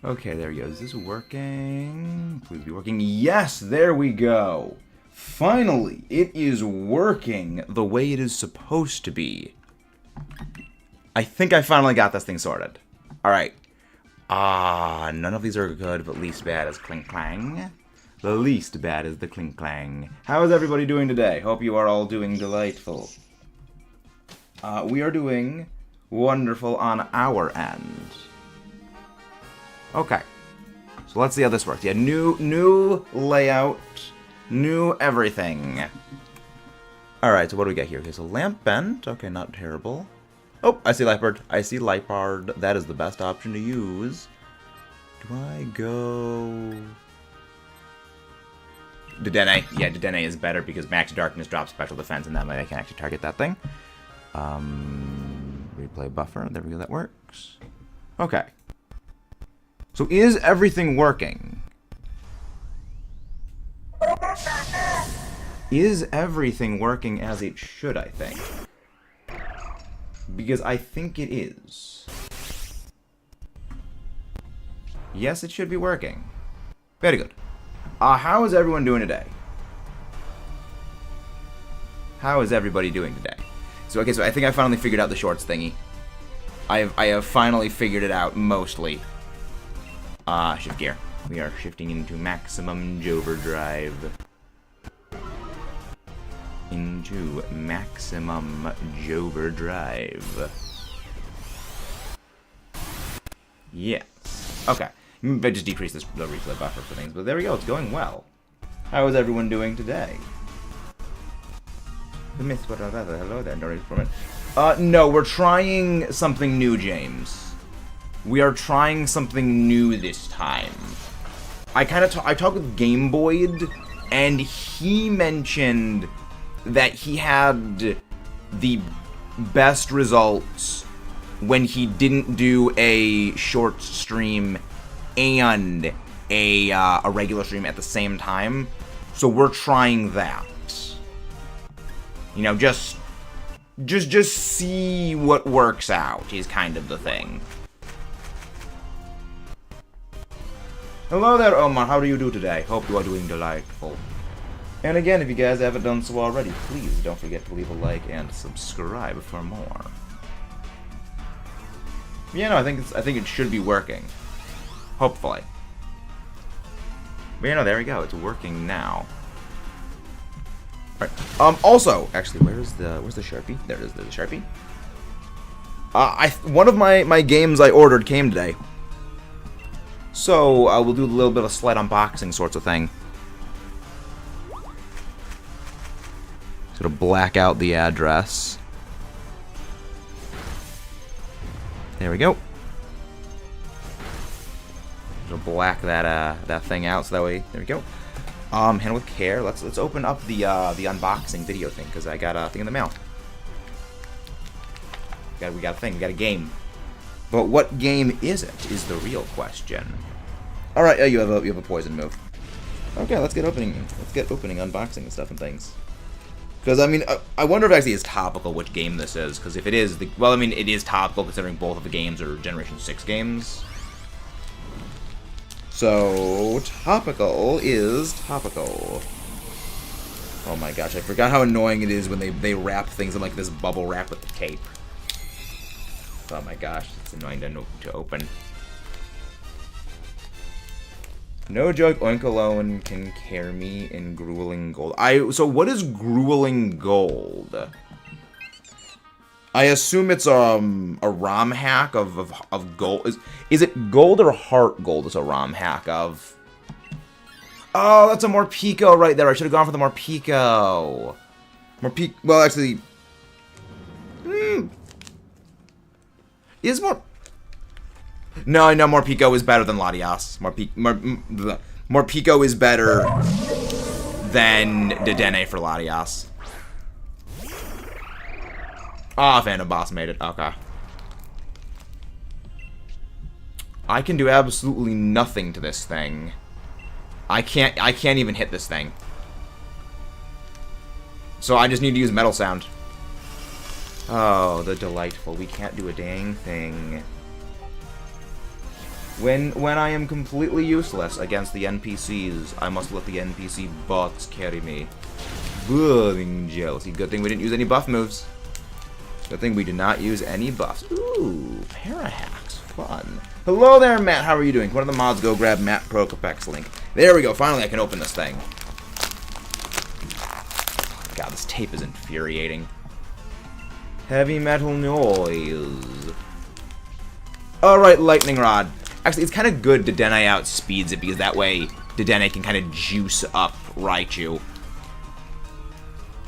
Okay, there we go. Is this working? Please be working. Yes, there we go. Finally, it is working the way it is supposed to be. I think I finally got this thing sorted. Alright. None of these are good, but least bad is Clink Clang. The least bad is the Clink Clang. How is everybody doing today? Hope you are all doing delightful. We are doing wonderful on our end. Okay. So let's see how this works. Yeah, new layout, new everything. Alright, so what do we got here? Okay, so lamp bent. Okay, not terrible. Oh, I see Lightbird. I see Lightbird. That is the best option to use. Do I go... Dedenne. Yeah, Dedenne is better because Max Darkness drops special defense, and that way I can actually target that thing. Replay buffer. There we go, that works. Okay. So is everything working? Is everything working as it should, I think? Because I think it is. Yes, it should be working. Very good. How is everyone doing today? How is everybody doing today? So, okay, so I think I finally figured out the shorts thingy. I have finally figured it out, mostly. Shift gear. We are shifting into maximum overdrive. Into maximum overdrive. Yes. Okay. I just decrease the replay buffer for things, but there we go. It's going well. How is everyone doing today? The myth, what are that? Hello there. Don't read from it. No, we're trying something new, James. We are trying something new this time. I talked with Game Boyd, and he mentioned that he had the best results when he didn't do a short stream and a regular stream at the same time. So we're trying that. You know, just see what works out is kind of the thing. Hello there, Omar. How do you do today? Hope you are doing delightful. And again, if you guys haven't done so already, please don't forget to leave a like and subscribe for more. Yeah, no, I think it should be working. Hopefully. But yeah, no, there we go. It's working now. Alright. Also, actually, where's the Sharpie? There it is, the Sharpie. One of my games I ordered came today. So, we'll do a little bit of slight unboxing sorts of thing. Sort of black out the address. There we go. Sort of black that thing out so that way. There we go. Handle with care. Let's open up the unboxing video thing because I got a thing in the mail. We got a thing. We got a game. But what game is it? Is the real question. All right, you have a poison move. Okay, let's get opening. Let's get opening, unboxing, and stuff and things. Because I mean, I wonder if actually it's topical which game this is. Because if it is, well, I mean, it is topical considering both of the games are Generation 6 games. So topical is topical. Oh my gosh, I forgot how annoying it is when they wrap things in like this bubble wrap with the tape. Oh my gosh, it's annoying to open. No joke, Oink alone can carry me in grueling gold. So what is grueling gold? I assume it's a ROM hack of gold. Is it gold or heart gold? Is a ROM hack of? Oh, that's a Morpeko right there. I should have gone for the Morpeko. Well, actually, is more. No, Morpeko is better than Latias. Morpeko is better than Dedenne for Latias. Ah, Phantom Boss made it. Okay. I can do absolutely nothing to this thing. I can't even hit this thing. So I just need to use Metal Sound. Oh, the delightful. We can't do a dang thing. When I am completely useless against the NPCs, I must let the NPC bots carry me. Burning jealousy. Good thing we didn't use any buff moves. Good thing we did not use any buffs. Ooh, parahacks. Fun. Hello there, Matt. How are you doing? Can one of the mods go grab Matt Prokopek's link? There we go. Finally, I can open this thing. God, this tape is infuriating. Heavy metal noise. Alright, lightning rod. Actually, it's kind of good Dedenne outspeeds it, because that way Dedenne can kind of juice up Raichu.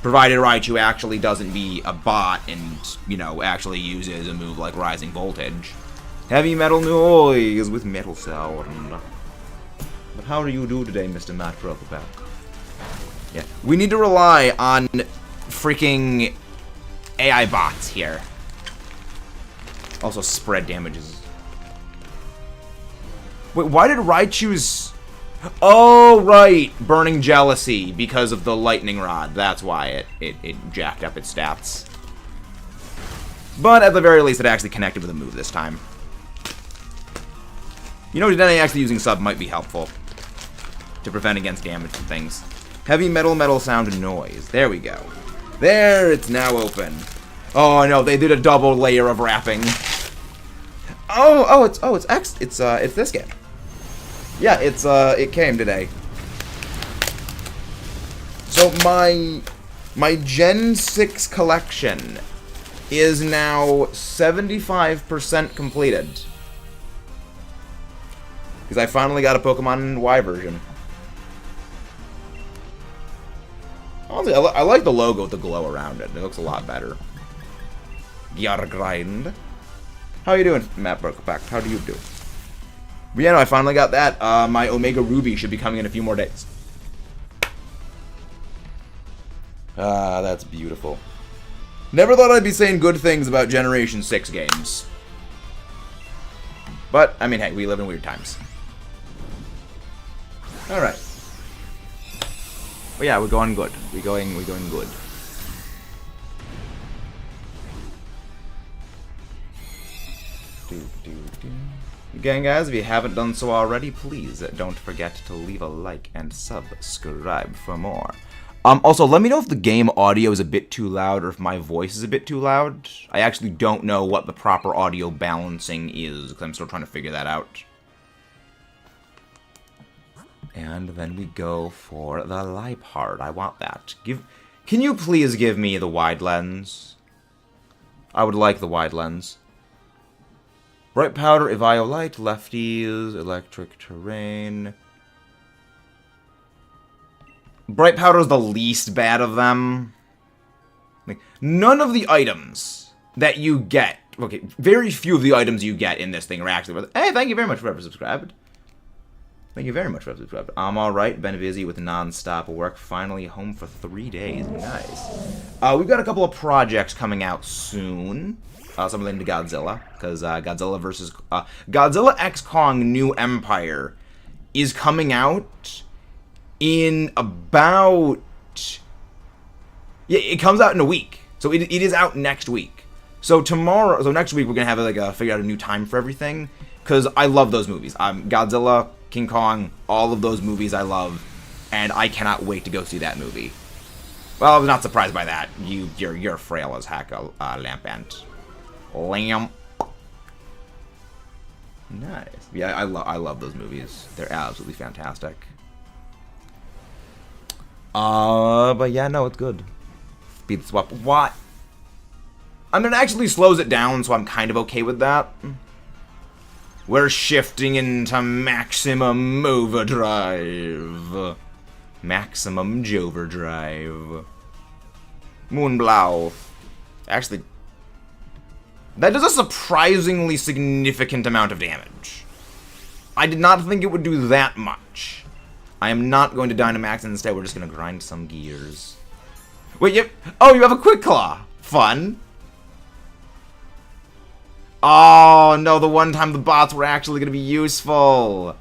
Provided Raichu actually doesn't be a bot and, you know, actually uses a move like Rising Voltage. Heavy metal noise with metal sound. But how do you do today, Mr. Matt Prokopek? Yeah, we need to rely on freaking AI bots here. Also, spread damages. Wait, why did Raichu's... Oh, right! Burning Jealousy because of the Lightning Rod. That's why it jacked up its stats. But at the very least, it actually connected with a move this time. You know, Dedenne actually using sub might be helpful to prevent against damage and things. Heavy metal sound and noise. There we go. There, it's now open. Oh no, they did a double layer of wrapping. It's this game. Yeah, it came today. So my Gen 6 collection is now 75% completed. Because I finally got a Pokemon Y version. Honestly, I like the logo with the glow around it. It looks a lot better. Yargrind. How you doing, Matt Prokopek? How do you do? But yeah, no, I finally got that. My Omega Ruby should be coming in a few more days. Ah, that's beautiful. Never thought I'd be saying good things about Generation 6 games. But, I mean, hey, we live in weird times. Alright. But yeah, we're going good. We're going good. Again, guys, if you haven't done so already, please don't forget to leave a like and subscribe for more. Also, let me know if the game audio is a bit too loud or if my voice is a bit too loud. I actually don't know what the proper audio balancing is, because I'm still trying to figure that out. And then we go for the Liepard. I want that. Can you please give me the wide lens? I would like the wide lens. Bright Powder, Eviolite, Lefties, Electric Terrain. Bright Powder is the least bad of them. Like, none of the items that you get... Okay, very few of the items you get in this thing are actually worth... Hey, thank you very much for ever subscribed. Thank you very much for ever subscribed. I'm alright, been busy with non-stop work. Finally home for 3 days. Nice. We've got a couple of projects coming out soon. Some related to Godzilla, because Godzilla vs. Godzilla X Kong New Empire is coming out in about... Yeah, it comes out in a week. So it is out next week. So next week we're going to have like figure out a new time for everything, because I love those movies. Godzilla, King Kong, all of those movies I love, and I cannot wait to go see that movie. Well, I was not surprised by that. You're frail as heck, Lamp Ant. Lamp. Nice. Yeah, I love those movies. They're absolutely fantastic. But yeah, no, it's good. Speed swap. What? I mean, it actually slows it down, so I'm kind of okay with that. We're shifting into maximum overdrive. Maximum Joverdrive. Moonblow. Actually, that does a surprisingly significant amount of damage. I did not think it would do that much. I am not going to Dynamax, and instead we're just going to grind some gears. Wait, oh, you have a Quick Claw. Fun. Oh, no, the one time the bots were actually going to be useful.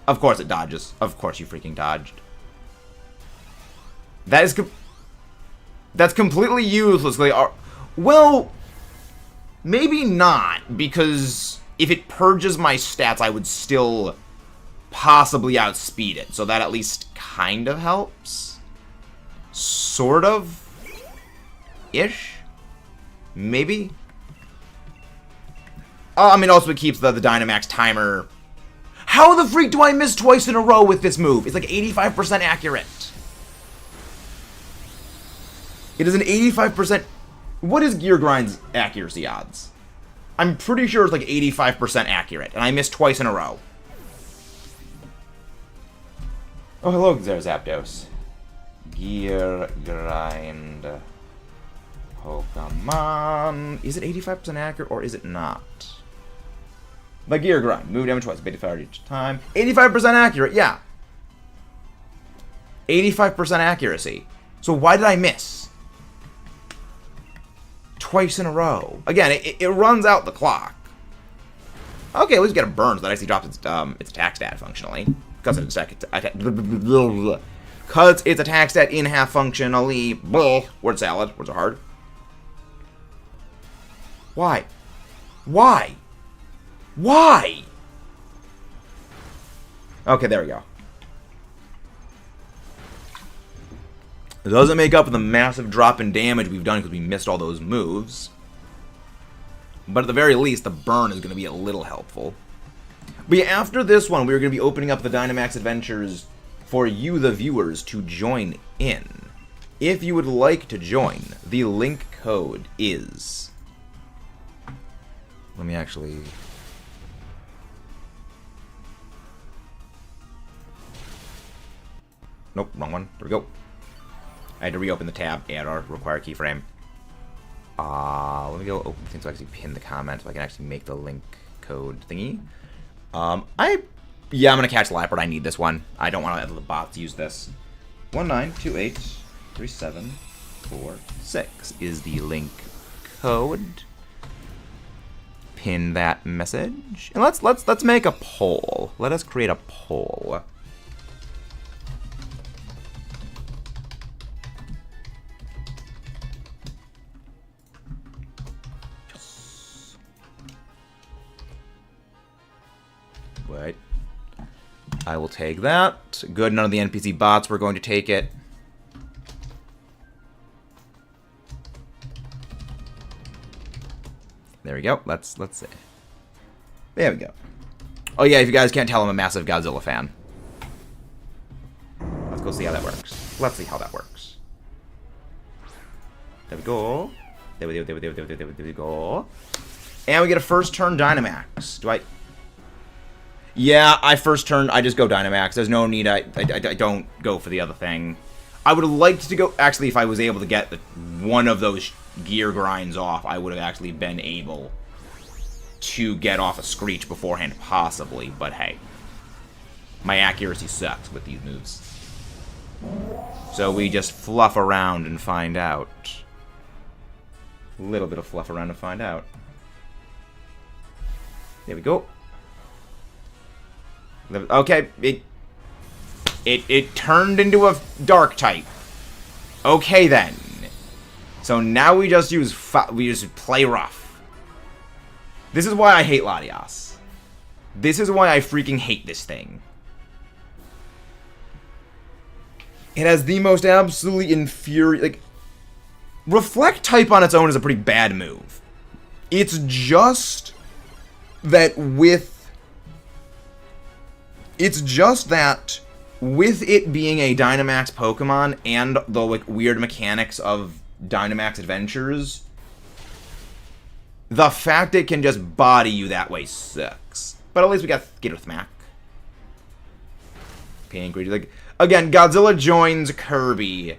Of course it dodges. Of course you freaking dodged. That's completely useless. Well, maybe not, because if it purges my stats, I would still possibly outspeed it. So that at least kind of helps. Sort of. Ish. Maybe. I mean, also it keeps the Dynamax timer. How the freak do I miss twice in a row with this move? It's like 85% accurate. It is an 85%... What is Gear Grind's accuracy odds? I'm pretty sure it's like 85% accurate, and I missed twice in a row. Oh, hello, Zapdos. Gear Grind Pokemon. Is it 85% accurate, or is it not? The Gear Grind. Move damage twice, beta fire each time. 85% accurate, yeah. 85% accuracy. So why did I miss? Twice in a row. Again, it runs out the clock. Okay, at least we get a burn, so that actually drops its attack stat functionally. Because it's attack stat in half functionally. Word salad. Words are hard. Why? Why? Why? Okay, there we go. It doesn't make up for the massive drop in damage we've done because we missed all those moves. But at the very least, the burn is going to be a little helpful. But yeah, after this one, we're going to be opening up the Dynamax Adventures for you, the viewers, to join in. If you would like to join, the link code is... Let me actually... Nope, wrong one. There we go. I had to reopen the tab. Error. Require keyframe. Let me go open things so I can actually pin the comment so I can actually make the link code thingy. Yeah, I'm gonna catch the Lappert. I need this one. I don't want to let the bots use this. 19283746 is the link code. Pin that message. And let's make a poll. Let us create a poll. Wait. I will take that. Good, none of the NPC bots were going to take it. There we go. Let's see. There we go. Oh yeah, if you guys can't tell, I'm a massive Godzilla fan. Let's go see how that works. Let's see how that works. There we go. There we go. And we get a first turn Dynamax. Do I... Yeah, I just go Dynamax. There's no need, I don't go for the other thing. I would have liked to go, actually, if I was able to get one of those gear grinds off, I would have actually been able to get off a Screech beforehand, possibly, but hey. My accuracy sucks with these moves. So we just fluff around and find out. A little bit of fluff around and find out. There we go. Okay, it turned into a dark type. Okay then. So now we just play rough. This is why I hate LATIAS. This is why I freaking hate this thing. It has the most absolutely infuriating... Like, Reflect type on its own is a pretty bad move. It's just that with... It's just that with it being a Dynamax Pokemon and the like weird mechanics of Dynamax Adventures, the fact it can just body you that way sucks. But at least we got Gator Thmack. Pink, like again, Godzilla joins Kirby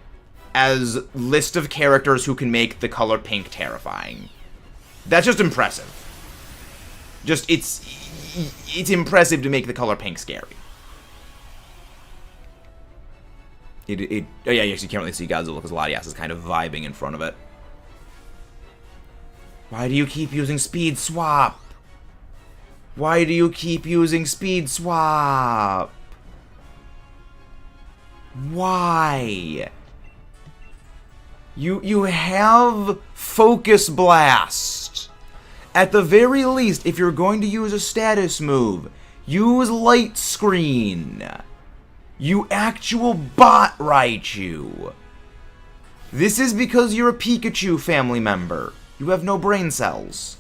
as list of characters who can make the color pink terrifying. That's just impressive. Just it's impressive to make the color pink scary. Oh yeah, you actually can't really see Godzilla because LATIAS is kind of vibing in front of it. Why do you keep using Speed Swap? Why do you keep using Speed Swap? Why? You have Focus Blast. At the very least, if you're going to use a status move, use light screen. You actual bot Raichu. This is because you're a Pikachu family member. You have no brain cells.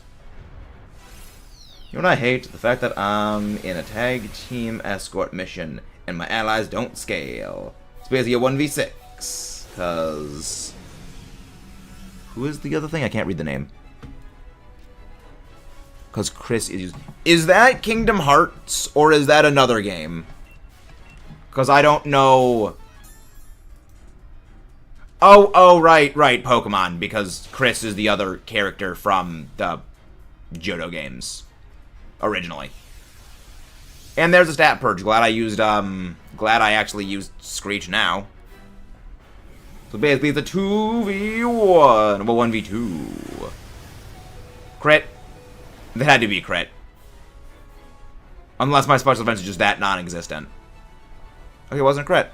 You know what I hate? The fact that I'm in a tag team escort mission and my allies don't scale. It's basically a 1v6. Because... who is the other thing? I can't read the name. Because Chris is... is that Kingdom Hearts? Or is that another game? Because I don't know... Oh, right, Pokemon. Because Chris is the other character from the Johto games. Originally. And there's a stat purge. Glad I actually used Screech now. So basically it's a 2v1. Well, 1v2. Crit. That had to be a crit. Unless my special defense is just that non-existent. Okay, it wasn't a crit.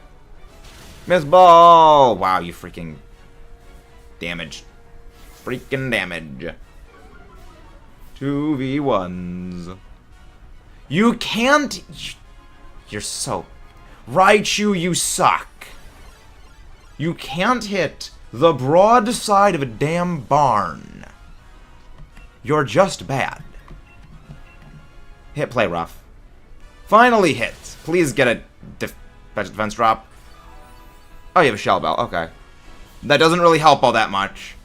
Miss ball! Wow, you freaking... damage. Freaking damage. 2v1s. You can't... you're so... Raichu, you suck. You can't hit the broad side of a damn barn. You're just bad. Hit play rough. Finally hit. Please get a special defense drop. Oh, you have a shell bell. Okay. That doesn't really help all that much.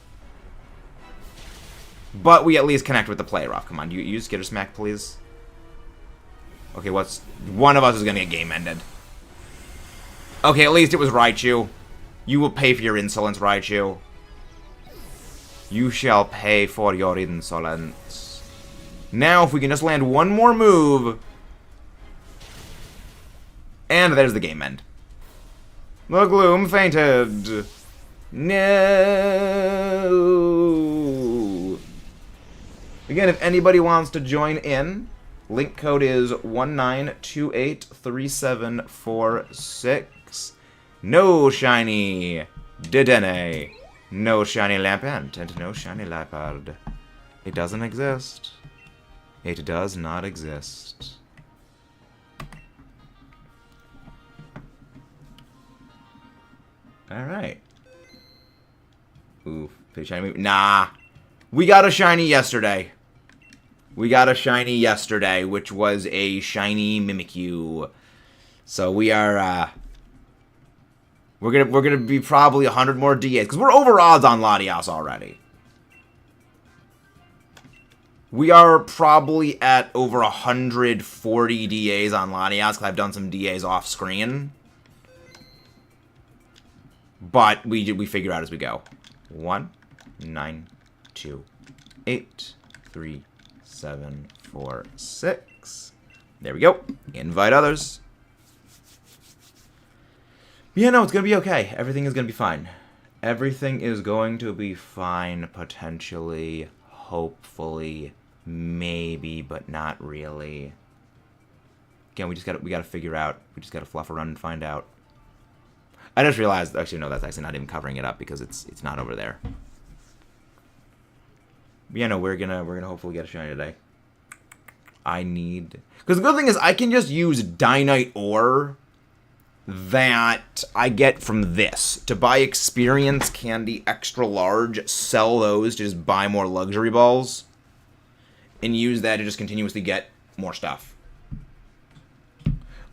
But we at least connect with the play rough. Come on, you use Skitter Smack, please. Okay, what's... one of us is gonna get game ended. Okay, at least it was Raichu. You will pay for your insolence, Raichu. You shall pay for your insolence. Now, if we can just land one more move... and there's the game end. The Gloom fainted. No. Again, if anybody wants to join in, link code is 19283746. No shiny Dedenne. No shiny Lampent. And no shiny Lapard. It doesn't exist. It does not exist. Alright. Ooh, shiny move. Nah. We got a shiny yesterday. We got a shiny yesterday, which was a shiny Mimikyu. So we are, we're gonna be probably 100 more DAs, because we're over odds on LATIAS already. We are probably at over 140 DAs on LATIAS, because I've done some DAs off screen. But we figure out as we go. 1, 9, 2, 8, 3, 7, 4, 6. There we go. Invite others. Yeah, no, it's gonna be okay. Everything is gonna be fine. Everything is going to be fine, potentially, hopefully, maybe, but not really. Again, we gotta figure out. We just gotta fluff around and find out. I just realized, actually, no, that's actually not even covering it up because it's not over there. But yeah, no, we're gonna hopefully get a shiny today. Because the good thing is I can just use Dynite ore that I get from this to buy experience candy extra large, sell those to just buy more luxury balls, and use that to just continuously get more stuff.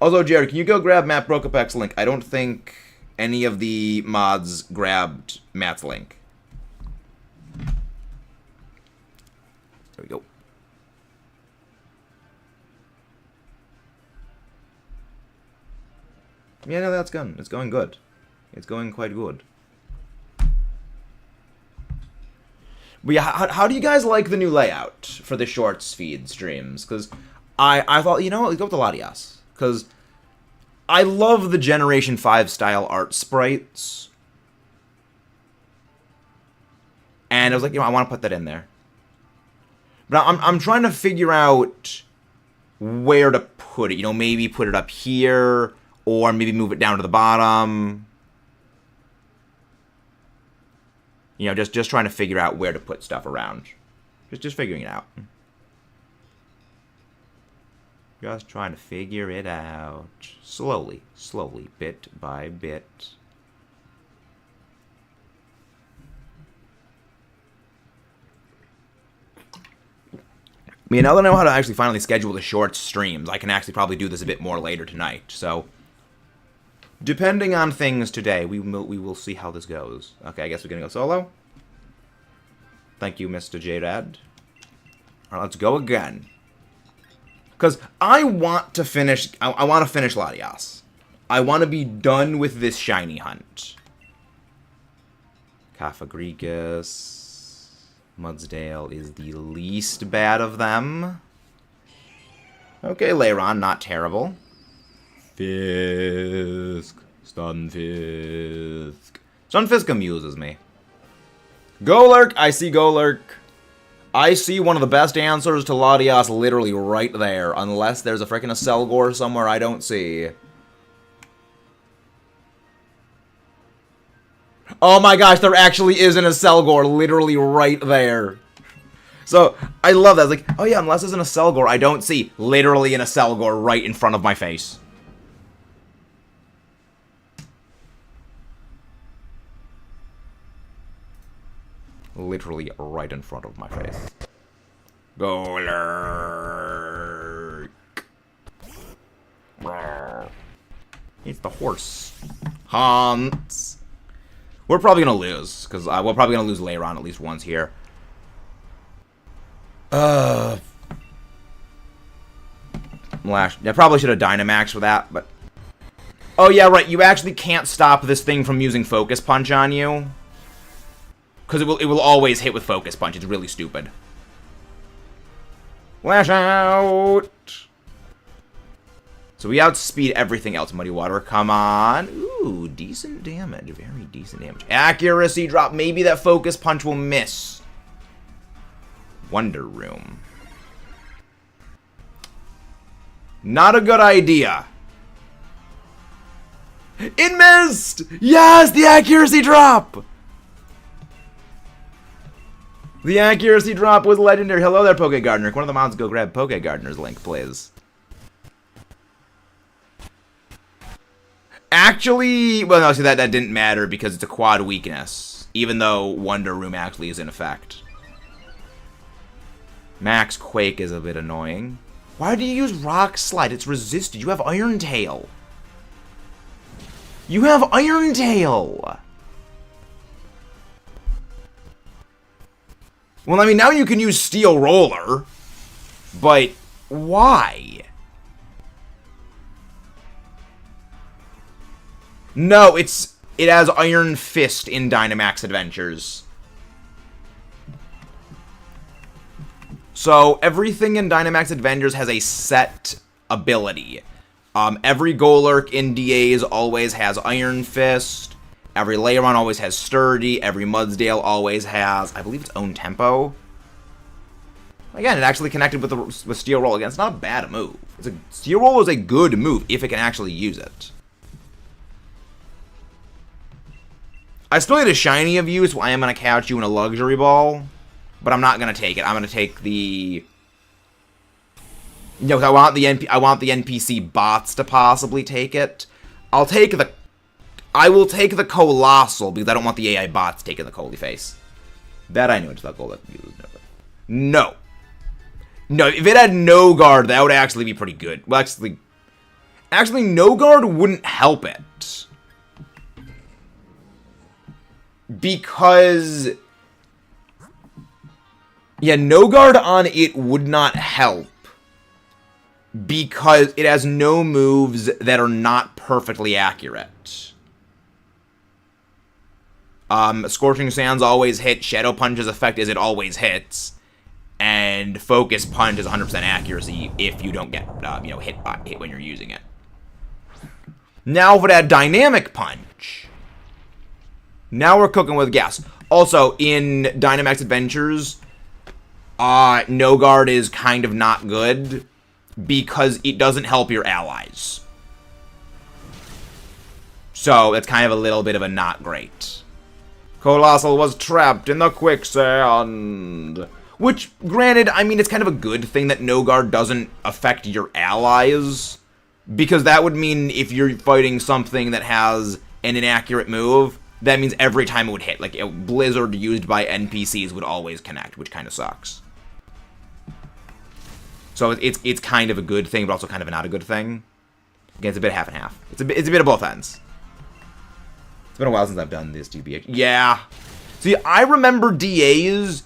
Also, Jared, can you go grab Matt Brokopek's link? I don't think any of the mods grabbed Matt's link. There we go. Yeah, no, that's good. It's going good. It's going quite good. But yeah, how do you guys like the new layout for the shorts feed streams? Because I thought, you know what, let's go with the LATIAS. Because I love the Generation 5 style art sprites. And I was like, you know, I want to put that in there. But I'm trying to figure out where to put it. You know, maybe put it up here, or maybe move it down to the bottom. You know, just trying to figure out where to put stuff around. Just figuring it out. Just trying to figure it out. Slowly, bit by bit. I mean, now that I know how to actually finally schedule the short streams, I can actually probably do this a bit more later tonight. So, depending on things today, we will see how this goes. Okay, I guess we're gonna go solo. Thank you, Mr. J-Rad. Alright, let's go again. Because I want to finish... I want to finish LATIAS. I want to be done with this shiny hunt. Caphagrigus. Mudsdale is the least bad of them. Okay, Lairon, not terrible. Fisk. Stunfisk. Stunfisk amuses me. Golurk! I see Golurk. I see one of the best answers to LATIAS literally right there. Unless there's a frickin' Selgor somewhere I don't see. Oh my gosh, there actually is an Selgor literally right there. So, I love that. It's like, oh yeah, unless there's an Selgor I don't see. Literally an Selgor right in front of my face. Literally right in front of my face. Golurk. It's the horse. Hans. We're probably gonna lose, because we're probably gonna lose Lairon at least once here. I probably should have Dynamax for that, but... Oh yeah, right, you actually can't stop this thing from using Focus Punch on you. Because it will always hit with Focus Punch. It's really stupid. Lash out! So we outspeed everything else. Muddy Water, come on. Ooh, decent damage. Very decent damage. Accuracy drop. Maybe that Focus Punch will miss. Wonder Room. Not a good idea. It missed! Yes, the accuracy drop! The accuracy drop was legendary. Hello there, Poke Gardener. Can one of the mods go grab Poke Gardener's link, please? Actually, well, no, see, that didn't matter because it's a quad weakness. Even though Wonder Room actually is in effect. Max Quake is a bit annoying. Why do you use Rock Slide? It's resisted. You have Iron Tail. You have Iron Tail! Well, I mean, now you can use Steel Roller, but why? No, it has Iron Fist in Dynamax Adventures. So, everything in Dynamax Adventures has a set ability. Every Golurk in DAs always has Iron Fist. Every Lairon always has Sturdy. Every Mudsdale always has, I believe, its own tempo. Again, it actually connected with Steel Roll. Again, it's not a bad move. Steel Roll is a good move if it can actually use it. I still need a shiny of you, so I am going to catch you in a Luxury Ball. But I'm not going to take it. I'm going to take the... No, I want the NPC bots to possibly take it. I will take the Colossal, because I don't want the AI bots taking the Coley face. That I knew. It's not gold. No. No, if it had no guard, that would actually be pretty good. Well, actually, no guard wouldn't help it. Because... Yeah, no guard on it would not help. Because it has no moves that are not perfectly accurate. Scorching Sands always hit. Shadow Punch's effect is it always hits. And Focus Punch is 100% accuracy if you don't get, hit when you're using it. Now if it had Dynamic Punch. Now we're cooking with gas. Also, in Dynamax Adventures, no guard is kind of not good because it doesn't help your allies. So, it's kind of a little bit of a not great. Colossal was trapped in the quicksand. Which, granted, I mean, it's kind of a good thing that no guard doesn't affect your allies, because that would mean if you're fighting something that has an inaccurate move, that means every time it would hit. Like, a Blizzard used by NPCs would always connect, which kind of sucks. So it's kind of a good thing, but also kind of not a good thing. Again, it's a bit half and half. It's a bit of both ends. It's been a while since I've done this DBH. Yeah. See, I remember DAs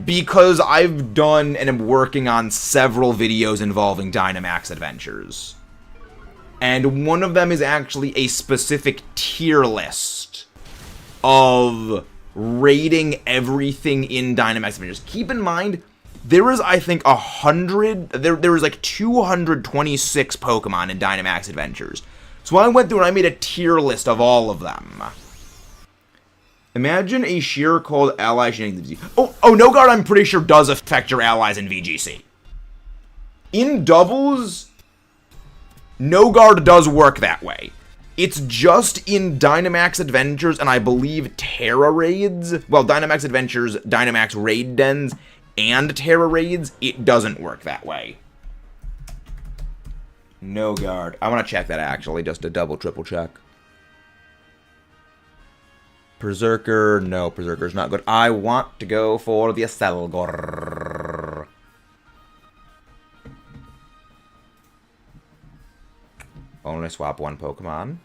because I've done and am working on several videos involving Dynamax adventures. And one of them is actually a specific tier list of rating everything in Dynamax adventures. Keep in mind, there is, I think, 100... There is like 226 Pokemon in Dynamax adventures. So I went through and I made a tier list of all of them. Imagine a sheer cold ally shenanigans. Oh, no guard, I'm pretty sure does affect your allies in VGC. In doubles, no guard does work that way. It's just in Dynamax Adventures and I believe Terra Raids. Well, Dynamax Adventures, Dynamax Raid Dens, and Terra Raids, it doesn't work that way. No guard. I want to check that actually, just to double, triple check. Berserker, no, Berserker's not good. I want to go for the Aselgor. Only swap one Pokemon.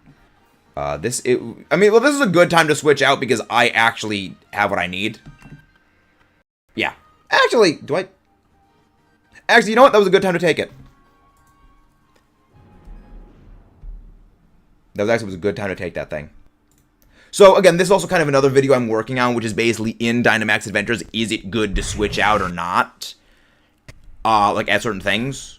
This is a good time to switch out because I actually have what I need. Yeah. Actually, Actually, you know what? That was a good time to take it. That was a good time to take that thing. So, again, this is also kind of another video I'm working on, which is basically in Dynamax Adventures, is it good to switch out or not? Like, at certain things.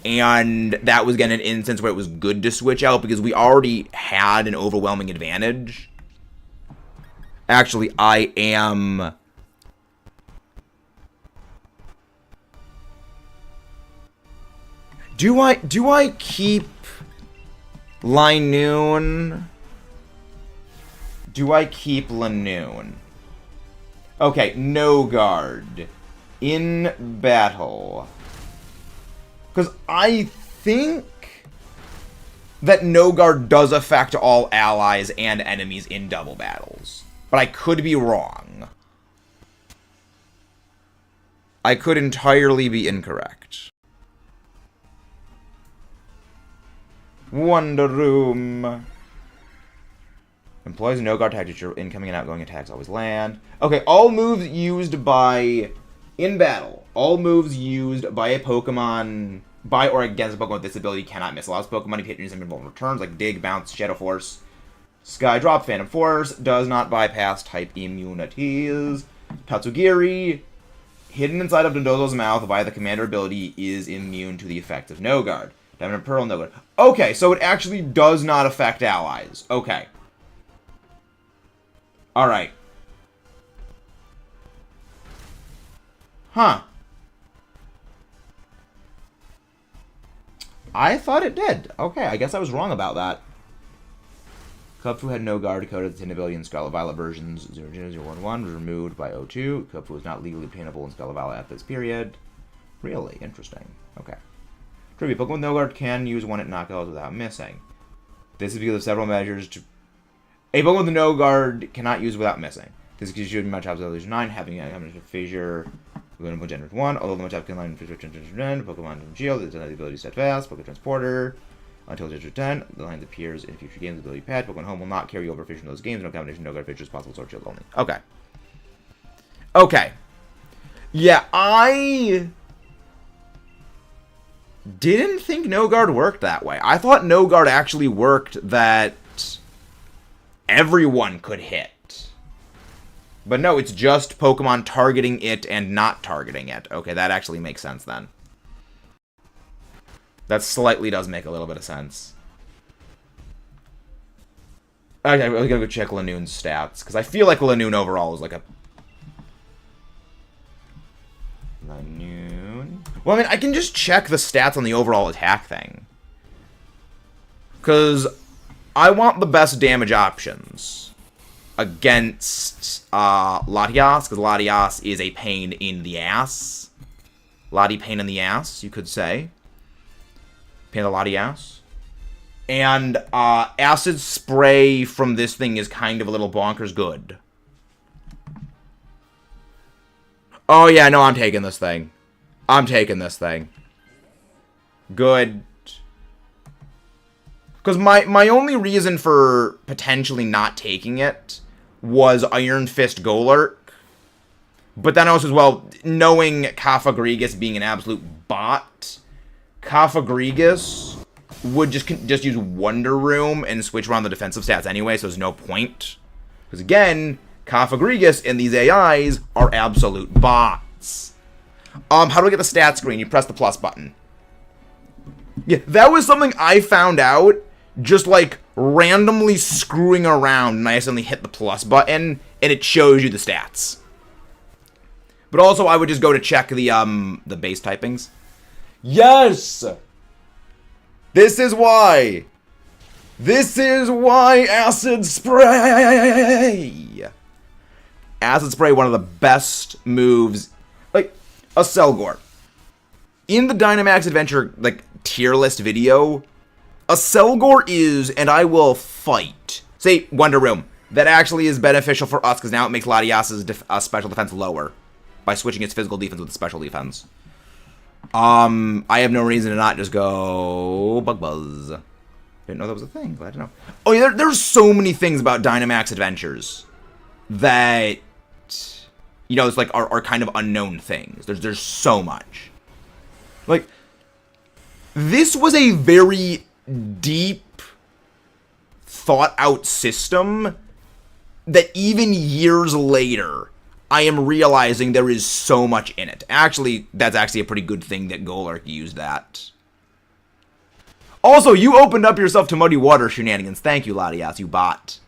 And that was, again, an instance where it was good to switch out, because we already had an overwhelming advantage. Actually, I am... Do I keep Linoon? Do I keep Linoon? Okay, no guard. In battle. Because I think that no guard does affect all allies and enemies in double battles. But I could be wrong. I could entirely be incorrect. Wonder Room. Employs no guard tactics. Your incoming and outgoing attacks always land. Okay, all moves used by... In battle, all moves used by a Pokemon... By or against a Pokemon with this ability cannot miss. Allows Pokemon to hit using invulnerable returns like Dig, Bounce, Shadow Force, Sky Drop, Phantom Force. Does not bypass type immunities. Tatsugiri. Hidden inside of Dondozo's mouth via the commander ability is immune to the effects of no guard. Diamond and Pearl, no guard. Okay, so it actually does not affect allies. Okay. Alright. Huh. I thought it did. Okay, I guess I was wrong about that. Kubfu had no guard coded the Tin ability in Scarlet Violet versions 0.0.0.1 was removed by O2. Kubfu was not legally obtainable in Scarlet Violet at this period. Really? Interesting. Okay. Trivia. Pokemon with no guard can use one at knockouts without missing. This is because of several measures to... A Pokemon with no guard cannot use without missing. This is because you should match up Illusion 9, having a combination of Fissure, Luna Generate 1, although the match up can line Pokemon from Shield, it does not have the ability Steadfast, Pokemon Transporter. Until Generate 10, the line appears in future games, ability patch. Pokemon Home will not carry over Fissure in those games, no combination, no guard features possible, Sword Shield only. Okay. Okay. Yeah, I... didn't think no guard worked that way. I thought no guard actually worked that everyone could hit. But no, it's just Pokemon targeting it and not targeting it. Okay, that actually makes sense then. That slightly does make a little bit of sense. Okay, we're gonna go check Lanoon's stats, because I feel like Lanoon overall is like a... Lanoon... Well, I mean, I can just check the stats on the overall attack thing. Because I want the best damage options. against LATIAS, because LATIAS is a pain in the ass. Lati pain in the ass, you could say. Pain in the LATIAS. And acid spray from this thing is kind of a little bonkers good. Oh yeah, no, I'm taking this thing. I'm taking this thing. Good. Because my only reason for potentially not taking it was Iron Fist Golurk. But then also as well, knowing Cofagrigus being an absolute bot, Cofagrigus would just use Wonder Room and switch around the defensive stats anyway, so there's no point. Because again, Cofagrigus and these AIs are absolute bots. How do I get the stat screen? You press the plus button. Yeah, that was something I found out just like randomly screwing around, and I accidentally hit the plus button, and it shows you the stats. But also, I would just go to check the base typings. Yes! This is why! This is why Acid Spray! Acid Spray, one of the best moves. Like, a Selgor. In the Dynamax Adventure, like, tier list video, a Selgor is, and I will fight. Say, Wonder Room. That actually is beneficial for us, because now it makes Latias's special defense lower by switching its physical defense with special defense. I have no reason to not just go Bug Buzz. Didn't know that was a thing. Glad to know. Oh yeah, there's so many things about Dynamax Adventures that, you know, it's like are kind of unknown things. There's so much. Like, this was a very deep, thought out system that even years later, I am realizing there is so much in it. Actually, that's actually a pretty good thing that Golurk used that. Also, you opened up yourself to Muddy Water shenanigans. Thank you, Latias, you bot.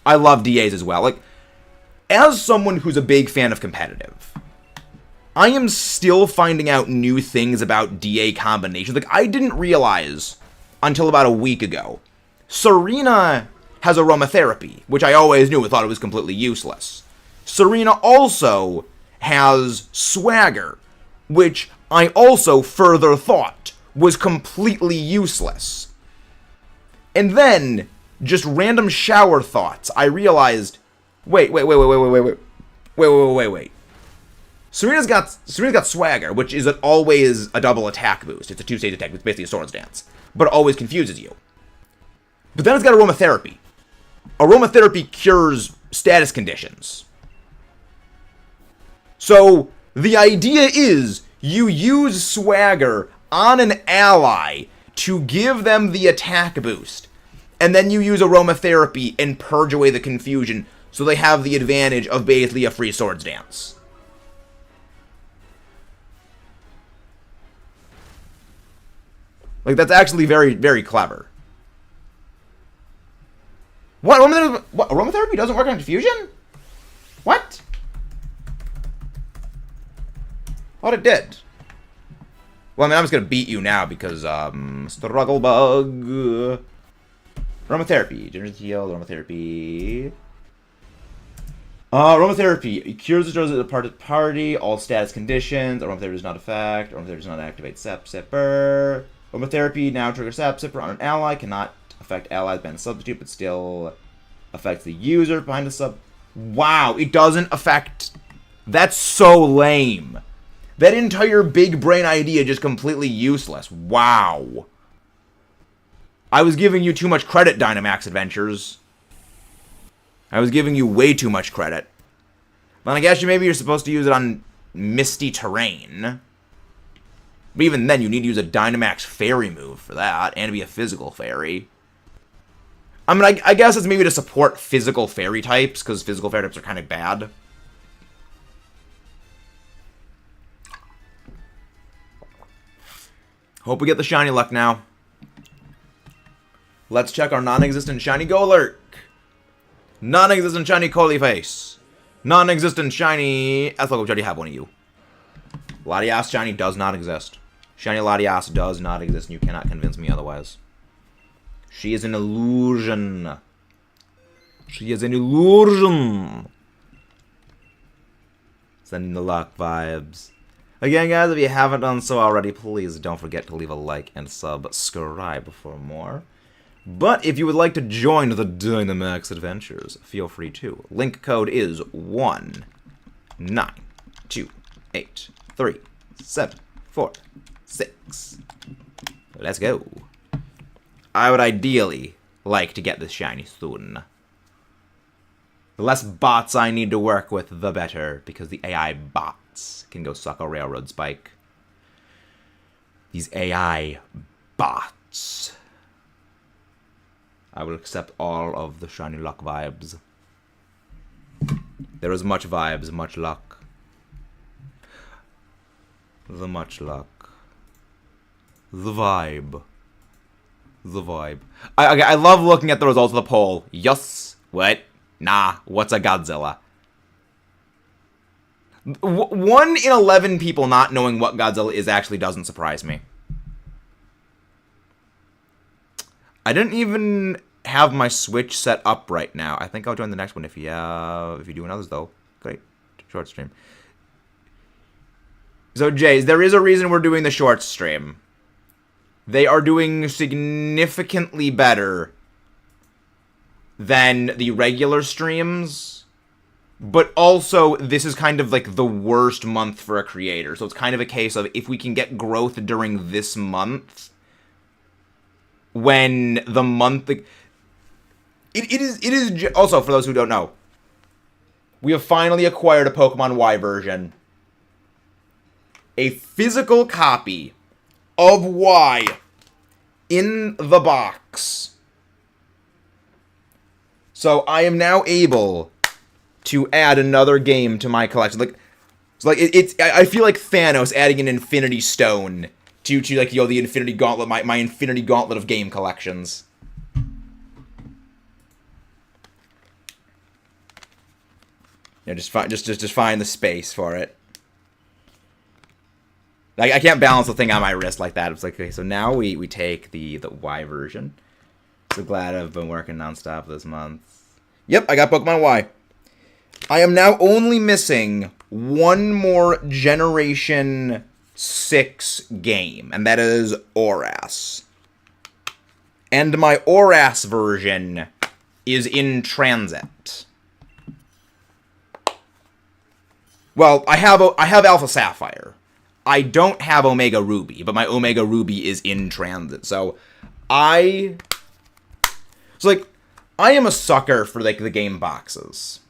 I love DAs as well. Like, as someone who's a big fan of competitive, I am still finding out new things about DA combinations. Like, I didn't realize until about a week ago, Serena has aromatherapy, which I always knew. I thought it was completely useless. Serena also has swagger, which I also further thought was completely useless. And then, just random shower thoughts, I realized, wait. Serena's got swagger, which is always a double attack boost. It's a two-stage attack. It's basically a Swords Dance. But it always confuses you. But then it's got aromatherapy. Aromatherapy cures status conditions. So, the idea is you use swagger on an ally to give them the attack boost. And then you use aromatherapy and purge away the confusion so they have the advantage of basically a free Swords Dance. Like, that's actually very, very clever. What? Aromatherapy doesn't work on confusion? What? Thought it did. Well, I mean, I'm just gonna beat you now because, struggle bug. Aromatherapy. Generates heal, aromatherapy. Aromatherapy. It cures the drugs at the party, all status conditions. Aromatherapy does not affect. Aromatherapy does not activate Sap Sipper. Aromatherapy now triggers Sap Sipper on an ally. Cannot affect allies behind the substitute, but still affects the user behind the sub. Wow, it doesn't affect. That's so lame. That entire big brain idea just completely useless. Wow. I was giving you too much credit, Dynamax Adventures. I was giving you way too much credit. Then I guess maybe you're supposed to use it on misty terrain. But even then, you need to use a Dynamax Fairy move for that, and be a physical fairy. I mean, I guess it's maybe to support physical fairy types, because physical fairy types are kind of bad. Hope we get the shiny luck now. Let's check our non-existent shiny Golurk. Non-existent shiny Coalyface. Non-existent shiny Ethel, which I already have one of you. Latias shiny does not exist. Shiny Latias does not exist, and you cannot convince me otherwise. She is an illusion. She is an illusion. Sending the luck vibes. Again, guys, if you haven't done so already, please don't forget to leave a like and subscribe for more. But if you would like to join the Dynamax adventures, feel free to. Link code is 192837446. Let's go. I would ideally like to get this shiny soon. The less bots I need to work with, the better, because the AI bots can go suck a railroad spike. These AI bots. I will accept all of the shiny luck vibes. There is much vibes, much luck. The much luck. The vibe. The vibe. I love looking at the results of the poll. Yes. What? Nah. What's a Godzilla? 1 in 11 people not knowing what Godzilla is actually doesn't surprise me. I didn't even have my Switch set up right now. I think I'll join the next one if you do others though. Great. Short stream. So, Jays, there is a reason we're doing the short stream. They are doing significantly better than the regular streams. But also, this is kind of like the worst month for a creator. So it's kind of a case of if we can get growth during this month, when the month... It is also, for those who don't know, we have finally acquired a Pokemon Y version. A physical copy of Y in the box. So I am now able to add another game to my collection. I feel like Thanos adding an Infinity Stone to like, the Infinity Gauntlet, my Infinity Gauntlet of game collections. Just find the space for it. I can't balance the thing on my wrist like that. It's like, okay, so now we take the Y version. So glad I've been working nonstop this month. Yep, I got Pokemon Y. I am now only missing one more Generation 6 game, and that is ORAS. And my ORAS version is in transit. Well, I have Alpha Sapphire. I don't have Omega Ruby, but my Omega Ruby is in transit. So I am a sucker for like the game boxes.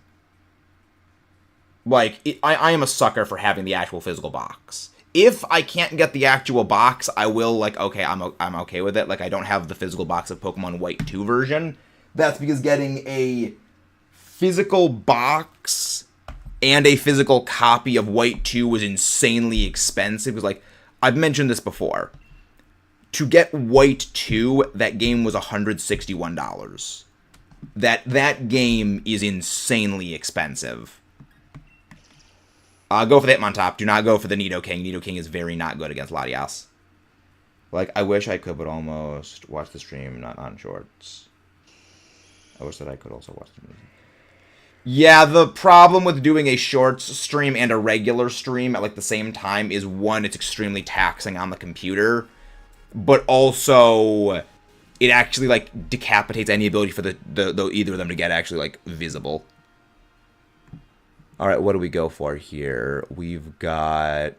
I am a sucker for having the actual physical box. If I can't get the actual box, I will okay, I'm okay with it. I don't have the physical box of Pokemon White 2 version. That's because getting a physical box and a physical copy of White 2 was insanely expensive. Because, I've mentioned this before. To get White 2, that game was $161. That game is insanely expensive. Go for the Hitmontop. Do not go for the Nidoking. Nidoking is very not good against Latias. I wish I could, but almost watch the stream, not on shorts. I wish that I could also watch the movie. Yeah, the problem with doing a shorts stream and a regular stream at the same time is, one, it's extremely taxing on the computer, but also it actually decapitates any ability for the either of them to get actually visible. All right, what do we go for here? We've got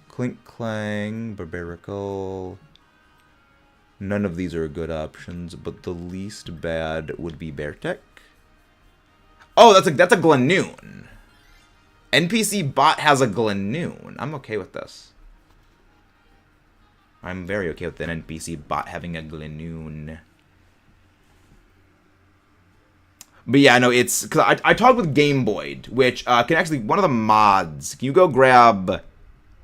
Clink Clang, Barbarical. None of these are good options, but the least bad would be Beartech. Oh, that's a Glanoon. NPC bot has a Glanoon. I'm okay with this. I'm very okay with an NPC bot having a Glanoon. But yeah, no, it's... Because I talked with Gameboy, which can actually... One of the mods... Can you go grab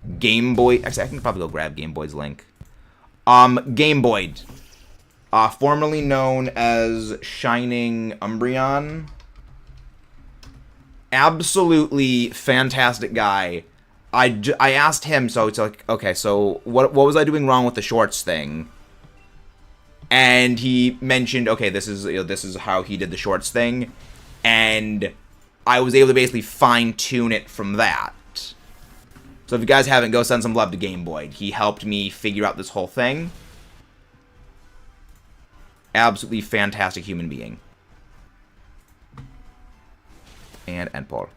Gameboy? Actually, I can probably go grab Gameboy's link. Gameboy. Formerly known as Shining Umbreon. Absolutely fantastic guy. I asked him, so it's okay, so what was I doing wrong with the shorts thing? And he mentioned, okay, this is how he did the shorts thing, and I was able to basically fine-tune it from that. So if you guys haven't, go send some love to Game Boy. He helped me figure out this whole thing. Absolutely fantastic human being. And Endpole.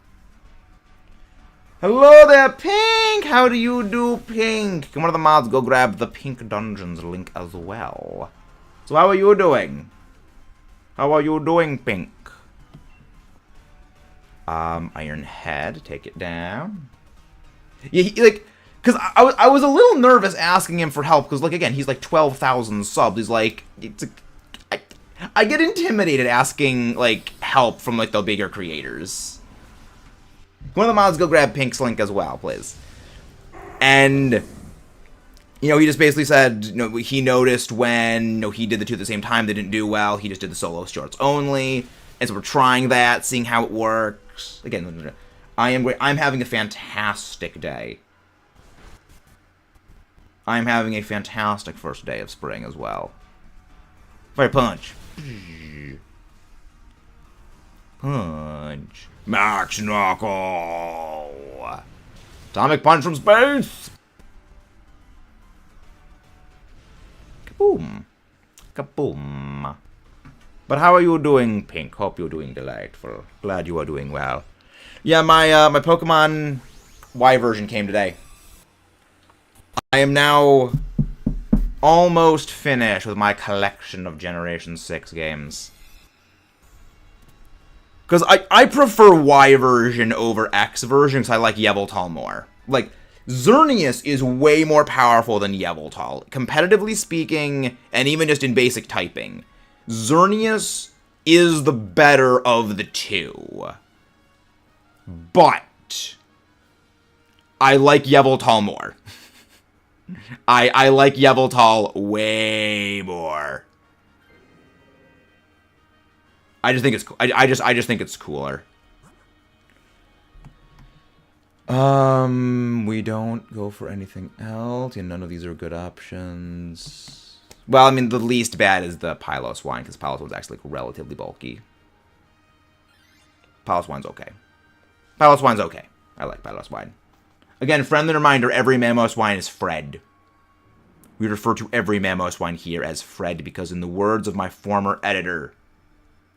Hello there, Pink! How do you do, Pink? Can one of the mods go grab the Pink Dungeons link as well? So how are you doing? How are you doing, Pink? Iron Head, take it down. Yeah, because I was a little nervous asking him for help, because, like, again, he's like 12,000 subs. He's like, I get intimidated asking, like, help from, like, the bigger creators. One of the mods go grab Pink's link as well, please. And, you know, he just basically said, you know, he noticed when, you know, he did the two at the same time, they didn't do well. He just did the solo shorts only. And so we're trying that, seeing how it works. Again, I'm having a fantastic day. I'm having a fantastic first day of spring as well. Fire punch. Punch. Max Knuckle. Atomic punch from space. Kaboom. Kaboom. But how are you doing, Pink? Hope you're doing delightful. Glad you are doing well. Yeah, my Pokemon Y version came today. I am now almost finished with my collection of Generation 6 games. Because I prefer Y version over X version because I like Yveltal more. Like, Xerneas is way more powerful than Yveltal. Competitively speaking, and even just in basic typing, Xerneas is the better of the two. But I like Yveltal more. I like Yveltal way more. I just think it's I just think it's cooler. We don't go for anything else. And none of these are good options. Well, I mean, the least bad is the Piloswine, because Piloswine's actually relatively bulky. Piloswine's okay. Piloswine's okay. I like Piloswine. Again, friendly reminder, every Mamoswine is Fred. We refer to every Mamoswine here as Fred, because in the words of my former editor,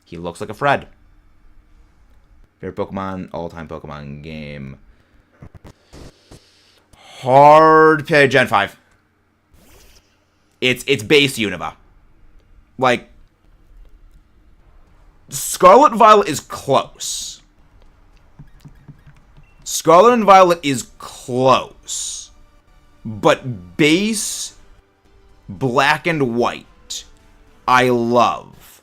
he looks like a Fred. Favorite Pokemon, all-time Pokemon game. Hard pick, Gen 5. It's base Unova. Like, Scarlet Violet is close. Scarlet and Violet is close. But base Black and White, I love.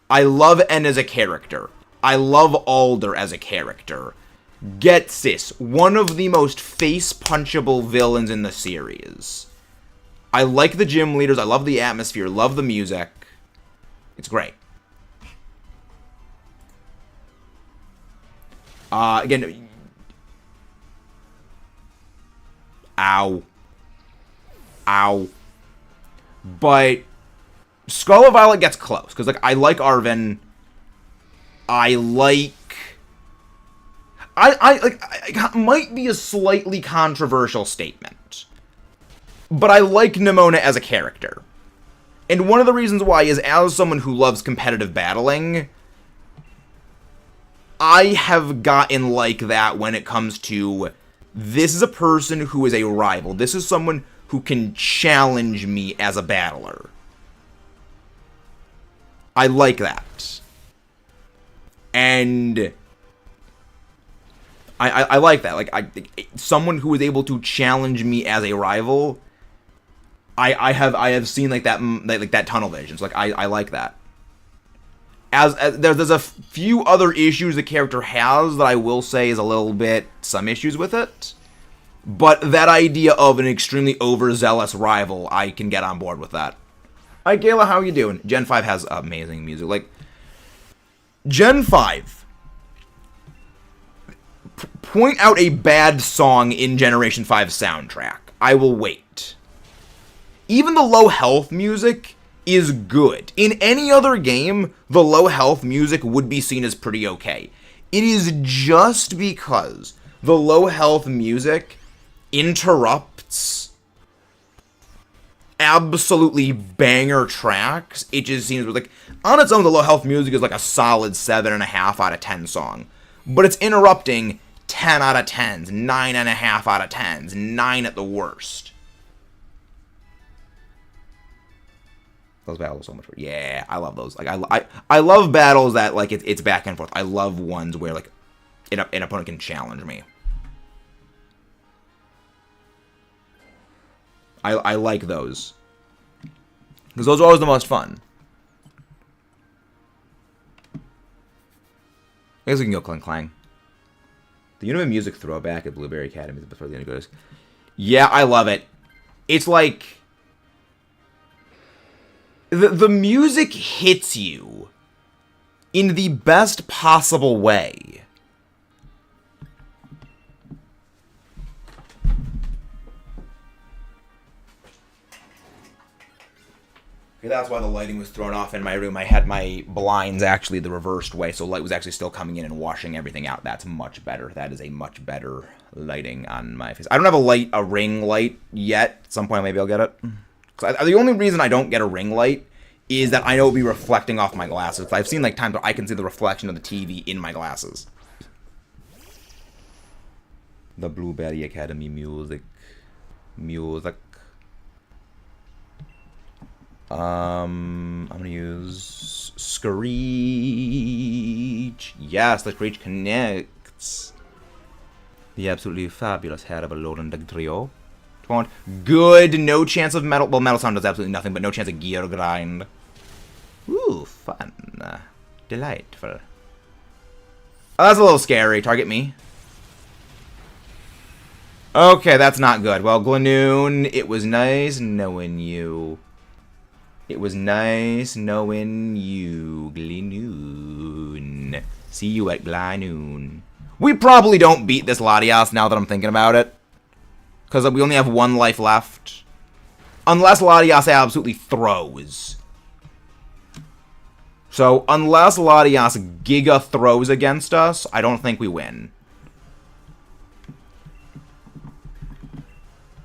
I love N as a character. I love Alder as a character. Getsis, one of the most face-punchable villains in the series. I like the gym leaders. I love the atmosphere. Love the music. It's great. Again. Ow. Ow. But Scarlet Violet gets close. Because, like, I like Arven. I like... it might be a slightly controversial statement. But I like Nimona as a character. And one of the reasons why is, as someone who loves competitive battling, I have gotten like that when it comes to, this is a person who is a rival. This is someone who can challenge me as a battler. I like that. And I like that. Like, someone who is able to challenge me as a rival, I have seen like that tunnel vision. So, like, I like that. As there's a few other issues the character has that I will say is a little bit some issues with it, but that idea of an extremely overzealous rival, I can get on board with that. Hi Gayla, how you doing? Gen 5 has amazing music. Like, Gen 5. Point out a bad song in Generation 5's soundtrack. I will wait. Even the low health music is good. In any other game, the low health music would be seen as pretty okay. It is just because the low health music interrupts absolutely banger tracks. It just seems like, on its own, the low health music is like a solid 7.5 out of 10 song. But it's interrupting 10 out of 10s, 9.5 out of 10s, 9 at the worst. Those battles are so much fun. Yeah, I love those. Like I love battles that like it's back and forth. I love ones where like an opponent can challenge me. I like those. Because those are always the most fun. I guess we can go Clang Clang. The Unova Music throwback at Blueberry Academy is before the end goes. Yeah, I love it. It's like the music hits you in the best possible way. That's why the lighting was thrown off in my room. I had my blinds actually the reversed way, so light was actually still coming in and washing everything out. That's much better. That is a much better lighting on my face. I don't have a ring light yet. At some point, maybe I'll get it. The only reason I don't get a ring light is that I know it'll be reflecting off my glasses. I've seen like times where I can see the reflection of the TV in my glasses. The Blueberry Academy music. I'm gonna use Screech. Yes, the Screech connects. The absolutely fabulous Terrible Loading the Trio. Good, no chance of metal. Well, Metal Sound does absolutely nothing, but no chance of Gear Grind. Ooh, fun. Delightful. Oh, that's a little scary. Target me. Okay, that's not good. Well, Glanoon, it was nice knowing you. It was nice knowing you, Glanoon. See you at Glanoon. We probably don't beat this Latias now that I'm thinking about it. Because we only have one life left. Unless Latias absolutely throws. So, unless Latias Giga throws against us, I don't think we win.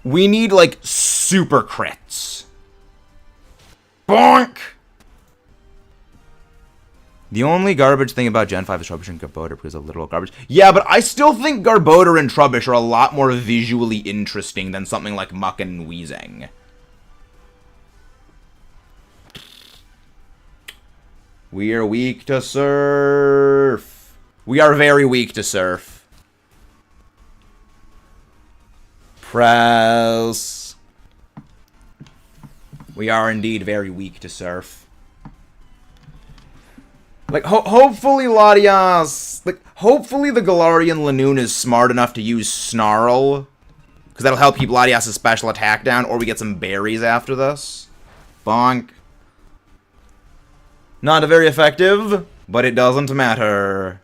We need, like, super crits. Bonk! The only garbage thing about Gen 5 is Trubbish and Garbodor because of literal garbage. Yeah, but I still think Garbodor and Trubbish are a lot more visually interesting than something like Muck and Weezing. We are weak to Surf. We are very weak to Surf. Press. We are indeed very weak to Surf. Like, hopefully Latias... Like, hopefully the Galarian Lanoon is smart enough to use Snarl. Because that'll help keep Latias' special attack down, or we get some berries after this. Bonk. Not very effective, but it doesn't matter.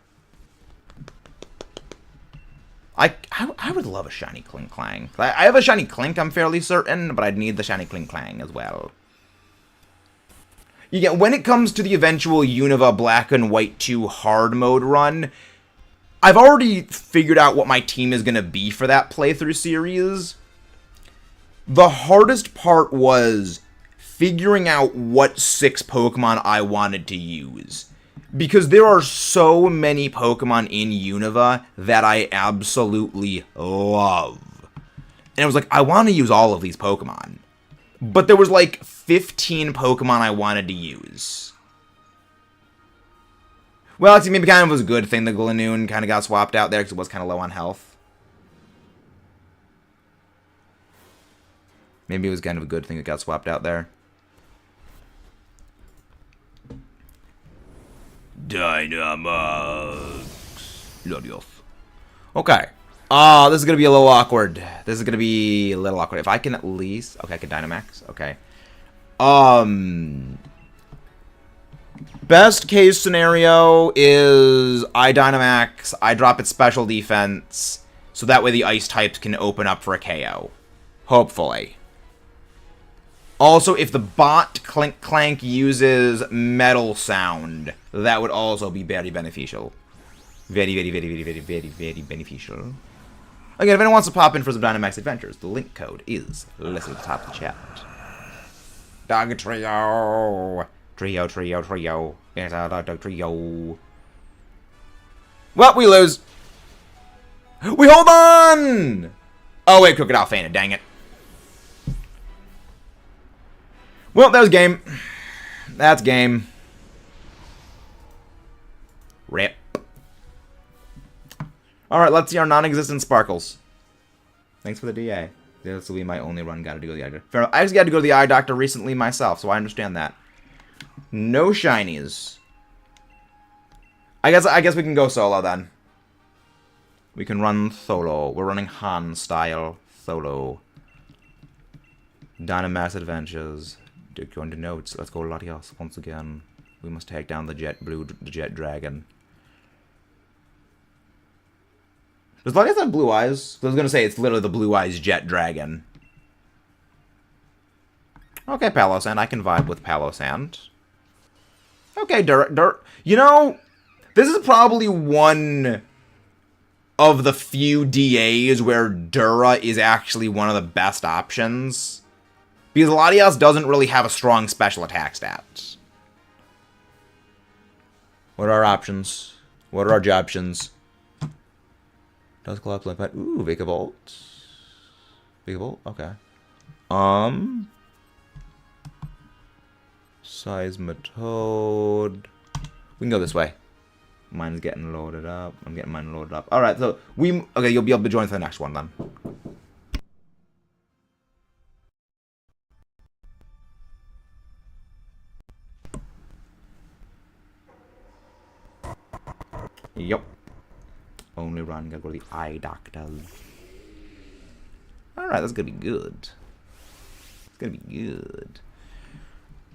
I would love a shiny Clink Clang. I have a shiny Clink, I'm fairly certain, but I'd need the shiny Clink Clang as well. Yeah, when it comes to the eventual Unova Black and White 2 hard mode run, I've already figured out what my team is going to be for that playthrough series. The hardest part was figuring out what 6 Pokemon I wanted to use. Because there are so many Pokemon in Unova that I absolutely love. And I was like, I want to use all of these Pokemon. But there was like 15 Pokemon I wanted to use. Well, actually, maybe kind of was a good thing the Glanoon kind of got swapped out there because it was kind of low on health. Maybe it was kind of a good thing it got swapped out there. Dynamax. LATIAS. Okay. This is going to be a little awkward. This is going to be a little awkward. If I can at least... Okay, I can Dynamax. Okay. Best case scenario is I Dynamax, I drop its special defense, so that way the ice types can open up for a KO. Hopefully. Also, if the bot Clink Clank uses metal sound, that would also be very beneficial. Very, very, very, very, very, very, very beneficial. Again, if anyone wants to pop in for some Dynamax Adventures, the link code is listed at the top of the chat. Dog Trio! Trio, trio, trio. It's a dog trio. Well, we lose. We hold on! Oh, wait, Crocodile fainted, dang it. Well, that was game. That's game. Rip. Alright, let's see our non-existent sparkles. Thanks for the DA. This will be my only run. Gotta go to the eye doctor. Fair enough. I actually got to go to the eye doctor recently myself, so I understand that. No shinies. I guess we can go solo then. We can run solo. We're running Han style solo. Dynamax Adventures. Going to notes. Let's go LATIAS once again. We must take down the jet dragon. Does LATIAS have blue eyes? I was gonna say it's literally the blue eyes jet dragon. Okay, Palosand. I can vibe with Palosand. Okay, you know, this is probably one of the few DAs where Dura is actually one of the best options. Because LATIAS doesn't really have a strong special attack stats. What are our options? What are our jobtions? Does collapse like that? Ooh, Vikavolt. Vikavolt? Okay. Seismitoad. We can go this way. Mine's getting loaded up. I'm getting mine loaded up. Alright, so okay, you'll be able to join for the next one then. Yep. Only run, gotta go to the eye doctor. Alright, that's gonna be good. It's gonna be good.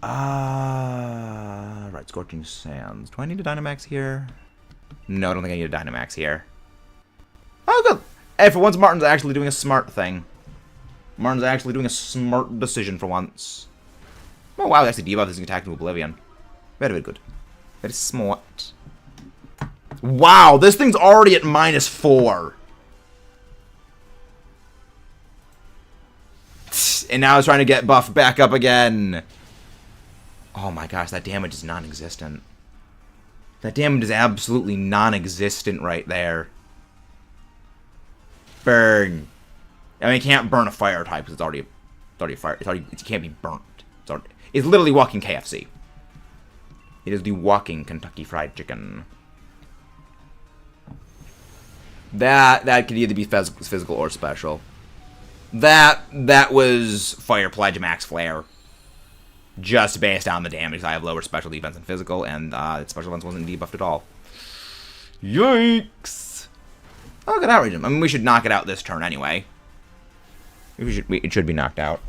Right, Scorching Sands. Do I need a Dynamax here? No, I don't think I need a Dynamax here. Oh, good. Hey, for once, Martin's actually doing a smart thing. Martin's actually doing a smart decision for once. Oh, wow, that's a debuff this attack to Oblivion. Very, very good. Very smart. Wow, this thing's already at -4. And now it's trying to get buffed back up again. Oh my gosh, that damage is non-existent. That damage is absolutely non-existent right there. Burn. I mean, it can't burn a fire type because it's already a fire. It can't be burnt. It's literally walking KFC. It is the walking Kentucky Fried Chicken. That could either be physical or special. That was Fire Pledge Max Flare. Just based on the damage. I have lower special defense and physical, and special defense wasn't debuffed at all. Yikes! Oh, look at that region. I mean, we should knock it out this turn anyway. It should be knocked out.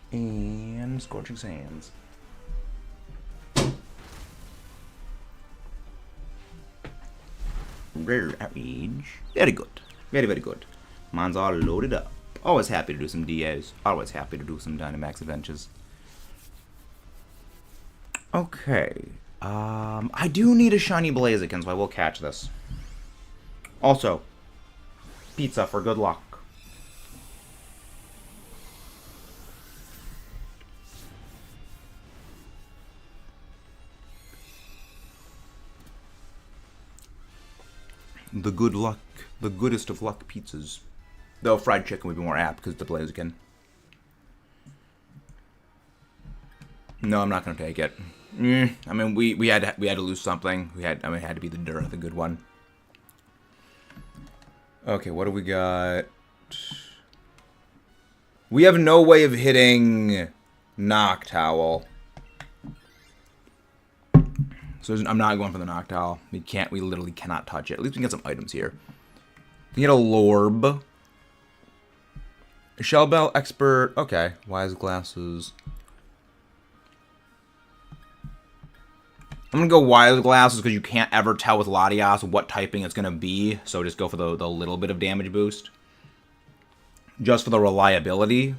And Scorching Sands. Rare outrage. Very good. Very, very good. Mine's all loaded up. Always happy to do some DAs. Always happy to do some Dynamax Adventures. Okay. I do need a shiny Blaziken, so I will catch this. Also, pizza for good luck. The good luck, the goodest of luck pizzas. Though fried chicken would be more apt because the Blaziken. No, I'm not going to take it. I mean, we had to lose something. It had to be the good one. Okay, what do we got? We have no way of hitting Noctowl. So I'm not going for the Noctowl. We literally cannot touch it. At least we can get some items here. We can get a Lorb. Shell Bell, Expert. Okay, Wise Glasses. I'm going to go Wise Glasses because you can't ever tell with Latias what typing it's going to be. So just go for the little bit of damage boost. Just for the reliability.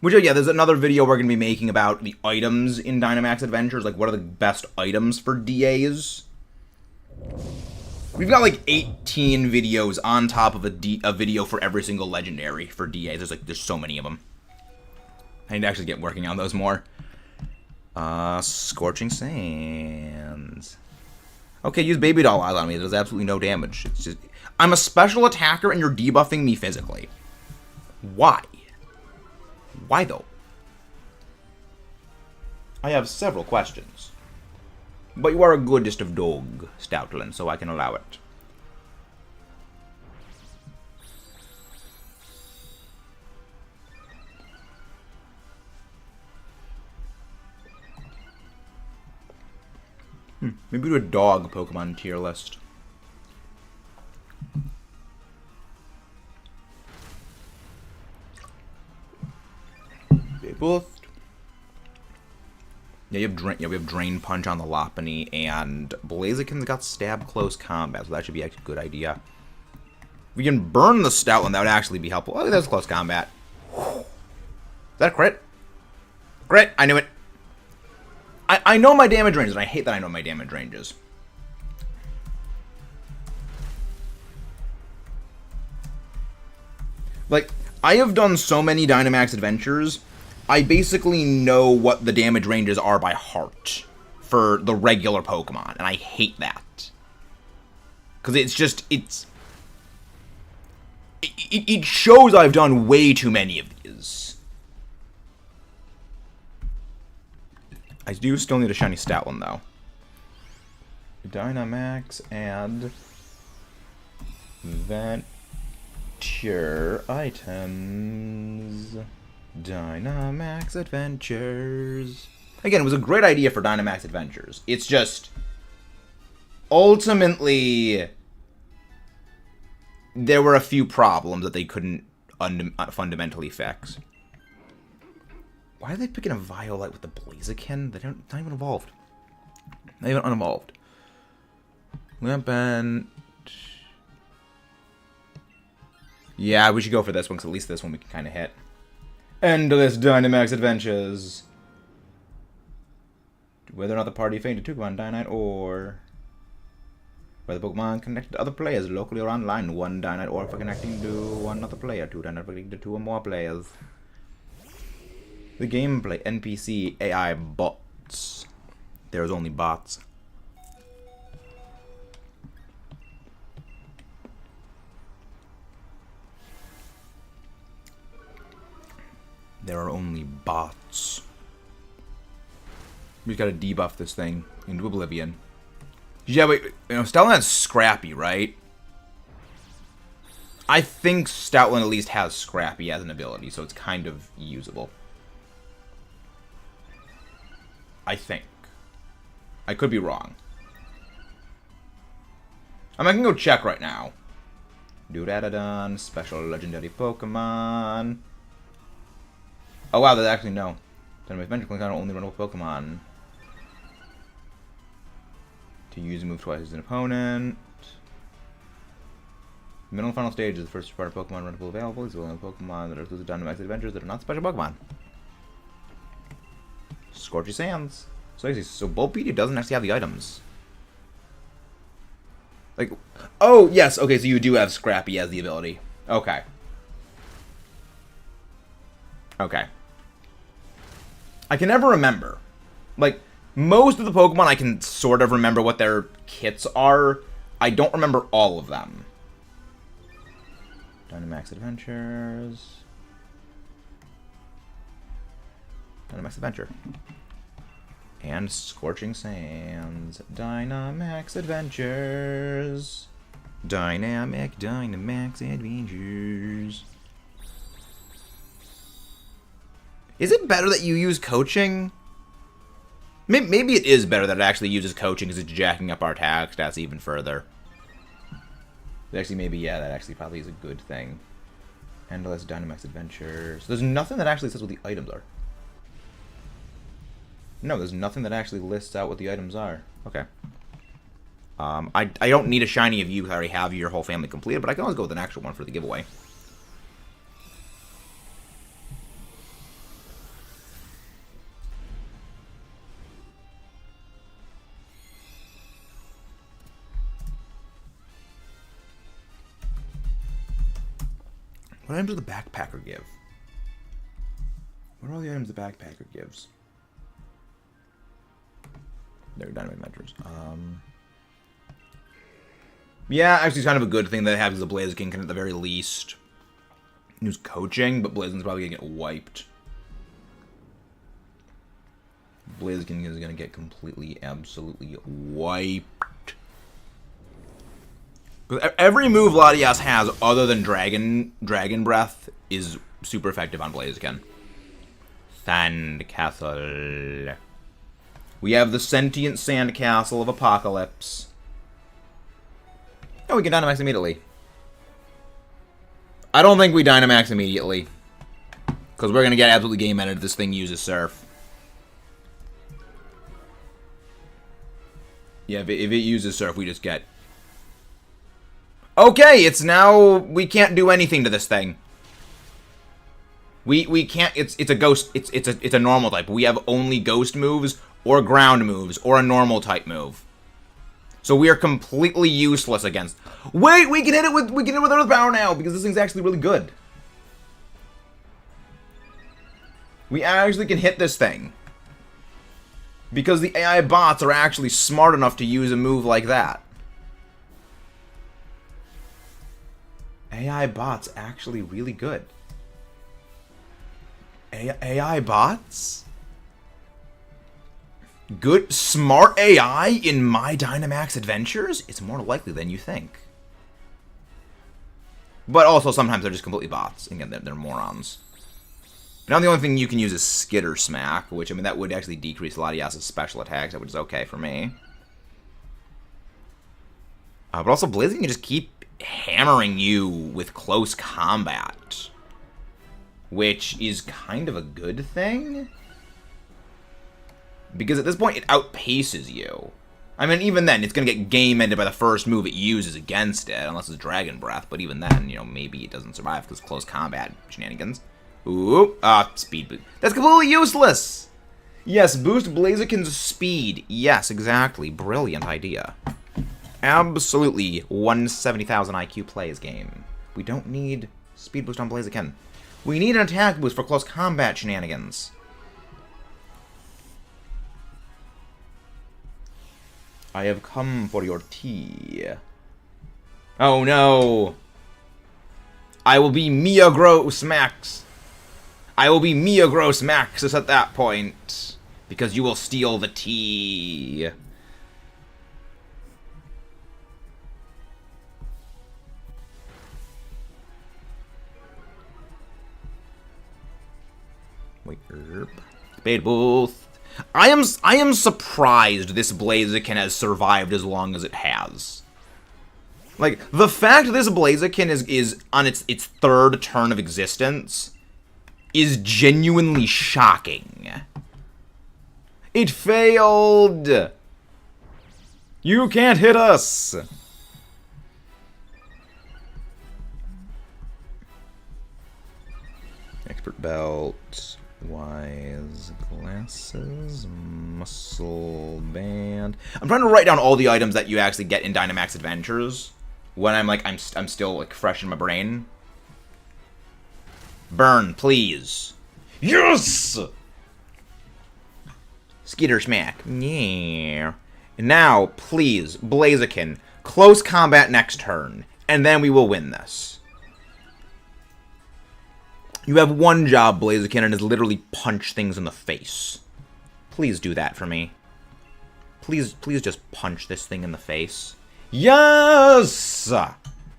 Which, yeah, there's another video we're going to be making about the items in Dynamax Adventures. Like, what are the best items for DAs? We've got, like, 18 videos on top of a video for every single legendary for DAs. There's so many of them. I need to actually get working on those more. Scorching Sands. Okay, use Baby Doll Eyes on me. There's absolutely no damage. It's just... I'm a special attacker and you're debuffing me physically. Why? Why, though? I have several questions. But you are a goodest of dog, Stoutland, so I can allow it. Maybe do a dog Pokemon tier list. Boost. Yeah, we have Drain Punch on the Lopunny, and Blaziken's got Stab Close Combat, so that should be actually a good idea. If we can burn the Stoutland, that would actually be helpful. Oh, that's Close Combat. Is that a crit? Crit! I knew it. I know my damage ranges, and I hate that I know my damage ranges. Like, I have done so many Dynamax Adventures, I basically know what the damage ranges are by heart for the regular Pokemon, and I hate that. Because it's just, it shows I've done way too many of these. I do still need a shiny Stoutland, though. Dynamax and Venture items. Dynamax Adventures. Again, it was a great idea for Dynamax Adventures. It's just... ultimately... there were a few problems that they couldn't fundamentally fix. Why are they picking a Violet with the Blaziken? They're not even evolved. Not even unevolved. Lampent. Yeah, we should go for this one, because at least this one we can kind of hit. Endless Dynamax Adventures. Whether or not the party fainted to one Dynite, or whether Pokemon connected to other players locally or online. One Dynite, or for connecting to one other player. Two Dynite for connecting to two or more players. The gameplay, NPC, AI, bots. There's only bots. There are only bots. We gotta debuff this thing into oblivion. Yeah, wait, Stoutland's Scrappy, right? I think Stoutland at least has Scrappy as an ability, so it's kind of usable. I think. I could be wrong. I can go check right now. Duraludon, special legendary Pokemon. Oh wow, there's actually no. Dynamax Adventure can only run with Pokemon. To use a move twice as an opponent. Middle and final stage is the first part of Pokemon runnable available. These are the only Pokemon that are exclusive to Dynamax Adventures that are not special Pokemon. Scorchy Sands. So Bulbapedia doesn't actually have the items. Like, oh yes, okay, so you do have Scrappy as the ability. Okay. Okay. I can never remember. Like, most of the Pokemon I can sort of remember what their kits are. I don't remember all of them. Dynamax Adventures. Dynamax Adventure. And Scorching Sands. Dynamax Adventures. Dynamax Adventures. Is it better that you use coaching? Maybe it is better that it actually uses coaching because it's jacking up our attack stats even further. Actually, maybe, yeah, that actually probably is a good thing. Endless Dynamax Adventures. There's nothing that actually says what the items are. No, there's nothing that actually lists out what the items are. Okay. I don't need a shiny of you. I already have your whole family completed, but I can always go with an actual one for the giveaway. What items does the backpacker give? What are all the items the backpacker gives? There, Dynamite Adventures. Yeah, actually, it's kind of a good thing that it has the Blaziken can at the very least use coaching, but Blaziken's probably gonna get wiped. Blaziken is gonna get completely, absolutely wiped. Every move Latias has other than Dragon Breath is super effective on Blaziken. Sandcastle. We have the Sentient Sandcastle of Apocalypse. Oh, we can Dynamax immediately. I don't think we Dynamax immediately. Because we're going to get absolutely game-ended if this thing uses Surf. Yeah, if it uses Surf, we just get... Okay, it's now... We can't do anything to this thing. We can't... It's a ghost... It's a normal type. We have only ghost moves, or ground moves, or a normal type move. So we are completely useless against... Wait, we can hit it with Earth Power now, because this thing's actually really good. We actually can hit this thing. Because the AI bots are actually smart enough to use a move like that. AI bots actually really good. AI bots? Good, smart AI in my Dynamax Adventures? It's more likely than you think. But also, sometimes they're just completely bots. Again, they're morons. Now the only thing you can use is Skitter Smack, which, I mean, that would actually decrease Latias' special attacks, which is okay for me. But also, Blaziken can just keep hammering you with close combat. Which is kind of a good thing. Because at this point, it outpaces you. I mean, even then, it's going to get game-ended by the first move it uses against it, unless it's Dragon Breath. But even then, you know, maybe it doesn't survive because close combat shenanigans. Ooh, speed boost. That's completely useless! Yes, boost Blaziken's speed. Yes, exactly. Brilliant idea. Absolutely 170,000 IQ plays game. We don't need speed boost on Blaziken. We need an attack boost for close combat shenanigans. I have come for your tea. Oh no! I will be Mia Gross Max. I will be Mia Gross Maxus at that point. Because you will steal the tea. Wait, Spade Booth. I am surprised this Blaziken has survived as long as it has. Like, the fact this Blaziken is on its third turn of existence is genuinely shocking. It failed! You can't hit us! Expert Belt, Wise Glasses, Muscle Band. I'm trying to write down all the items that you actually get in Dynamax Adventures when I'm still like fresh in my brain. Burn, please. Yes! Skitter Smack. Yeah. And now, please, Blaziken, close combat next turn, and then we will win this. You have one job, Blaziken, and is literally punch things in the face. Please do that for me. Please just punch this thing in the face. Yes!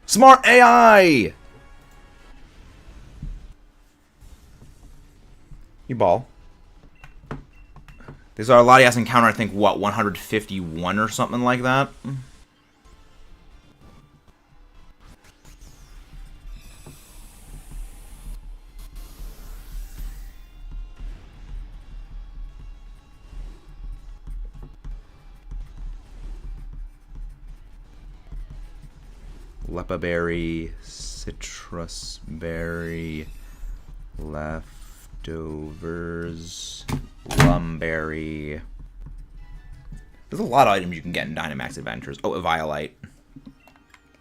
Smart AI! You ball. This is our LATIAS encounter, I think, what, 151 or something like that? Lepaberry, citrus berry, leftovers, lumberry. There's a lot of items you can get in Dynamax Adventures. Oh, a Violite.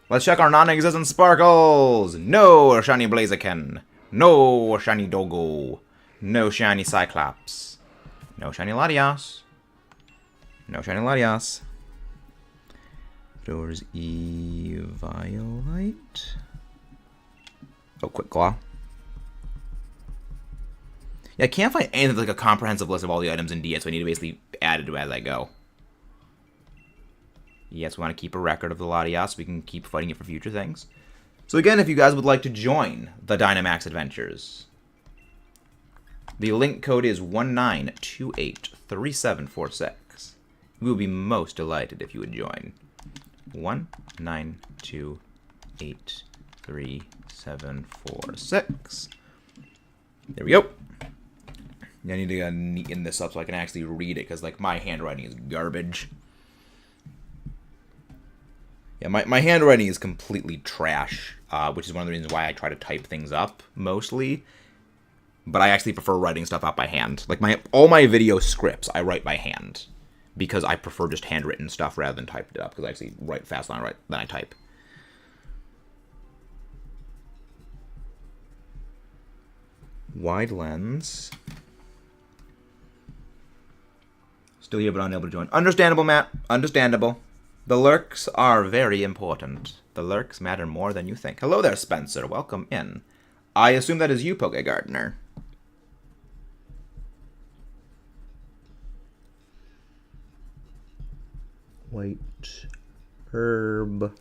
Let's check our non-existent sparkles. No shiny Blaziken. No shiny Dogo. No shiny Cyclops. No shiny Latias. No shiny Latias. Doors Violite. Oh, Quick Claw. Yeah, I can't find anything like a comprehensive list of all the items in DS, so I need to basically add it as I go. Yes, we want to keep a record of the Latias so we can keep fighting it for future things. So again, if you guys would like to join the Dynamax Adventures, the link code is 19283746. We will be most delighted if you would join. 19283746. There we go. I need to neaten this up so I can actually read it, because like my handwriting is garbage. Yeah, my handwriting is completely trash, which is one of the reasons why I try to type things up mostly. But I actually prefer writing stuff out by hand. Like all my video scripts I write by hand, because I prefer just handwritten stuff rather than typed it up, because I actually write faster than I type. Wide lens. Still here but unable to join. Understandable, Matt. Understandable. The lurks are very important. The lurks matter more than you think. Hello there, Spencer. Welcome in. I assume that is you, Poke Gardener. White herb.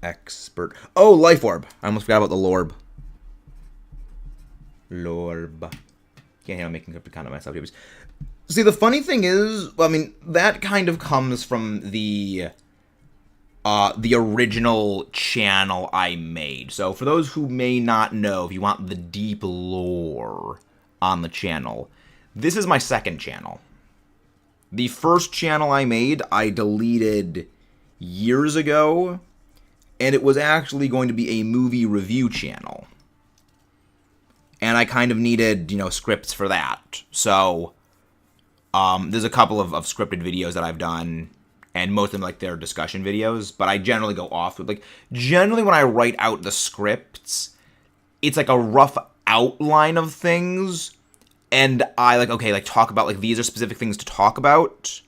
Expert. Oh, Life Orb. I almost forgot about the Lorb. Lorb. Can't handle making up a kind of myself. See, the funny thing is, I mean, that kind of comes from the original channel I made. So for those who may not know, if you want the deep lore on the channel, this is my second channel. The first channel I made, I deleted years ago, and it was actually going to be a movie review channel. And I kind of needed, scripts for that. So there's a couple of scripted videos that I've done, and most of them, like, they're discussion videos, but I generally go off with, like, generally when I write out the scripts, it's like a rough outline of things, and I, talk about, like, these are specific things to talk about,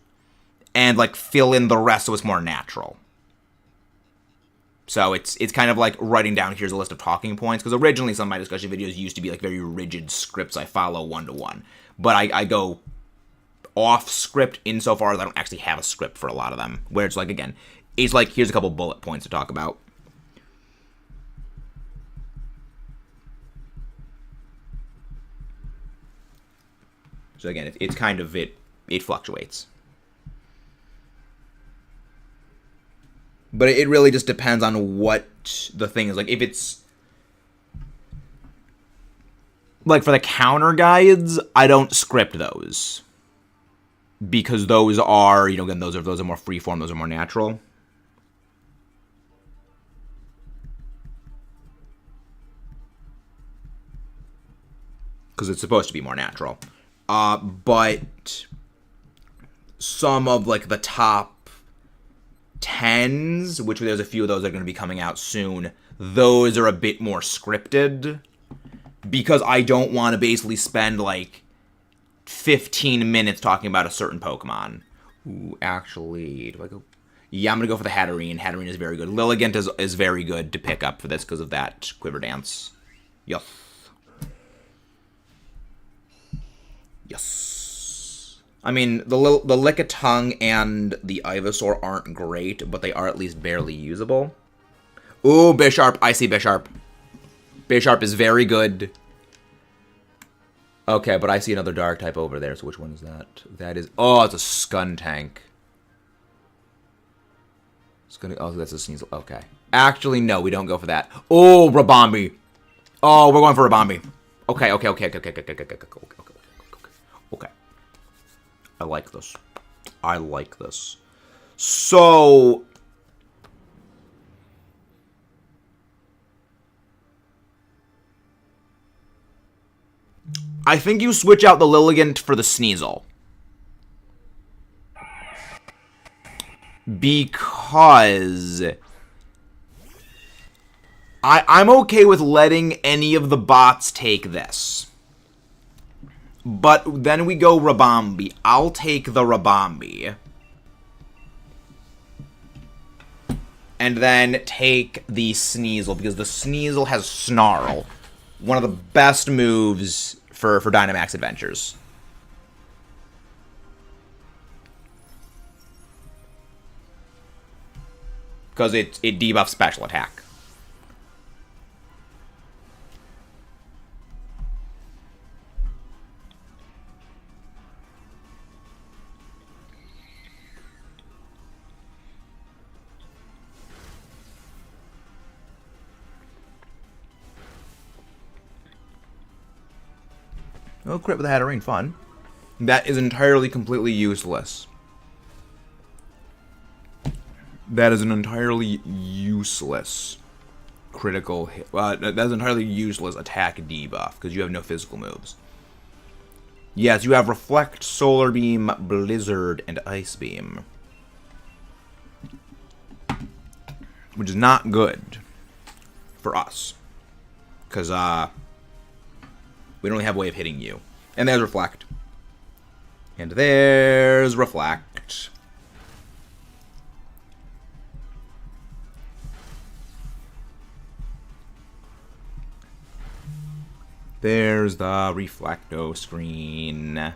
and, like, fill in the rest so it's more natural. So it's kind of like writing down, here's a list of talking points, because originally some of my discussion videos used to be, like, very rigid scripts I follow one-to-one, but I go off script insofar as I don't actually have a script for a lot of them, where it's like, again, it's like, here's a couple bullet points to talk about. So again, it's kind of, it fluctuates. But it really just depends on what the thing is. Like, if it's, like, for the counter guides, I don't script those. Because those are, again, those are more freeform, those are more natural. Because it's supposed to be more natural. But some of, like, the top 10s, which there's a few of those that are going to be coming out soon, those are a bit more scripted. Because I don't want to basically spend, like, 15 minutes talking about a certain Pokemon. Ooh, actually, do I go? Yeah, I'm going to go for the Hatterene. Hatterene is very good. Lilligant is very good to pick up for this because of that Quiver Dance. Yes. Yes. I mean, the Lickitung and the Ivysaur aren't great, but they are at least barely usable. Ooh, Bisharp. I see Bisharp. Bisharp is very good. Okay, but I see another dark type over there, so which one is that? That is... Oh, it's a Skuntank. Oh, that's a Sneasel. Okay. Actually, no, we don't go for that. Oh, Rabombi. Oh, we're going for Rabombi. Okay. Okay. I like this. I like this. So... I think you switch out the Lilligant for the Sneasel. Because... I'm okay with letting any of the bots take this. But then we go Rabombi. I'll take the Rabombi. And then take the Sneasel, because the Sneasel has Snarl. One of the best moves for Dynamax Adventures. Because it debuffs special attack. Oh, crit with a Hatterene, fun. That is entirely, completely useless. That is an entirely useless critical hit. That is entirely useless attack debuff, because you have no physical moves. Yes, you have Reflect, Solar Beam, Blizzard, and Ice Beam. Which is not good for us. Because, we don't really have a way of hitting you. And there's Reflect. And there's Reflect. There's the Reflecto screen.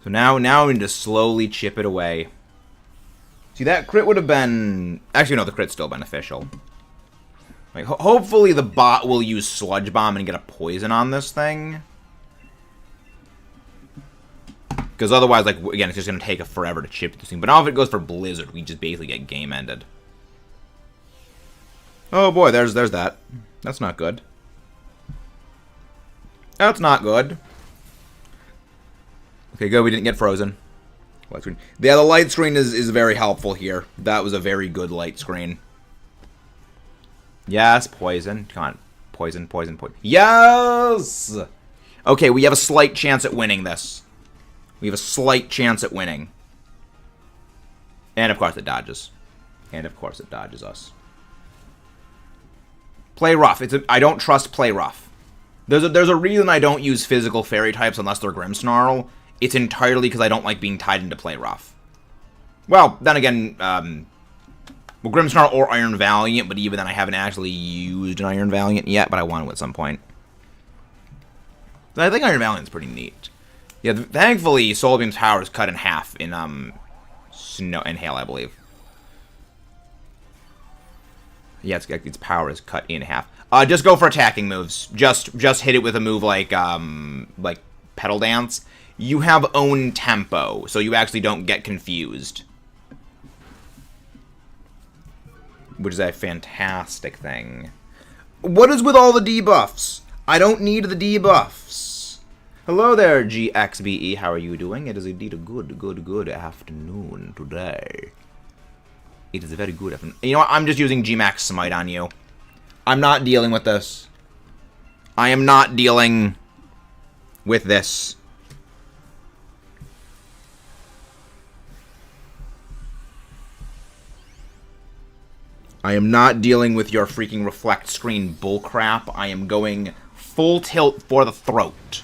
So now we need to slowly chip it away. See, that crit would have been... Actually, no, the crit's still beneficial. Like, hopefully the bot will use Sludge Bomb and get a poison on this thing. Because otherwise, like, again, it's just going to take forever to chip this thing. But now if it goes for Blizzard, we just basically get game ended. Oh boy, there's that. That's not good. That's not good. Okay, good, we didn't get frozen. Light screen. Yeah, the light screen is very helpful here. That was a very good light screen. Yes, poison. Come on. Poison. Yes! Okay, we have a slight chance at winning this. We have a slight chance at winning. And of course it dodges. And of course it dodges us. Play rough. I don't trust play rough. There's a reason I don't use physical fairy types unless they're Grimmsnarl. It's entirely because I don't like being tied into play rough. Well, then again, well, Grimmsnarl or Iron Valiant, but even then I haven't actually used an Iron Valiant yet, but I want to at some point. I think Iron Valiant's pretty neat. Yeah, thankfully, Solar Beam's power is cut in half in Hail, I believe. Yeah, its power is cut in half. Just go for attacking moves. Just hit it with a move like Petal Dance. You have own tempo, so you actually don't get confused. Which is a fantastic thing. What is with all the debuffs? I don't need the debuffs. Hello there, GXBE. How are you doing? It is indeed a good afternoon today. It is a very good afternoon. You know what? I'm just using Gmax Smite on you. I'm not dealing with this. I am not dealing with this. I am not dealing with your freaking reflect screen bullcrap. I am going full tilt for the throat.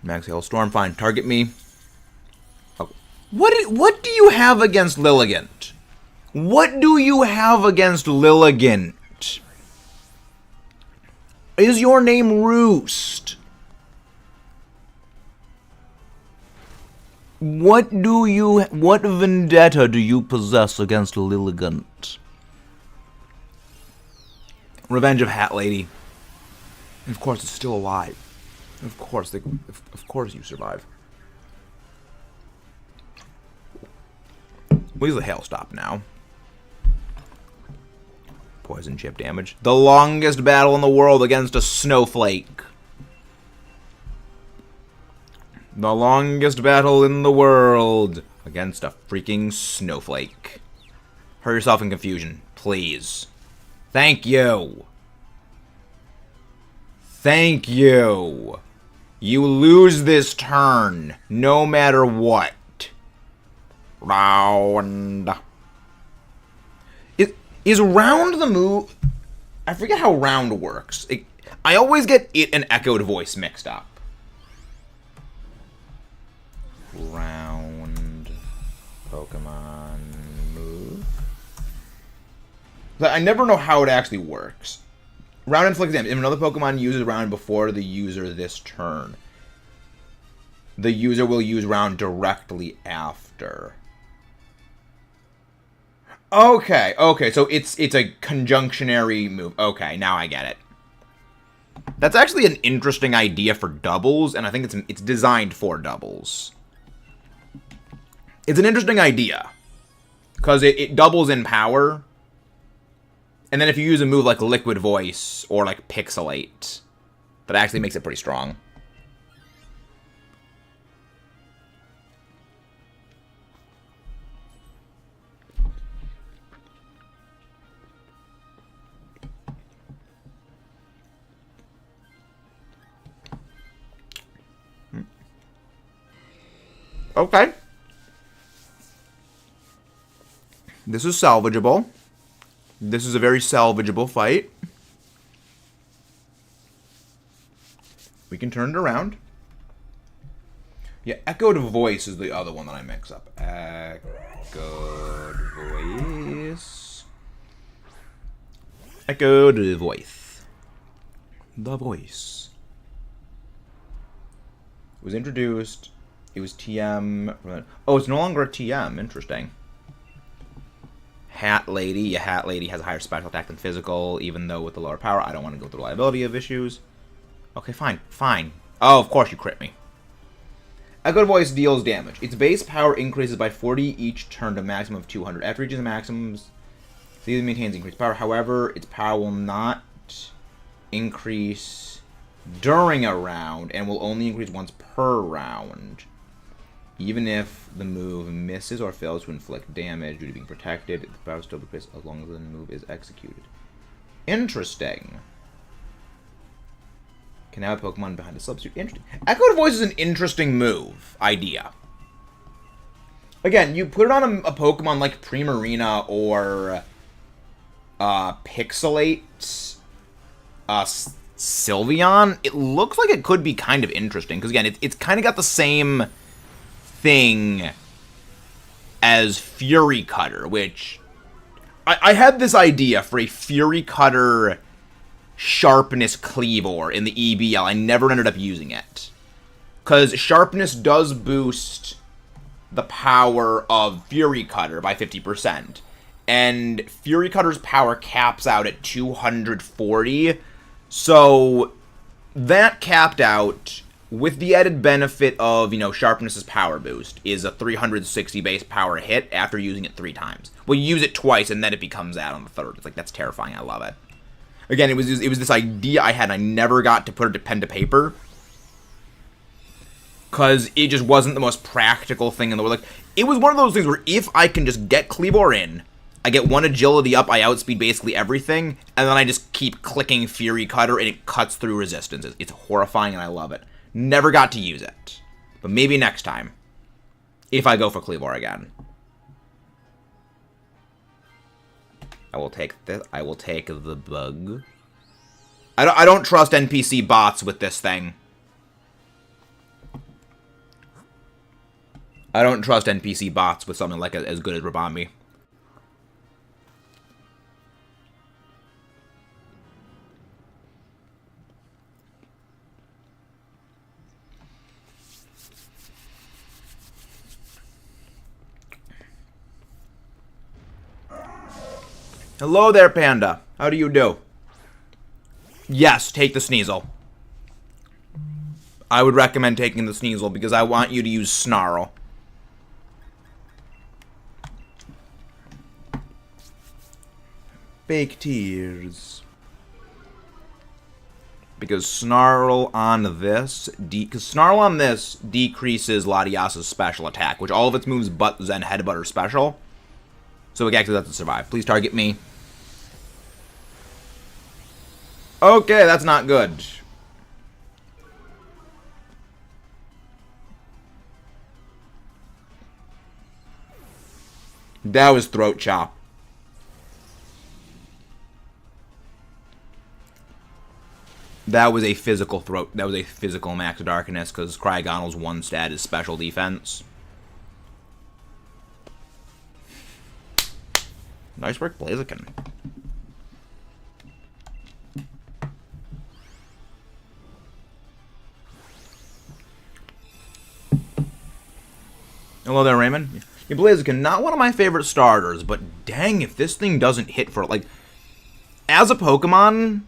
Max Hailstorm, fine. Target me. Oh. What do you have against Lilligant? What do you have against Lilligant? Is your name Roost? What vendetta do you possess against Lilligant? Revenge of Hat Lady. And of course, it's still alive. Of course you survive. Please the hail stop now. Poison chip damage. The longest battle in the world against a snowflake. The longest battle in the world against a freaking snowflake. Hurt yourself in confusion, please. Thank you. Thank you. You lose this turn, no matter what. Round. Is round the move? I forget how round works. I always get it and echoed voice mixed up. Round Pokemon move. I never know how it actually works. Round inflicts damage. If another Pokemon uses round before the user this turn, the user will use round directly after. Okay, so it's a conjunctionary move. Okay, now I get it. That's actually an interesting idea for doubles, and I think it's designed for doubles. It's an interesting idea, because it doubles in power, and then if you use a move like Liquid Voice or like Pixelate, that actually makes it pretty strong. Okay. This is salvageable. This is a very salvageable fight. We can turn it around. Yeah, Echoed Voice is the other one that I mix up. Echoed Voice. Echoed Voice. The Voice. It was introduced. It was TM. Oh, it's no longer a TM. Interesting. Hat Lady. Yeah, Hat Lady has a higher special attack than physical, even though with the lower power. I don't want to go through the liability of issues. Okay, fine. Fine. Oh, of course you crit me. Echoed Voice deals damage. Its base power increases by 40 each turn to a maximum of 200. After reaching the maximums, it maintains increased power. However, its power will not increase during a round and will only increase once per round. Even if the move misses or fails to inflict damage due to being protected, the power still decreases as long as the move is executed. Interesting. Can have a Pokemon behind a substitute. Interesting. Echoed Voice is an interesting move idea. Again, you put it on a Pokemon like Primarina or Pixelate, Sylveon. It looks like it could be kind of interesting because again, it's kind of got the same thing as Fury Cutter, which I had this idea for a Fury Cutter Sharpness Cleavor in the EBL. I never ended up using it because Sharpness does boost the power of Fury Cutter by 50%, and Fury Cutter's power caps out at 240, so that capped out with the added benefit of, you know, Sharpness's power boost is a 360 base power hit after using it 3 times. Well, you use it twice, and then it becomes that on the 3rd. It's like, that's terrifying. I love it. Again, it was this idea I had, and I never got to put it to pen to paper. Because it just wasn't the most practical thing in the world. Like, it was one of those things where if I can just get Cleavor in, I get 1 agility up, I outspeed basically everything, and then I just keep clicking Fury Cutter, and it cuts through resistances. It's horrifying, and I love it. Never got to use it. But maybe next time. If I go for Cleavor again. I will take this. I will take the bug. I don't trust NPC bots with this thing. I don't trust NPC bots with something like as good as Rabambi. Hello there, Panda. How do you do? Yes, take the Sneasel. I would recommend taking the Sneasel because I want you to use Snarl. Fake tears. Because Snarl on this decreases LATIAS' special attack, which all of its moves but Zen Headbutt are special. So it actually doesn't survive. Please target me. Okay, that's not good. That was Throat Chop. That was a physical throat. That was a physical Max Darkness because Cryogonal's one stat is special defense. Nice work, Blaziken. Hello there, Raymond. Yeah, Blaziken, not one of my favorite starters, but dang, if this thing doesn't hit for, like, as a Pokemon,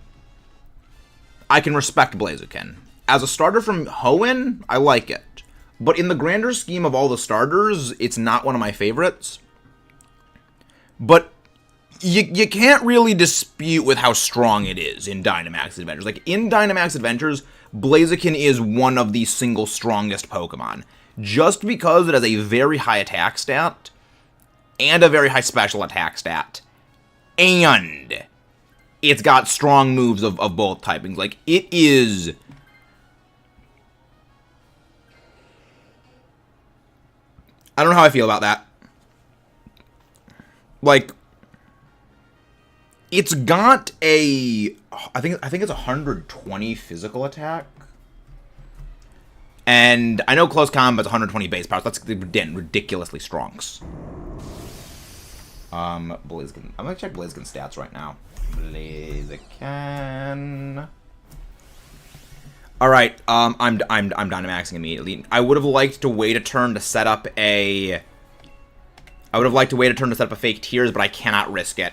I can respect Blaziken. As a starter from Hoenn, I like it. But in the grander scheme of all the starters, it's not one of my favorites. But you can't really dispute with how strong it is in Dynamax Adventures. Like, in Dynamax Adventures, Blaziken is one of the single strongest Pokemon. Just because it has a very high attack stat, and a very high special attack stat, and it's got strong moves of both typings. Like, it is... I don't know how I feel about that. Like, it's got a... I think it's 120 physical attack. And I know close combat's 120 base power, so that's ridiculously strong. Blaziken. I'm gonna check Blaziken's stats right now. Blaziken. All right. I'm Dynamaxing immediately. I would have liked to wait a turn to set up a. I would have liked to wait a turn to set up a fake tears, but I cannot risk it.